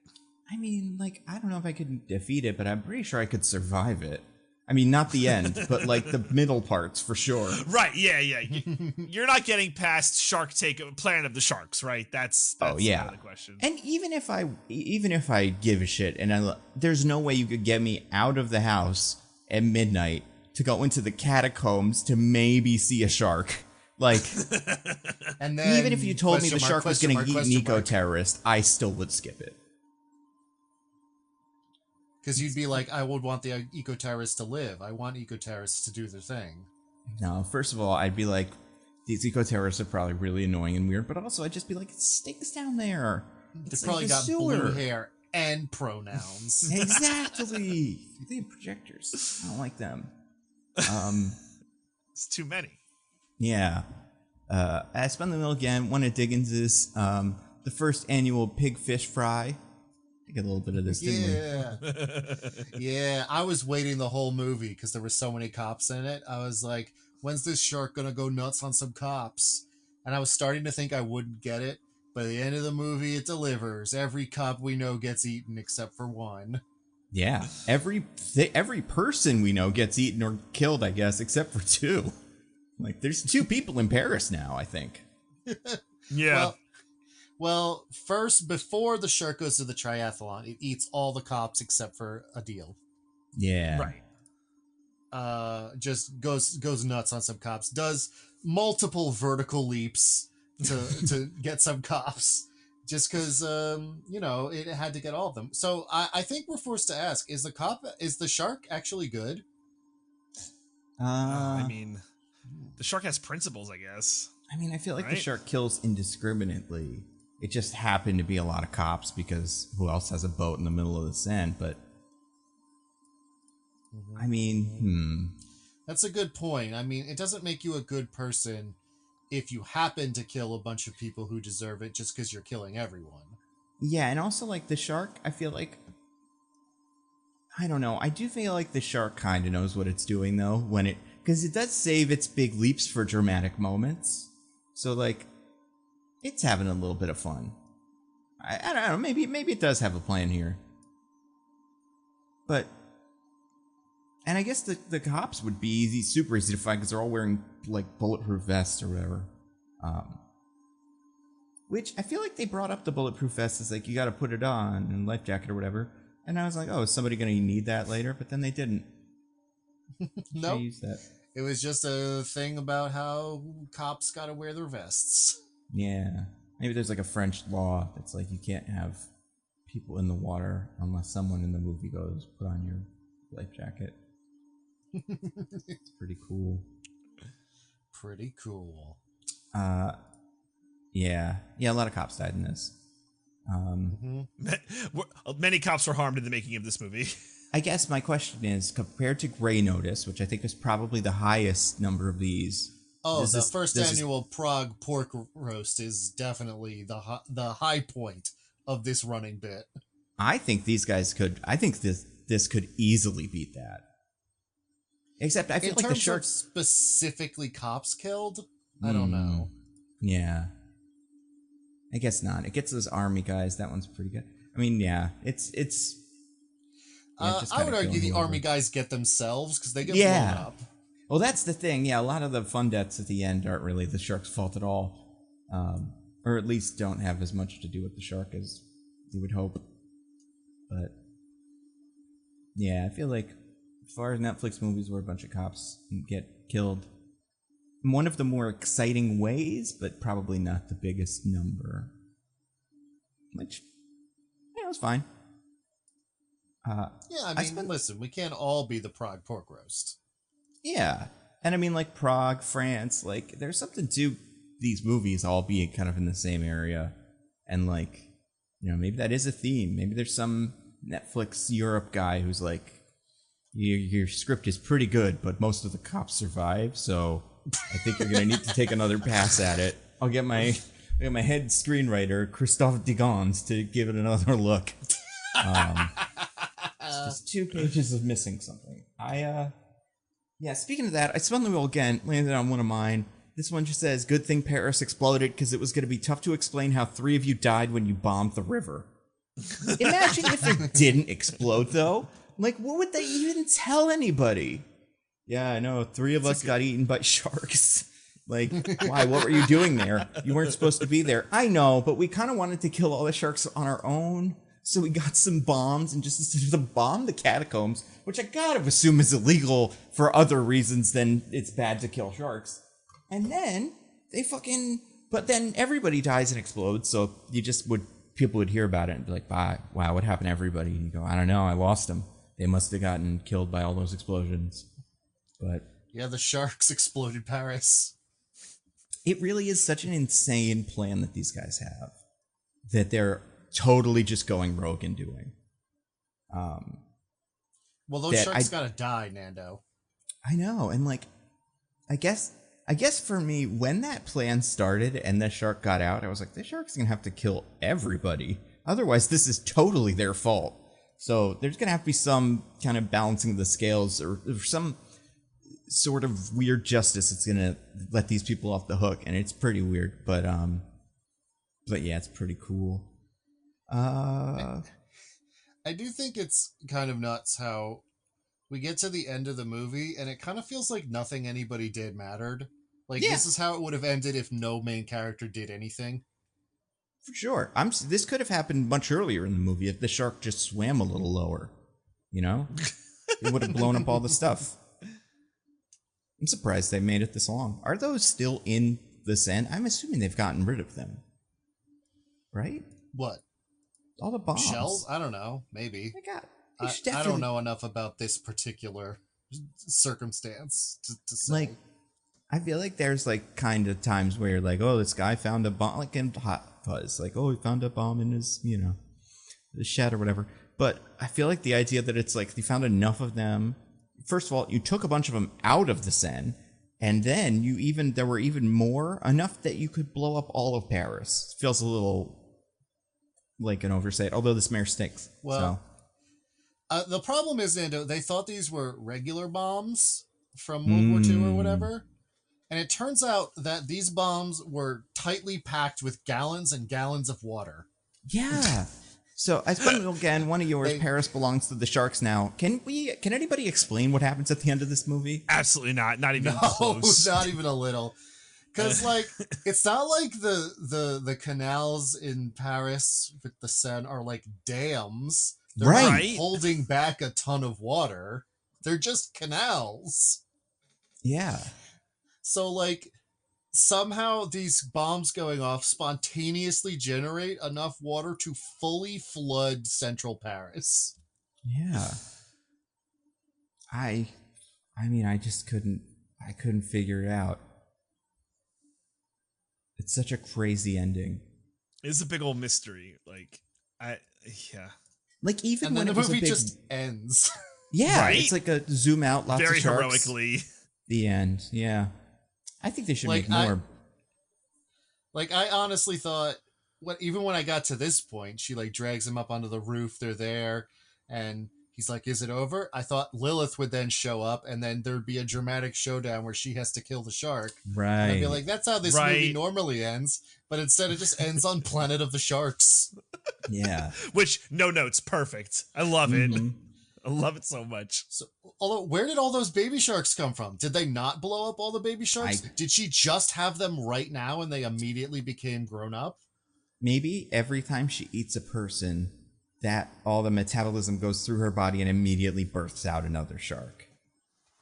A: I mean, like, I don't know if I could defeat it, but I'm pretty sure I could survive it. I mean, not the end, but like the middle parts for sure.
B: Right? Yeah. You're not getting past Shark Take Planet of the Sharks, right? That's
A: oh yeah.
B: Out of the question.
A: And even if I give a shit, and there's no way you could get me out of the house at midnight to go into the catacombs to maybe see a shark. Like,
C: and then
A: even if you told me the shark was going to eat an eco-terrorist, I still would skip it.
C: Because you'd be like, I would want the eco-terrorists to live. I want eco-terrorists to do their thing.
A: No, first of all, I'd be like, these eco-terrorists are probably really annoying and weird, but also I'd just be like, it stinks down there.
C: They've probably got blue hair and pronouns.
A: Exactly. They have projectors. I don't like them.
B: It's too many.
A: Yeah. I spun the wheel again. One of Diggins's, the first annual pig fish fry. I get a little bit of this, didn't
C: we? Yeah, I was waiting the whole movie because there were so many cops in it. I was like, when's this shark gonna go nuts on some cops? And I was starting to think I wouldn't get it, but at the end of the movie, it delivers. Every cop we know gets eaten except for one.
A: Yeah, every person we know gets eaten or killed, I guess, except for two. Like, there's 2 people in Paris now, I think.
B: Yeah.
C: Well, first, before the shark goes to the triathlon, it eats all the cops except for Adil.
A: Yeah.
C: Right. Just goes nuts on some cops. Does multiple vertical leaps to get some cops. Just because, it had to get all of them. So I think we're forced to ask, is the shark actually good?
B: I mean, the shark has principles, I guess.
A: I mean, I feel like the shark kills indiscriminately. It just happened to be a lot of cops because who else has a boat in the middle of the sand? But, I mean,
C: That's a good point. I mean, it doesn't make you a good person if you happen to kill a bunch of people who deserve it just because you're killing everyone.
A: Yeah, and also, like, the shark, I feel like, I don't know. I do feel like the shark kind of knows what it's doing, though, because it does save its big leaps for dramatic moments. So, like, it's having a little bit of fun. I don't know. Maybe it does have a plan here. But, and I guess the cops would be super easy to find because they're all wearing, like, bulletproof vests or whatever. Which I feel like they brought up the bulletproof vest as, like, you got to put it on and life jacket or whatever. And I was like, oh, is somebody going to need that later? But then they didn't.
C: No.
A: Use that.
C: It was just a thing about how cops got to wear their vests.
A: Yeah. Maybe there's like a French law that's like you can't have people in the water unless someone in the movie goes, put on your life jacket. It's pretty cool.
C: Pretty cool.
A: Yeah. Yeah, a lot of cops died in this.
B: Many cops were harmed in the making of this movie.
A: I guess my question is, compared to Grey Notice, which I think is probably the highest number of these.
C: Oh, the first annual Prague pork roast is definitely the high point of this running bit.
A: I think these guys could. I think this could easily beat that. Except I feel like the sharks
C: specifically cops killed. I don't know.
A: Yeah, I guess not. It gets those army guys. That one's pretty good. I mean, yeah, it's. Yeah,
C: I would argue the army guys get themselves because they get blown up.
A: Well, that's the thing. Yeah, a lot of the fun deaths at the end aren't really the shark's fault at all, or at least don't have as much to do with the shark as you would hope. But yeah, I feel like as far as Netflix movies where a bunch of cops get killed, in one of the more exciting ways, but probably not the biggest number. Which, yeah, it was fine.
C: Yeah, I mean, listen, we can't all be the Prague pork roast.
A: Yeah, and I mean, like Prague, France, like there's something to these movies all being kind of in the same area, and like, you know, maybe that is a theme. Maybe there's some Netflix Europe guy who's like, your script is pretty good, but most of the cops survive, so I think you're gonna need to take another pass at it. I'll get my head screenwriter Christophe Diggins to give it another look. It's just 2 pages of missing something. Yeah, speaking of that, I spun the wheel again, landed on one of mine. This one just says, good thing Paris exploded because it was going to be tough to explain how 3 of you died when you bombed the river. Imagine if it didn't explode, though. Like, what would they even tell anybody? Yeah, I know. 3 of us got eaten by sharks. Like, why? What were you doing there? You weren't supposed to be there. I know, but we kind of wanted to kill all the sharks on our own. So we got some bombs and just decided to bomb the catacombs, which I gotta assume is illegal for other reasons than it's bad to kill sharks. And then but then everybody dies and explodes. So people would hear about it and be like, wow, what happened to everybody? And you go, I don't know, I lost them. They must have gotten killed by all those explosions. But
C: yeah, the sharks exploded Paris.
A: It really is such an insane plan that these guys have that they're totally just going rogue and doing.
C: Well, those sharks gotta die, Nando.
A: I know, and like, I guess for me, when that plan started and the shark got out, I was like, the shark's gonna have to kill everybody. Otherwise, this is totally their fault. So there's gonna have to be some kind of balancing of the scales or some sort of weird justice that's gonna let these people off the hook, and it's pretty weird, but yeah, it's pretty cool.
C: I do think it's kind of nuts how we get to the end of the movie and it kind of feels like nothing anybody did mattered. Like, This is how it would have ended if no main character did anything.
A: For sure. This could have happened much earlier in the movie if the shark just swam a little lower, you know? It would have blown up all the stuff. I'm surprised they made it this long. Are those still in the Seine? I'm assuming they've gotten rid of them. Right?
C: What?
A: All the bombs.
C: Shells? I don't know. Maybe.
A: I
C: don't know enough about this particular circumstance to say.
A: Like, I feel like there's like kind of times where you're like, oh, this guy found a bomb, like in Hot Fuzz. Like, oh, he found a bomb in his, his shed or whatever. But I feel like the idea that it's like, he found enough of them. First of all, you took a bunch of them out of the Seine, and then there were even more, enough that you could blow up all of Paris. It feels a little like an oversight, although this mayor stinks.
C: Well, the problem is, Nando, they thought these were regular bombs from World War II or whatever, and it turns out that these bombs were tightly packed with gallons and gallons of water.
A: Yeah. So, I suppose, again, one of yours, Paris belongs to the sharks now. Can anybody explain what happens at the end of this movie?
B: Absolutely not. Not even close.
C: Not even a little. Because, like, it's not like the canals in Paris with the Seine are like dams. They're not holding back a ton of water. They're just canals.
A: Yeah.
C: So, like, somehow these bombs going off spontaneously generate enough water to fully flood central Paris.
A: Yeah. I mean, I couldn't figure it out. It's such a crazy ending.
B: It's a big old mystery. Like, yeah.
A: Like, even
C: and
A: when
C: then
A: the
C: movie just ends.
A: Yeah, right? It's like a zoom out, lots
B: very
A: of sharks.
B: heroically.
A: The end, yeah. I think they should make more.
C: I honestly thought, even when I got to this point, she like drags him up onto the roof. They're there, and he's like, "Is it over?" I thought Lilith would then show up, and then there'd be a dramatic showdown where she has to kill the shark.
A: Right.
C: And I'd be like, "That's how this movie normally ends," but instead it just ends on Planet of the Sharks.
A: Yeah.
B: Which, no notes, perfect. I love it. I love it so much.
C: So, although, where did all those baby sharks come from? Did they not blow up all the baby sharks? Did she just have them right now and they immediately became grown up?
A: Maybe every time she eats a person, that all the metabolism goes through her body and immediately births out another shark.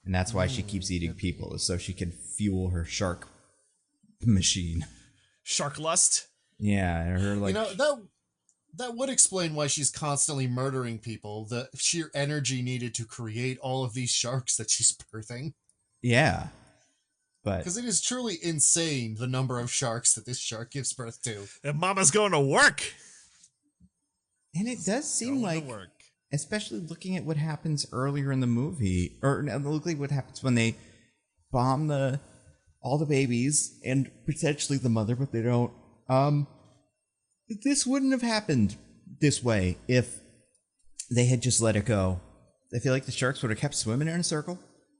A: And that's why she keeps eating people, is so she can fuel her shark machine.
B: Shark lust?
A: Yeah, her like...
C: That would explain why she's constantly murdering people, the sheer energy needed to create all of these sharks that she's birthing.
A: Yeah. But
C: because it is truly insane, the number of sharks that this shark gives birth to.
B: And Mama's going to work!
A: And it does seem like, especially looking at what happens earlier in the movie, or looking at what happens when they bomb all the babies, and potentially the mother, but they don't, this wouldn't have happened this way if they had just let it go. I feel like the sharks would have kept swimming in a circle.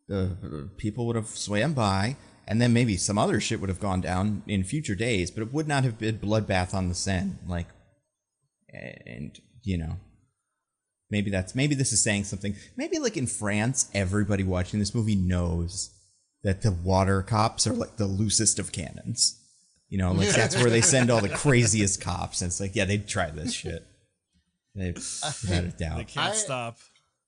A: The people would have swam by, and then maybe some other shit would have gone down in future days, but it would not have been bloodbath on the Seine. Like, and you know, maybe this is saying something. Maybe like in France, everybody watching this movie knows that the water cops are like the loosest of cannons. You know, like that's where they send all the craziest cops. And it's like, yeah, they'd try this shit. They've without a doubt.
B: They can't stop.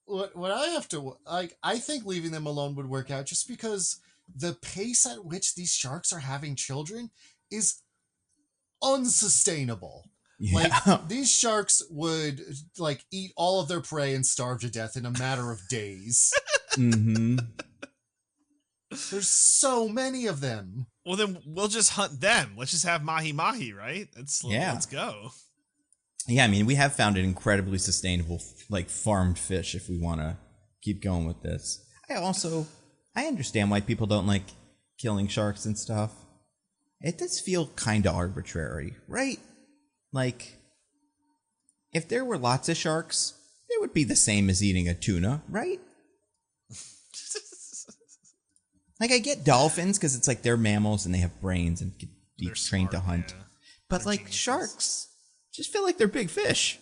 C: What I have to like, I think leaving them alone would work out just because the pace at which these sharks are having children is unsustainable.
A: Yeah.
C: Like these sharks would like eat all of their prey and starve to death in a matter of days.
A: Mm-hmm.
C: There's so many of them.
B: Well, then we'll just hunt them. Let's just have mahi-mahi, right? Let's go.
A: Yeah, I mean, we have found an incredibly sustainable, like, farmed fish if we want to keep going with this. I understand why people don't like killing sharks and stuff. It does feel kind of arbitrary, right? Like, if there were lots of sharks, it would be the same as eating a tuna, right? Like, I get dolphins because it's like they're mammals and they have brains and can be trained to hunt. Yeah. But they're like geniuses. Sharks just feel like they're big fish.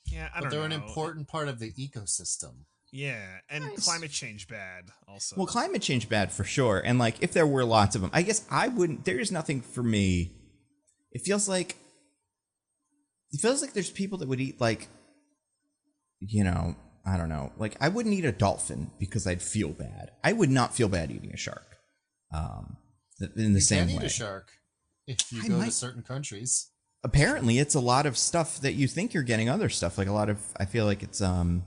B: Yeah, I don't know.
C: But they're an important part of the ecosystem.
B: Yeah, and climate change bad also.
A: Well, climate change bad for sure. And like, if there were lots of them, I guess I wouldn't. There is nothing for me. It feels like there's people that would eat like, you know, I don't know. Like, I wouldn't eat a dolphin because I'd feel bad. I would not feel bad eating a shark. In the same way. You can eat
C: a shark if you go to certain countries.
A: Apparently, it's a lot of stuff that you think you're getting other stuff. Like a lot of, I feel like it's some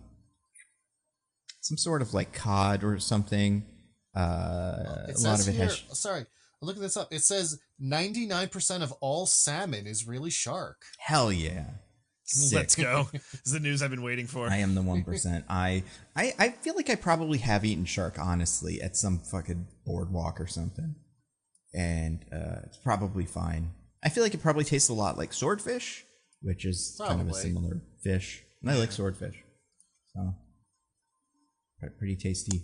A: sort of like cod or something. A lot of it has.
C: Sorry, I'm looking this up. It says 99% of all salmon is really shark.
A: Hell yeah. Sick.
B: Let's go. This is the news I've been waiting for.
A: I am the 1%. I feel like I probably have eaten shark, honestly, at some fucking boardwalk or something. And it's probably fine. I feel like it probably tastes a lot like swordfish, which is kind of a similar fish. And I like swordfish. So, pretty tasty.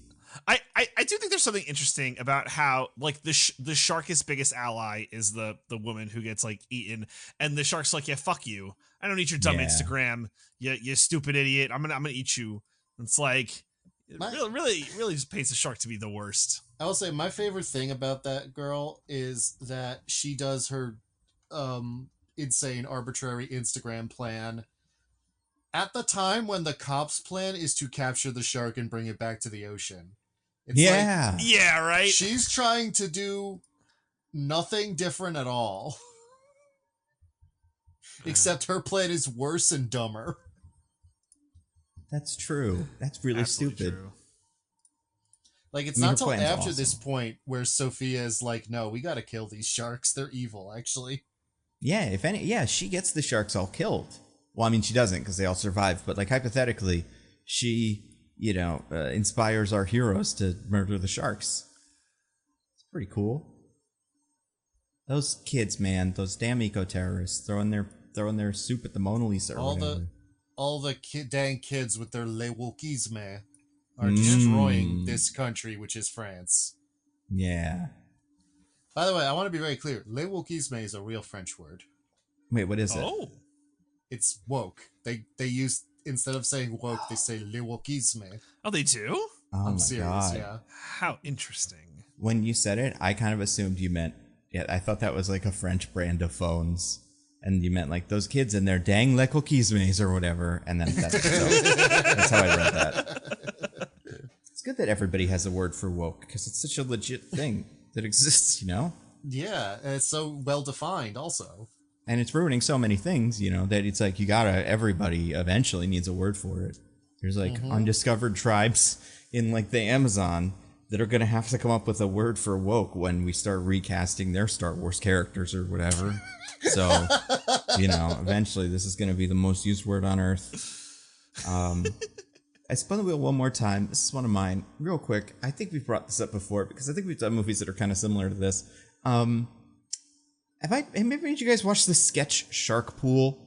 B: I do think there's something interesting about how like the shark's biggest ally is the woman who gets like eaten, and the shark's like, yeah, fuck you. I don't eat your dumb Instagram. You stupid idiot. I'm gonna eat you. It's like really just paints the shark to be the worst.
C: I will say my favorite thing about that girl is that she does her insane arbitrary Instagram plan at the time when the cops' plan is to capture the shark and bring it back to the ocean. It's
B: yeah, right.
C: She's trying to do nothing different at all. Except her plan is worse and dumber.
A: That's true. That's really stupid.
B: True.
C: Like, it's not till after this point where Sophia is like, no, we gotta kill these sharks. They're evil, actually.
A: Yeah, she gets the sharks all killed. Well, I mean, she doesn't because they all survive. But, like, hypothetically, she, inspires our heroes to murder the sharks. It's pretty cool. Those kids, man, those damn eco-terrorists throwing their soup at the Mona Lisa or whatever.
C: All the dang kids with their le wokisme are destroying this country, which is France.
A: Yeah.
C: By the way, I want to be very clear. Le wokisme is a real French word.
A: Wait, what is it?
B: Oh.
C: It's woke. They use, instead of saying woke, they say le wokisme.
B: Oh, they do?
A: Oh,
C: I'm
A: my
C: serious,
A: God.
C: yeah.
B: How interesting.
A: When you said it, I kind of assumed you meant, I thought that was like a French brand of phones. And you meant like those kids and their dang le wokismes or whatever. And then that's how I read that. It's good that everybody has a word for woke because it's such a legit thing that exists,
C: Yeah, and it's so well defined also.
A: And it's ruining so many things, that it's like everybody eventually needs a word for it. There's like undiscovered tribes in like the Amazon that are going to have to come up with a word for woke when we start recasting their Star Wars characters or whatever. So, eventually this is going to be the most used word on earth. I spun the wheel one more time. This is one of mine. Real quick, I think we've brought this up before because I think we've done movies that are kind of similar to this. Have maybe you guys watched the sketch Shark Pool?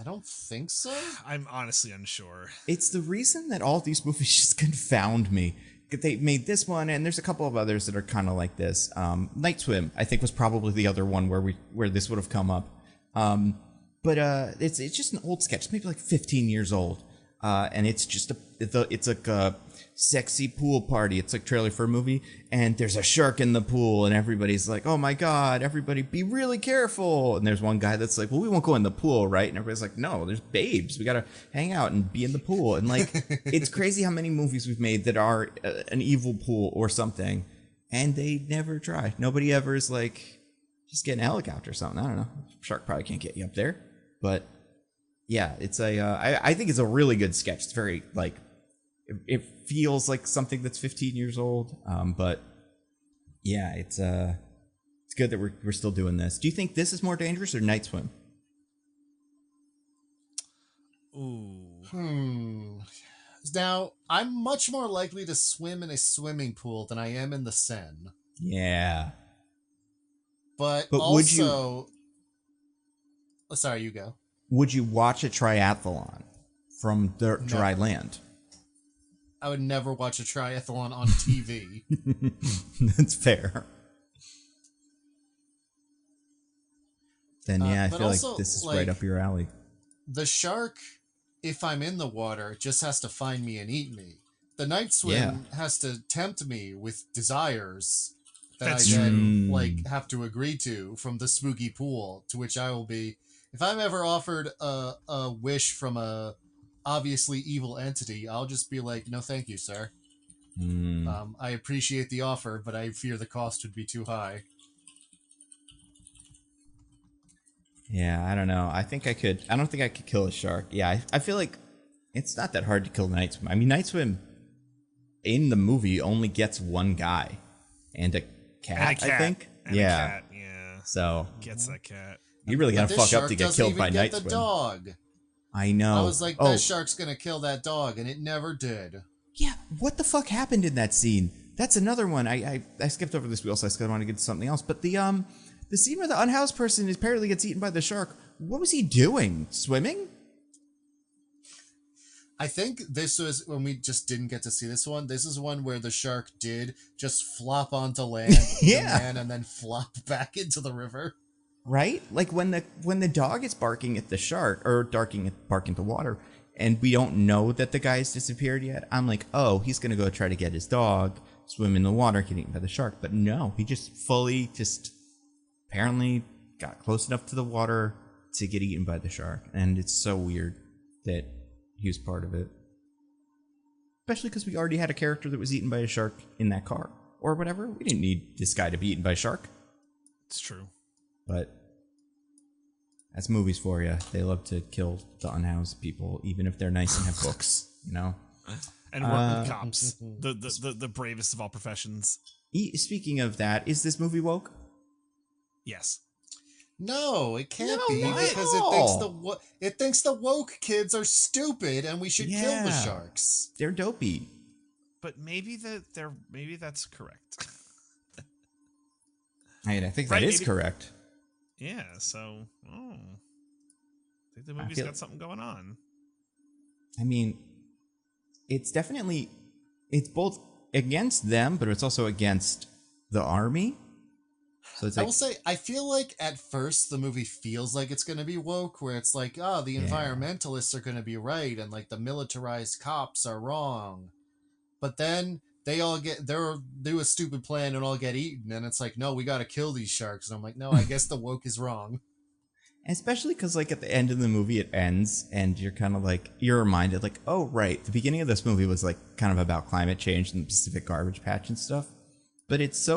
C: I don't think so.
B: I'm honestly unsure.
A: It's the reason that all these movies just confound me. They made this one, and there's a couple of others that are kind of like this. Night Swim, I think, was probably the other one where this would have come up. But it's just an old sketch, maybe like 15 years old, and it's just it's like a sexy pool party. It's like trailer for a movie, and there's a shark in the pool, and everybody's like, "Oh my god, everybody be really careful!" And there's one guy that's like, "Well, we won't go in the pool, right?" And everybody's like, "No, there's babes. We gotta hang out and be in the pool." And like, it's crazy how many movies we've made that are an evil pool or something, and they never try. Nobody ever is like, just get an helicopter or something. I don't know. Shark probably can't get you up there, but yeah, it's I think it's a really good sketch. It's very like. It feels like something that's 15 years old, but yeah, it's good that we're still doing this. Do you think this is more dangerous or Night Swim?
B: Ooh.
C: Now, I'm much more likely to swim in a swimming pool than I am in the Seine.
A: Yeah.
C: But
A: also,
C: would you? Oh, sorry, you go.
A: Would you watch a triathlon from the dry land?
C: I would never watch a triathlon on TV.
A: That's fair. Then yeah, I feel also, like this is right up your alley.
C: The shark, if I'm in the water, just has to find me and eat me. The Night Swim has to tempt me with desires that I then have to agree to from the spooky pool, to which I will be. If I'm ever offered a wish from a obviously evil entity, I'll just be like, no thank you, sir. I appreciate the offer, but I fear the cost would be too high.
A: Yeah, I don't know. I don't think I could kill a shark. Yeah, I feel like it's not that hard to kill Night Swim. I mean, Night Swim in the movie only gets one guy and a cat, I think.
B: And a cat, yeah.
A: So
B: gets that cat.
A: You really gotta fuck up to get killed by Night Swim.
C: The dog.
A: I know.
C: I was like, that shark's gonna kill that dog, and it never did.
A: Yeah, what the fuck happened in that scene? That's another one. I skipped over this wheel, so I want to get to something else. But the scene where the unhoused person apparently gets eaten by the shark, what was he doing? Swimming?
C: I think this was when we just didn't get to see this one. This is one where the shark did just flop onto land, and then flop back into the river.
A: Right? Like when the dog is barking at the shark or barking at the water, and we don't know that the guy's disappeared yet, I'm like, oh, he's gonna go try to get his dog, swim in the water, get eaten by the shark. But no, he just apparently got close enough to the water to get eaten by the shark. And it's so weird that he was part of it. Especially because we already had a character that was eaten by a shark in that car. Or whatever. We didn't need this guy to be eaten by a shark.
B: It's true.
A: But that's movies for you. They love to kill the unhoused people, even if they're nice and have books, you know?
B: And work with cops. The bravest of all professions.
A: Speaking of that, is this movie woke?
B: Yes.
C: No, it can't be, because it thinks the woke kids are stupid and we should kill the sharks.
A: They're dopey.
B: But maybe that's correct.
A: I mean, I think that is correct.
B: Yeah, so I think the movie's got something going on.
A: I mean, it's both against them, but it's also against the army. So it's
C: I will say, I feel like at first the movie feels like it's going to be woke, where it's like, oh, the environmentalists are going to be right, and like the militarized cops are wrong. But then they do a stupid plan and all get eaten, and it's like, no, we got to kill these sharks. And I'm like, no, I guess the woke is wrong.
A: Especially because, like, at the end of the movie, it ends, and you're kind of like, you're reminded, like, oh, right, the beginning of this movie was, like, kind of about climate change and the Pacific garbage patch and stuff. But it's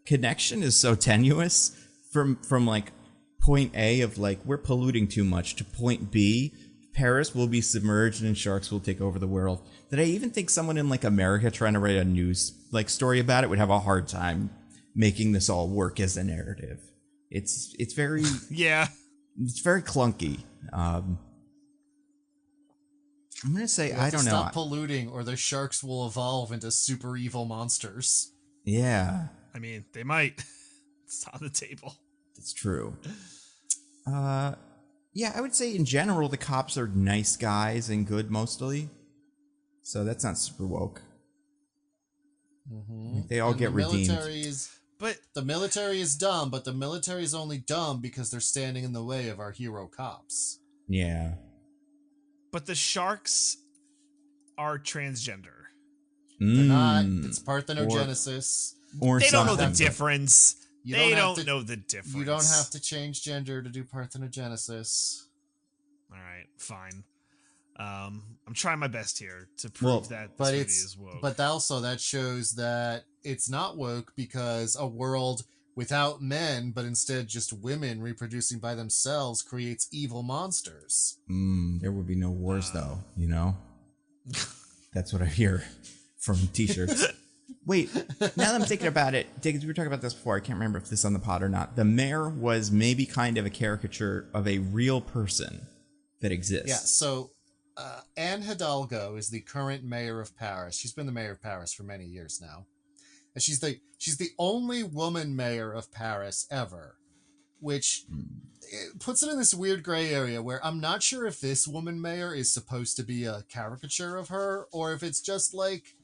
A: connection is so tenuous from like, point A of, like, we're polluting too much to point B, Paris will be submerged and sharks will take over the world, that I even think someone in, like, America trying to write a news, like, story about it would have a hard time making this all work as a narrative. It's very it's very clunky. I'm gonna say I don't know.
C: Stop polluting, or the sharks will evolve into super evil monsters.
A: Yeah,
B: I mean they might. It's on the table.
A: It's true. Yeah, I would say in general the cops are nice guys and good mostly. So that's not super woke.
C: Mm-hmm.
A: They all
C: and
A: get
C: the
A: redeemed.
B: But
C: The military is dumb, but the military is only dumb because they're standing in the way of our hero cops.
A: Yeah.
B: But the sharks are transgender.
C: They're not. It's parthenogenesis.
A: Or
B: They don't know the
A: something.
B: difference.
C: You
B: They
C: don't
B: don't know the difference.
C: You don't have to change gender to do parthenogenesis.
B: All right, fine. I'm trying my best here to prove that this movie is woke.
C: But also that shows that it's not woke because a world without men, but instead just women reproducing by themselves creates evil monsters.
A: There would be no wars, though, you know? That's what I hear from t-shirts. Wait, now that I'm thinking about it, Diggins, we were talking about this before. I can't remember if this is on the pod or not. The mayor was maybe kind of a caricature of a real person that exists.
C: Yeah, so Anne Hidalgo is the current mayor of Paris. She's been the mayor of Paris for many years now. And she's the only woman mayor of Paris ever, which it puts it in this weird gray area where I'm not sure if this woman mayor is supposed to be a caricature of her or if it's just like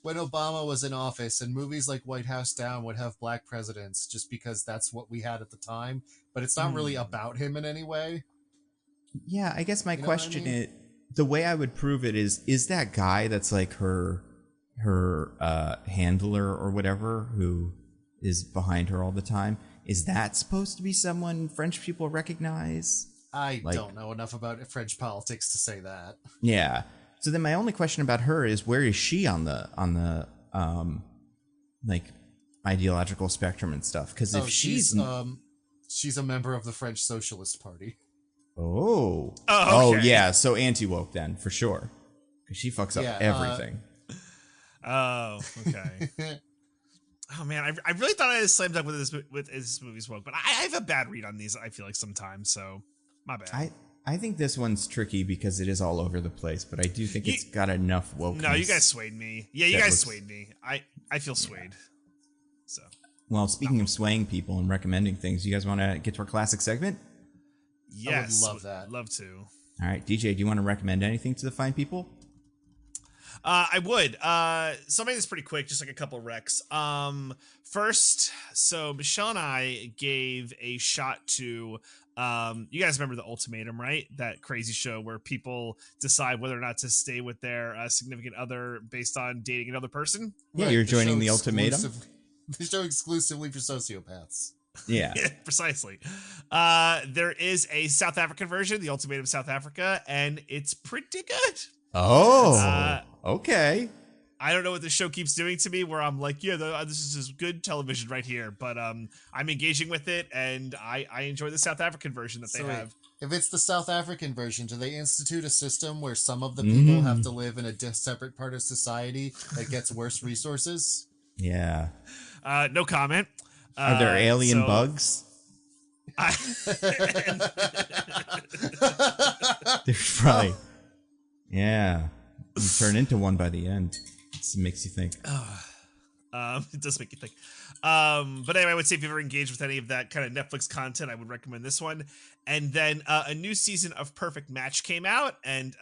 C: when Obama was in office and movies like White House Down would have black presidents just because that's what we had at the time, but it's not really about him in any way.
A: Yeah, I guess my question
C: I mean?
A: is, the way I would prove it is that guy that's like her handler or whatever who is behind her all the time, is that supposed to be someone French people recognize?
C: I don't know enough about French politics to say that.
A: Yeah. So then my only question about her is, where is she on the like ideological spectrum and stuff? Because if she's
C: a member of the French Socialist Party.
A: Oh,
B: okay.
A: Yeah. So anti-woke then, for sure. Because she fucks up everything.
B: Oh, okay. Oh man, I really thought I had a slam dunk with this movie's woke, but I have a bad read on these. I feel like sometimes, so my bad.
A: I think this one's tricky because it is all over the place, but I do think it's got enough wokeness.
B: No, you guys swayed me. Yeah, you guys swayed me. I feel swayed. So.
A: Well, speaking of swaying people and recommending things, you guys want to get to our classic segment?
B: Yes,
C: I would love that.
B: Love to.
A: All right, DJ, do you want to recommend anything to the fine people?
B: I would. So I'll make this pretty quick, just like a couple recs. First, so Michelle and I gave a shot to, you guys remember the Ultimatum, right? That crazy show where people decide whether or not to stay with their significant other based on dating another person?
A: Yeah,
C: Right,
A: you're joining the Ultimatum?
C: The show exclusively for sociopaths.
A: Yeah.
B: Yeah, precisely. There is a South African version, the Ultimatum South Africa, and it's pretty good.
A: Oh, okay.
B: I don't know what the show keeps doing to me where I'm like, yeah, this is just good television right here. But I'm engaging with it, and I enjoy the South African version that they have.
C: If it's the South African version, do they institute a system where some of the people have to live in a separate part of society that gets worse resources?
A: Yeah.
B: No comment.
A: Are there alien bugs? There's probably. Yeah. You turn into one by the end. It makes you think.
B: It does make you think. But anyway, I would say if you've ever engaged with any of that kind of Netflix content, I would recommend this one. And then a new season of Perfect Match came out, and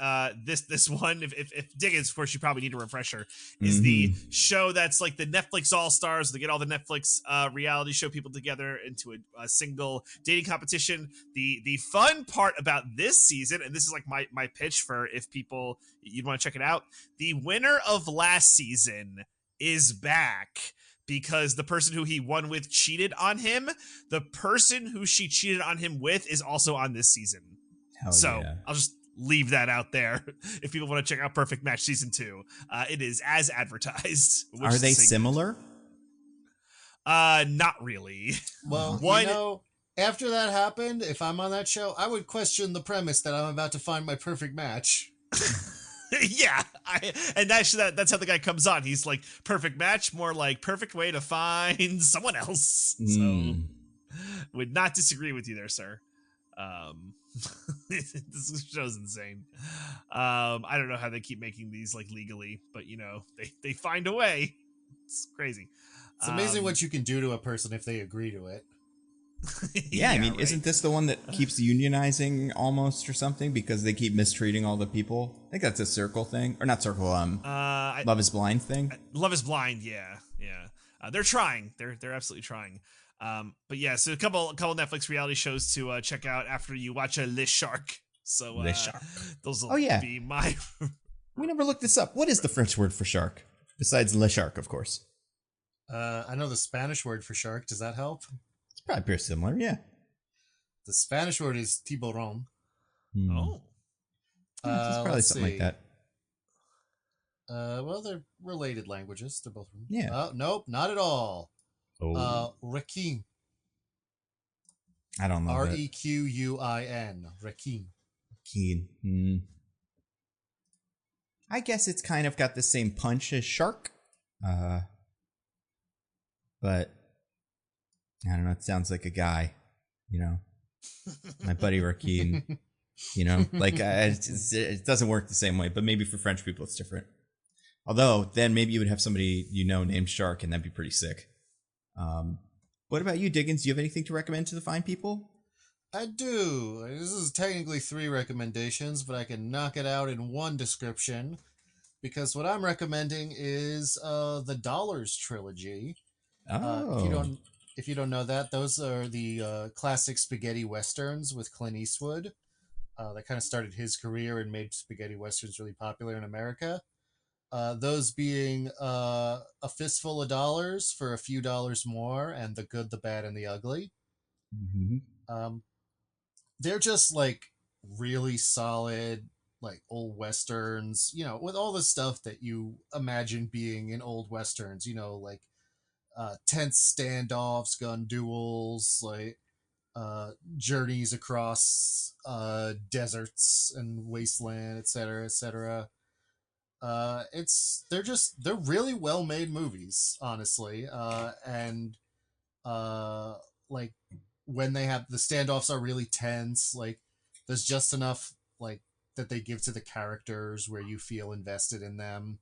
B: this one, if Diggins, of course, you probably need a refresher, is the show that's like the Netflix All Stars. They get all the Netflix reality show people together into a single dating competition. The fun part about this season, and this is like my pitch for if people you'd want to check it out, the winner of last season is back. Because the person who he won with cheated on him. The person who she cheated on him with is also on this season.
A: Hell
B: so
A: yeah.
B: I'll just leave that out there. If people want to check out Perfect Match Season 2, it is as advertised.
A: Are they similar?
B: Not really.
C: Well, after that happened, if I'm on that show, I would question the premise that I'm about to find my perfect match.
B: Yeah, that's how the guy comes on. He's like, perfect match, more like perfect way to find someone else. So would not disagree with you there, sir. This show's insane. I don't know how they keep making these like legally, but they find a way. It's crazy.
C: It's amazing what you can do to a person if they agree to it.
A: Yeah, I mean,
B: right.
A: isn't this the one that keeps unionizing almost or something because they keep mistreating all the people? I think that's a Circle thing, or not Circle. Love Is Blind thing.
B: Love Is Blind. Yeah. They're trying. They're absolutely trying. But yeah, so a couple Netflix reality shows to check out after you watch Le Shark. So
A: Le Shark.
B: Those will be my.
A: We never looked this up. What is the French word for shark besides Le Shark, of course?
C: I know the Spanish word for shark. Does that help?
A: It's probably pretty similar. Yeah.
C: The Spanish word is tiburon.
B: Oh.
A: It's probably something like that.
C: Well, they're related languages. They're both.
A: Yeah.
C: Nope, not at all.
A: Requin. I don't know.
C: Requin. Requin.
A: Keen. I guess it's kind of got the same punch as shark. But I don't know. It sounds like a guy, my buddy Rakim, like it doesn't work the same way, but maybe for French people it's different. Although then maybe you would have somebody named Shark, and that'd be pretty sick. What about you, Diggins? Do you have anything to recommend to the fine people?
C: I do. This is technically 3 recommendations, but I can knock it out in one description because what I'm recommending is the Dollars Trilogy.
A: Oh.
C: If you don't know that, those are the classic spaghetti westerns with Clint Eastwood. That kind of started his career and made spaghetti westerns really popular in America. Those being A Fistful of Dollars for a Few Dollars More and The Good, the Bad, and the Ugly.
A: Mm-hmm.
C: They're just like really solid, like old westerns, with all the stuff that you imagine being in old westerns, like tense standoffs, gun duels, like journeys across deserts and wasteland, etc., etc. They're really well made movies, honestly, and like when they have the standoffs are really tense, like there's just enough like that they give to the characters where you feel invested in them.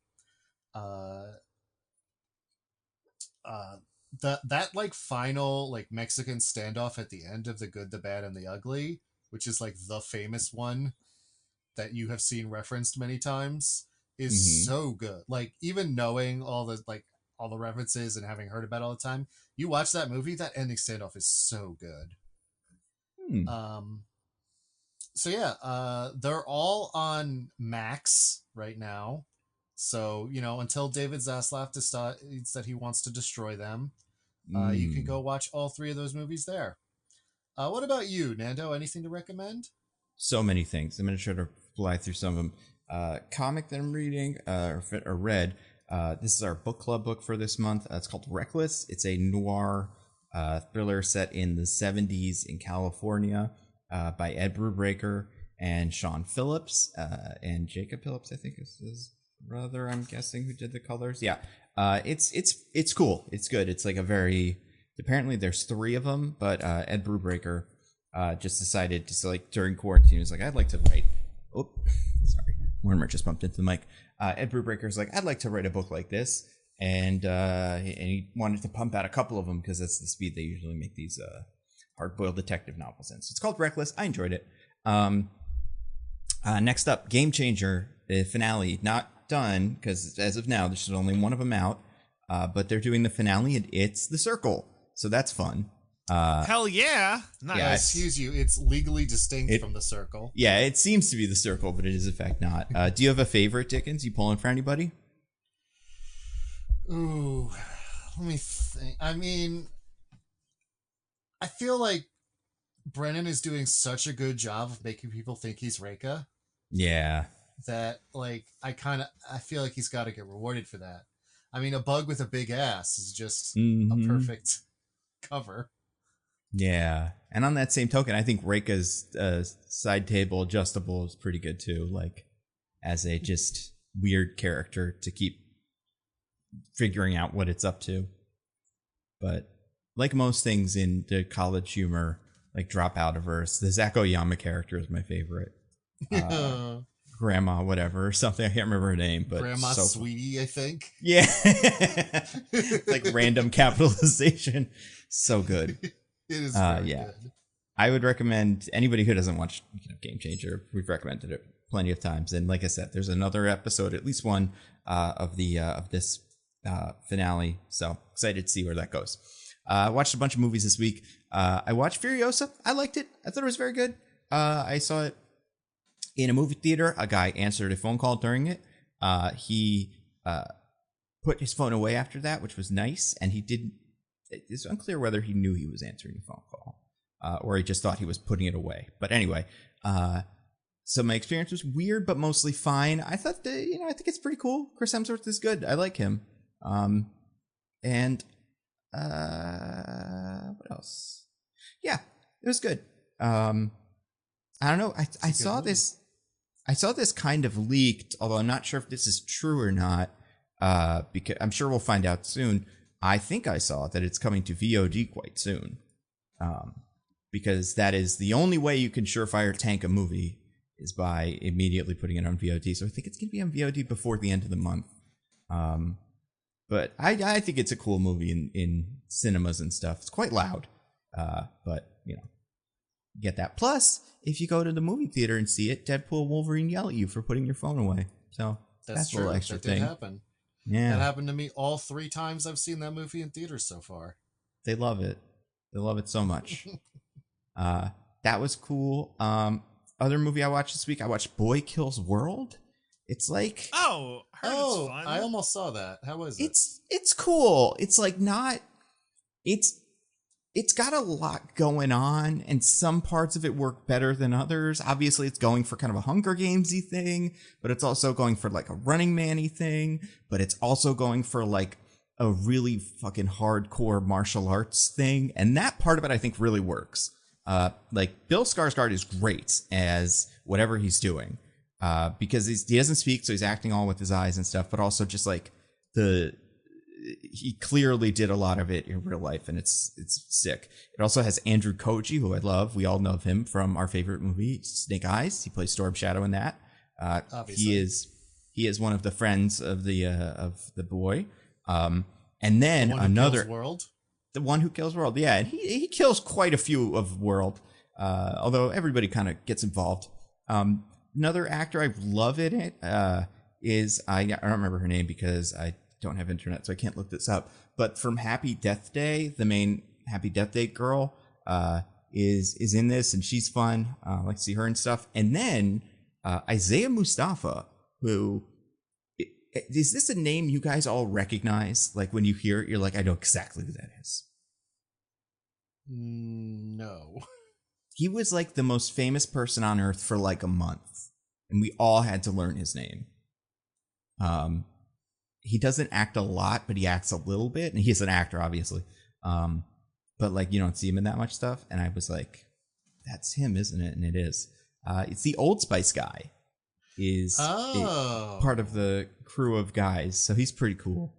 C: That like final like Mexican standoff at the end of The Good, the Bad, and the Ugly, which is like the famous one that you have seen referenced many times, is so good. Like even knowing all the references and having heard about it all the time, you watch that movie, that ending standoff is so good. So yeah, they're all on Max right now. So, until David Zaslav decides that he wants to destroy them, you can go watch all 3 of those movies there. What about you, Nando? Anything to recommend?
A: So many things. I'm going to try to fly through some of them. Comic that I'm reading or read. This is our book club book for this month. It's called Reckless. It's a noir thriller set in the 70s in California by Ed Brubaker and Sean Phillips and Jacob Phillips, I think is his brother, I'm guessing, who did the colors. Yeah. It's cool. It's good. It's like apparently there's 3 of them, but Ed Brubaker just decided to, like, during quarantine, he was like, I'd like to write. Oh, sorry. Warner just bumped into the mic. Ed Brubaker's like, I'd like to write a book like this. And he wanted to pump out a couple of them because that's the speed they usually make these hard-boiled detective novels in. So it's called Reckless. I enjoyed it. Next up, Game Changer, the finale. Not done, because as of now, there's only one of them out. But they're doing the finale, and it's The Circle. So that's fun.
B: Hell yeah. Nice.
C: Yeah, excuse you, it's legally distinct from The Circle.
A: Yeah, it seems to be The Circle, but it is in fact not. Do you have a favorite, Dickens? You pulling for anybody?
C: Ooh, let me think. I mean, I feel like Brennan is doing such a good job of making people think he's Reika.
A: Yeah.
C: That, like, I feel like he's got to get rewarded for that. I mean, a bug with a big ass is just a perfect cover.
A: Yeah. And on that same token, I think Reika's side table adjustable is pretty good too. Like, as a just weird character to keep figuring out what it's up to. But like most things in the college humor, like Dropoutiverse, the Zach Oyama character is my favorite. Grandma whatever or something, I can't remember her name, but
C: Grandma Sweetie, I think.
A: Yeah. Like random capitalization. So good.
C: It is very
A: yeah.
C: good.
A: I would recommend anybody who doesn't watch Game Changer. We've recommended it plenty of times, and like I said, there's another episode, at least one, of this finale. So excited to see where that goes. I watched a bunch of movies this week. I watched Furiosa. I liked it. I thought it was very good. I saw it in a movie theater. A guy answered a phone call during it. He put his phone away after that, which was nice, and he didn't. It's unclear whether he knew he was answering a phone call. Or he just thought he was putting it away. But anyway, so my experience was weird, but mostly fine. I thought that, I think it's pretty cool. Chris Hemsworth is good. I like him. And what else? Yeah, it was good. I don't know. I saw this. I saw this kind of leaked, although I'm not sure if this is true or not. Because I'm sure we'll find out soon. I think I saw that it's coming to VOD quite soon. Because that is the only way you can surefire tank a movie is by immediately putting it on VOD. So I think it's going to be on VOD before the end of the month. But I think it's a cool movie in cinemas and stuff. It's quite loud, but you get that. Plus, if you go to the movie theater and see it, Deadpool and Wolverine yell at you for putting your phone away. So that's a little extra thing.
C: That did happen.
A: Yeah,
C: that happened to me all 3 times I've seen that movie in theaters so far.
A: They love it. They love it so much. That was cool. Other movie I watched this week, I watched Boy Kills World. It's like
B: it's fun.
C: I almost saw that. How was it?
A: It's cool. It's like not. It's got a lot going on, and some parts of it work better than others. Obviously, it's going for kind of a Hunger Games-y thing, but it's also going for like a Running Man-y thing. But it's also going for like a really fucking hardcore martial arts thing, and that part of it I think really works. Like Bill Skarsgård is great as whatever he's doing, because he doesn't speak, so he's acting all with his eyes and stuff. But also just like he clearly did a lot of it in real life, and it's sick. It also has Andrew Koji, who I love. We all know him from our favorite movie, Snake Eyes. He plays Storm Shadow in that. Obviously. He is one of the friends of the boy. And then another
C: World.
A: The one who kills World, yeah, and he kills quite a few of World, although everybody kind of gets involved. Another actor I love in it is I don't remember her name because I don't have internet, so I can't look this up. But from Happy Death Day, the main Happy Death Day girl is in this, and she's fun. I like to see her and stuff. And then Isaiah Mustafa, who. Is this a name you guys all recognize? Like when you hear it, you're like, I know exactly who that is.
C: No.
A: He was like the most famous person on earth for like a month, and we all had to learn his name. He doesn't act a lot, but he acts a little bit, and he's an actor, obviously. But like you don't see him in that much stuff, and I was like, that's him, isn't it? And it is. It's the Old Spice guy. Is part of the crew of guys, so he's pretty cool.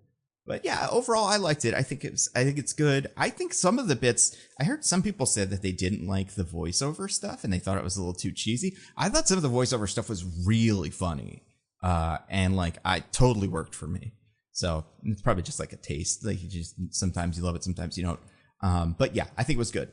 A: But yeah, overall I liked it. I think it's good. I think some of the bits, I heard some people said that they didn't like the voiceover stuff and they thought it was a little too cheesy. I thought some of the voiceover stuff was really funny, and like I totally worked for me. So it's probably just like a taste. Like sometimes you love it, sometimes you don't. But yeah, I think it was good.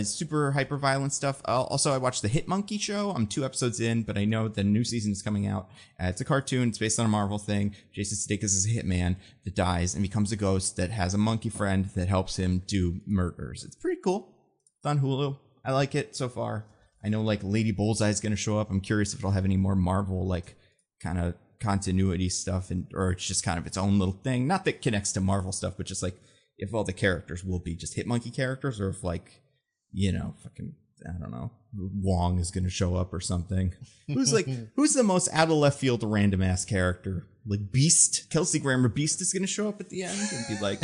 A: Super hyper violent stuff. Also, I watched the Hit Monkey show. I'm 2 episodes in, but I know the new season is coming out. It's a cartoon. It's based on a Marvel thing. Jason Sudeikis is a hitman that dies and becomes a ghost that has a monkey friend that helps him do murders. It's pretty cool. It's on Hulu. I like it so far. I know like Lady Bullseye is going to show up. I'm curious if it'll have any more Marvel like kind of continuity stuff, or it's just kind of its own little thing. Not that connects to Marvel stuff, but just like if all the characters will be just Hit Monkey characters, or if like fucking, I don't know, Wong is going to show up or something. Who's the most out of left field random ass character? Like Beast? Kelsey Grammer Beast is going to show up at the end and be like,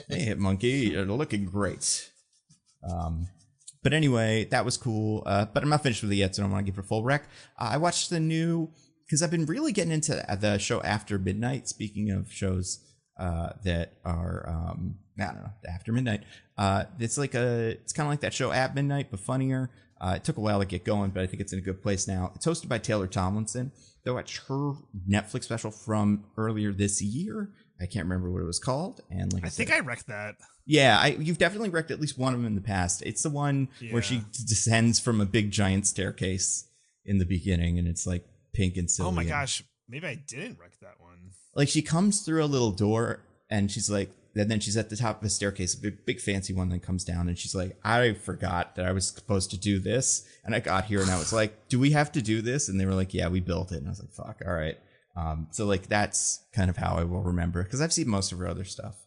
A: hey, Hit Monkey, you're looking great. But anyway, that was cool. But I'm not finished with it yet, so I don't want to give it a full rec. I watched the new, because I've been really getting into the show After Midnight. Speaking of shows that are, I don't know, After Midnight. It's kind of like that show At Midnight, but funnier. It took a while to get going, but I think it's in a good place now. It's hosted by Taylor Tomlinson. Though I watched her Netflix special from earlier this year, I can't remember what it was called. And like
B: I think I wrecked that.
A: Yeah, you've definitely wrecked at least one of them in the past. It's the one where she descends from a big giant staircase in the beginning, and it's like pink and silly.
B: Oh my gosh, maybe I didn't wreck that one.
A: Like she comes through a little door, and she's like, and then she's at the top of a staircase, a big fancy one that comes down, and she's like, I forgot that I was supposed to do this, and I got here, and I was like, do we have to do this? And they were like, yeah, we built it, and I was like, fuck, all right. So like that's kind of how I will remember, because I've seen most of her other stuff.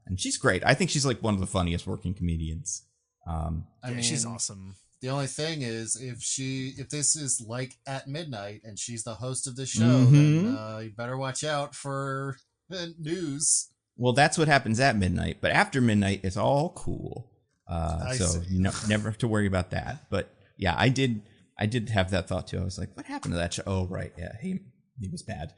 A: And she's great. I think she's like one of the funniest working comedians.
C: I mean,
B: she's awesome.
C: The only thing is, if this is like at midnight and she's the host of the show, then you better watch out for news.
A: Well, that's what happens at midnight, but after midnight, it's all cool. So you never have to worry about that. But yeah, I did have that thought too. I was like, what happened to that show? Oh, right. Yeah. He was bad.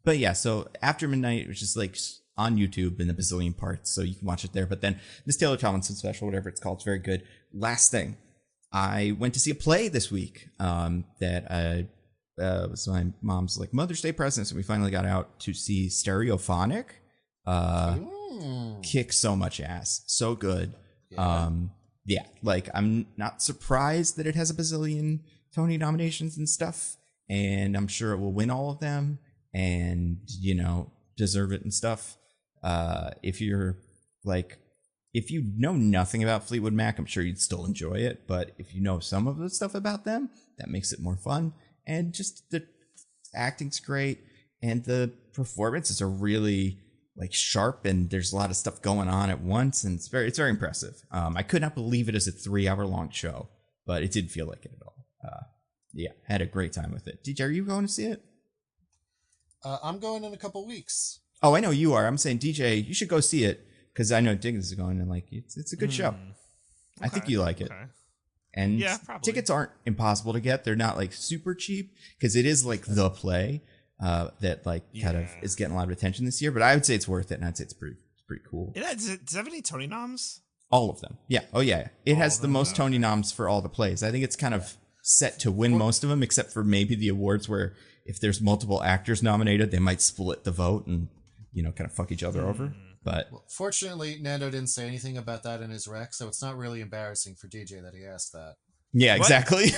A: But yeah, so after midnight, it was just like on YouTube in a bazillion parts, so you can watch it there. But then this Taylor Tomlinson special, whatever it's called, it's very good. Last thing, I went to see a play this week that was my mom's like Mother's Day present, so we finally got out to see Stereophonic. Kicks so much ass, so good. Yeah, like I'm not surprised that it has a bazillion Tony nominations and stuff, and I'm sure it will win all of them, and deserve it and stuff. If you know nothing about Fleetwood Mac, I'm sure you'd still enjoy it. But if you know some of the stuff about them, that makes it more fun. And just the acting's great, and the performances are really like sharp, and there's a lot of stuff going on at once, and it's very impressive. I could not believe it as a 3-hour-long show, but it didn't feel like it at all. Yeah, had a great time with it. DJ, are you going to see it?
C: I'm going in a couple weeks.
A: Oh, I know you are. I'm saying, DJ, you should go see it, because I know Diggins is going, and like it's a good show. Okay. I think you like it. Okay. And yeah, probably. Tickets aren't impossible to get. They're not like super cheap, because it is like the play that like kind of is getting a lot of attention this year. But I would say it's worth it, and I'd say it's pretty cool.
B: Does it have any Tony noms?
A: All of them. Yeah. Oh yeah. It has the most Tony noms for all the plays. I think it's kind of set to win most of them, except for maybe the awards where if there's multiple actors nominated, they might split the vote and kind of fuck each other over. But
C: fortunately, Nando didn't say anything about that in his rec, so it's not really embarrassing for DJ that he asked that.
A: Yeah, exactly.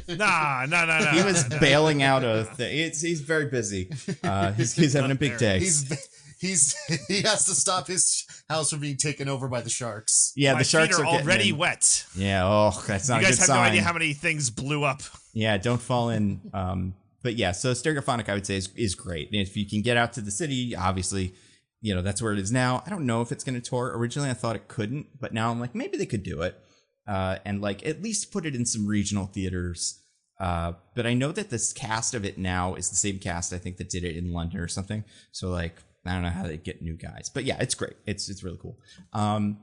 B: Nah.
A: He was bailing out a thing. He's very busy. He's having a big day.
C: He has to stop his house from being taken over by the sharks.
A: Yeah, the sharks
B: are already wet.
A: Yeah. Oh, that's not a good sign.
B: You guys have no idea how many things blew up.
A: Yeah, don't fall in. But yeah, so Stereophonic, I would say, is great. And if you can get out to the city, obviously, that's where it is now. I don't know if it's going to tour. Originally, I thought it couldn't, but now I'm like, maybe they could do it. And like at least put it in some regional theaters. But I know that this cast of it now is the same cast, I think, that did it in London or something. So like, I don't know how they get new guys. But yeah, it's great. It's really cool.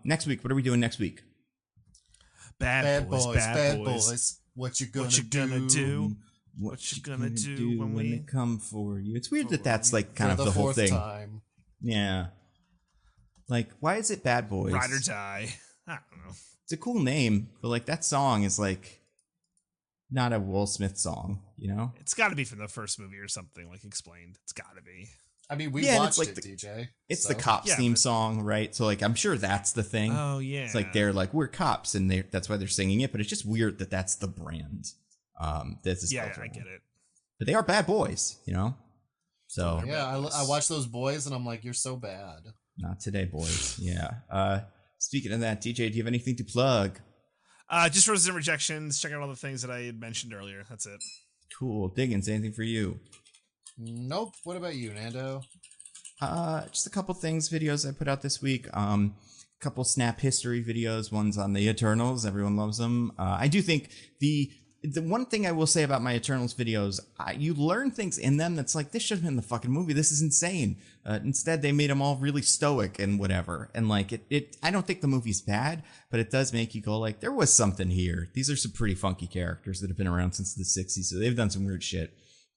A: Next week, what are we doing next week?
B: Bad boys.
C: What you gonna
B: do? What you gonna do when
A: they come for you? It's weird that that's like kind of the whole thing.
C: Time.
A: Yeah. Like, why is it Bad Boys?
B: Ride or Die. I don't know.
A: It's a cool name, but like that song is like not a Will Smith song, It's got
B: to be from the first movie or something, like explained. It's got to be.
C: I mean, we watched it, DJ.
A: It's the Cops theme song, right? So like, I'm sure that's the thing.
B: Oh yeah.
A: It's like they're like, we're cops, and that's why they're singing it. But it's just weird that that's the brand. This is
B: I get it.
A: But they are bad boys, So
C: yeah, I watch those boys, and I'm like, you're so bad.
A: Not today, boys. Yeah. Speaking of that, DJ, do you have anything to plug?
B: Just Roses and Rejections. Check out all the things that I had mentioned earlier. That's it.
A: Cool. Diggins, anything for you?
C: Nope. What about you, Nando?
A: Just a couple things, videos I put out this week. Couple Snap history videos. One's on the Eternals. Everyone loves them. I do think the one thing I will say about my Eternals videos, you learn things in them that's like, this should have been the fucking movie. This is insane. Instead, they made them all really stoic and whatever. And like I don't think the movie's bad, but it does make you go like, there was something here. These are some pretty funky characters that have been around since the 60s. So they've done some weird shit.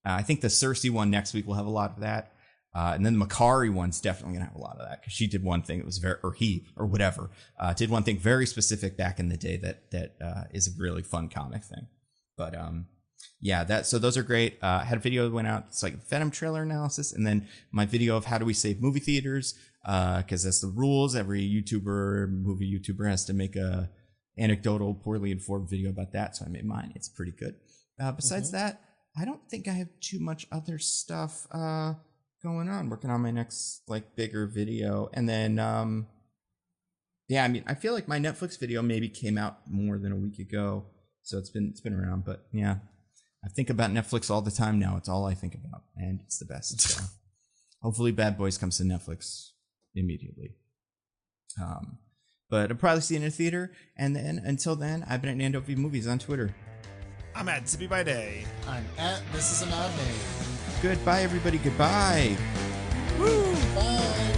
A: I think the Cersei one next week will have a lot of that. And then the Makari one's definitely going to have a lot of that, because she did one thing that was did one thing very specific back in the day that is a really fun comic thing. But So those are great. I had a video that went out. It's like Venom trailer analysis, and then my video of how do we save movie theaters, because that's the rules. Every movie YouTuber has to make a anecdotal, poorly informed video about that. So I made mine. It's pretty good. Besides that, I don't think I have too much other stuff going on. Working on my next like bigger video, and then I mean, I feel like my Netflix video maybe came out more than a week ago, so it's been around. But yeah, I think about Netflix all the time now. It's all I think about, and it's the best. So hopefully, Bad Boys comes to Netflix immediately. But I'll probably see it in a theater, and then until then, I've been at Nando V Movies on Twitter.
B: I'm at Zippy by Day.
C: I'm at This Is an Odd Name.
A: Goodbye, everybody. Goodbye.
B: Woo!
C: Bye.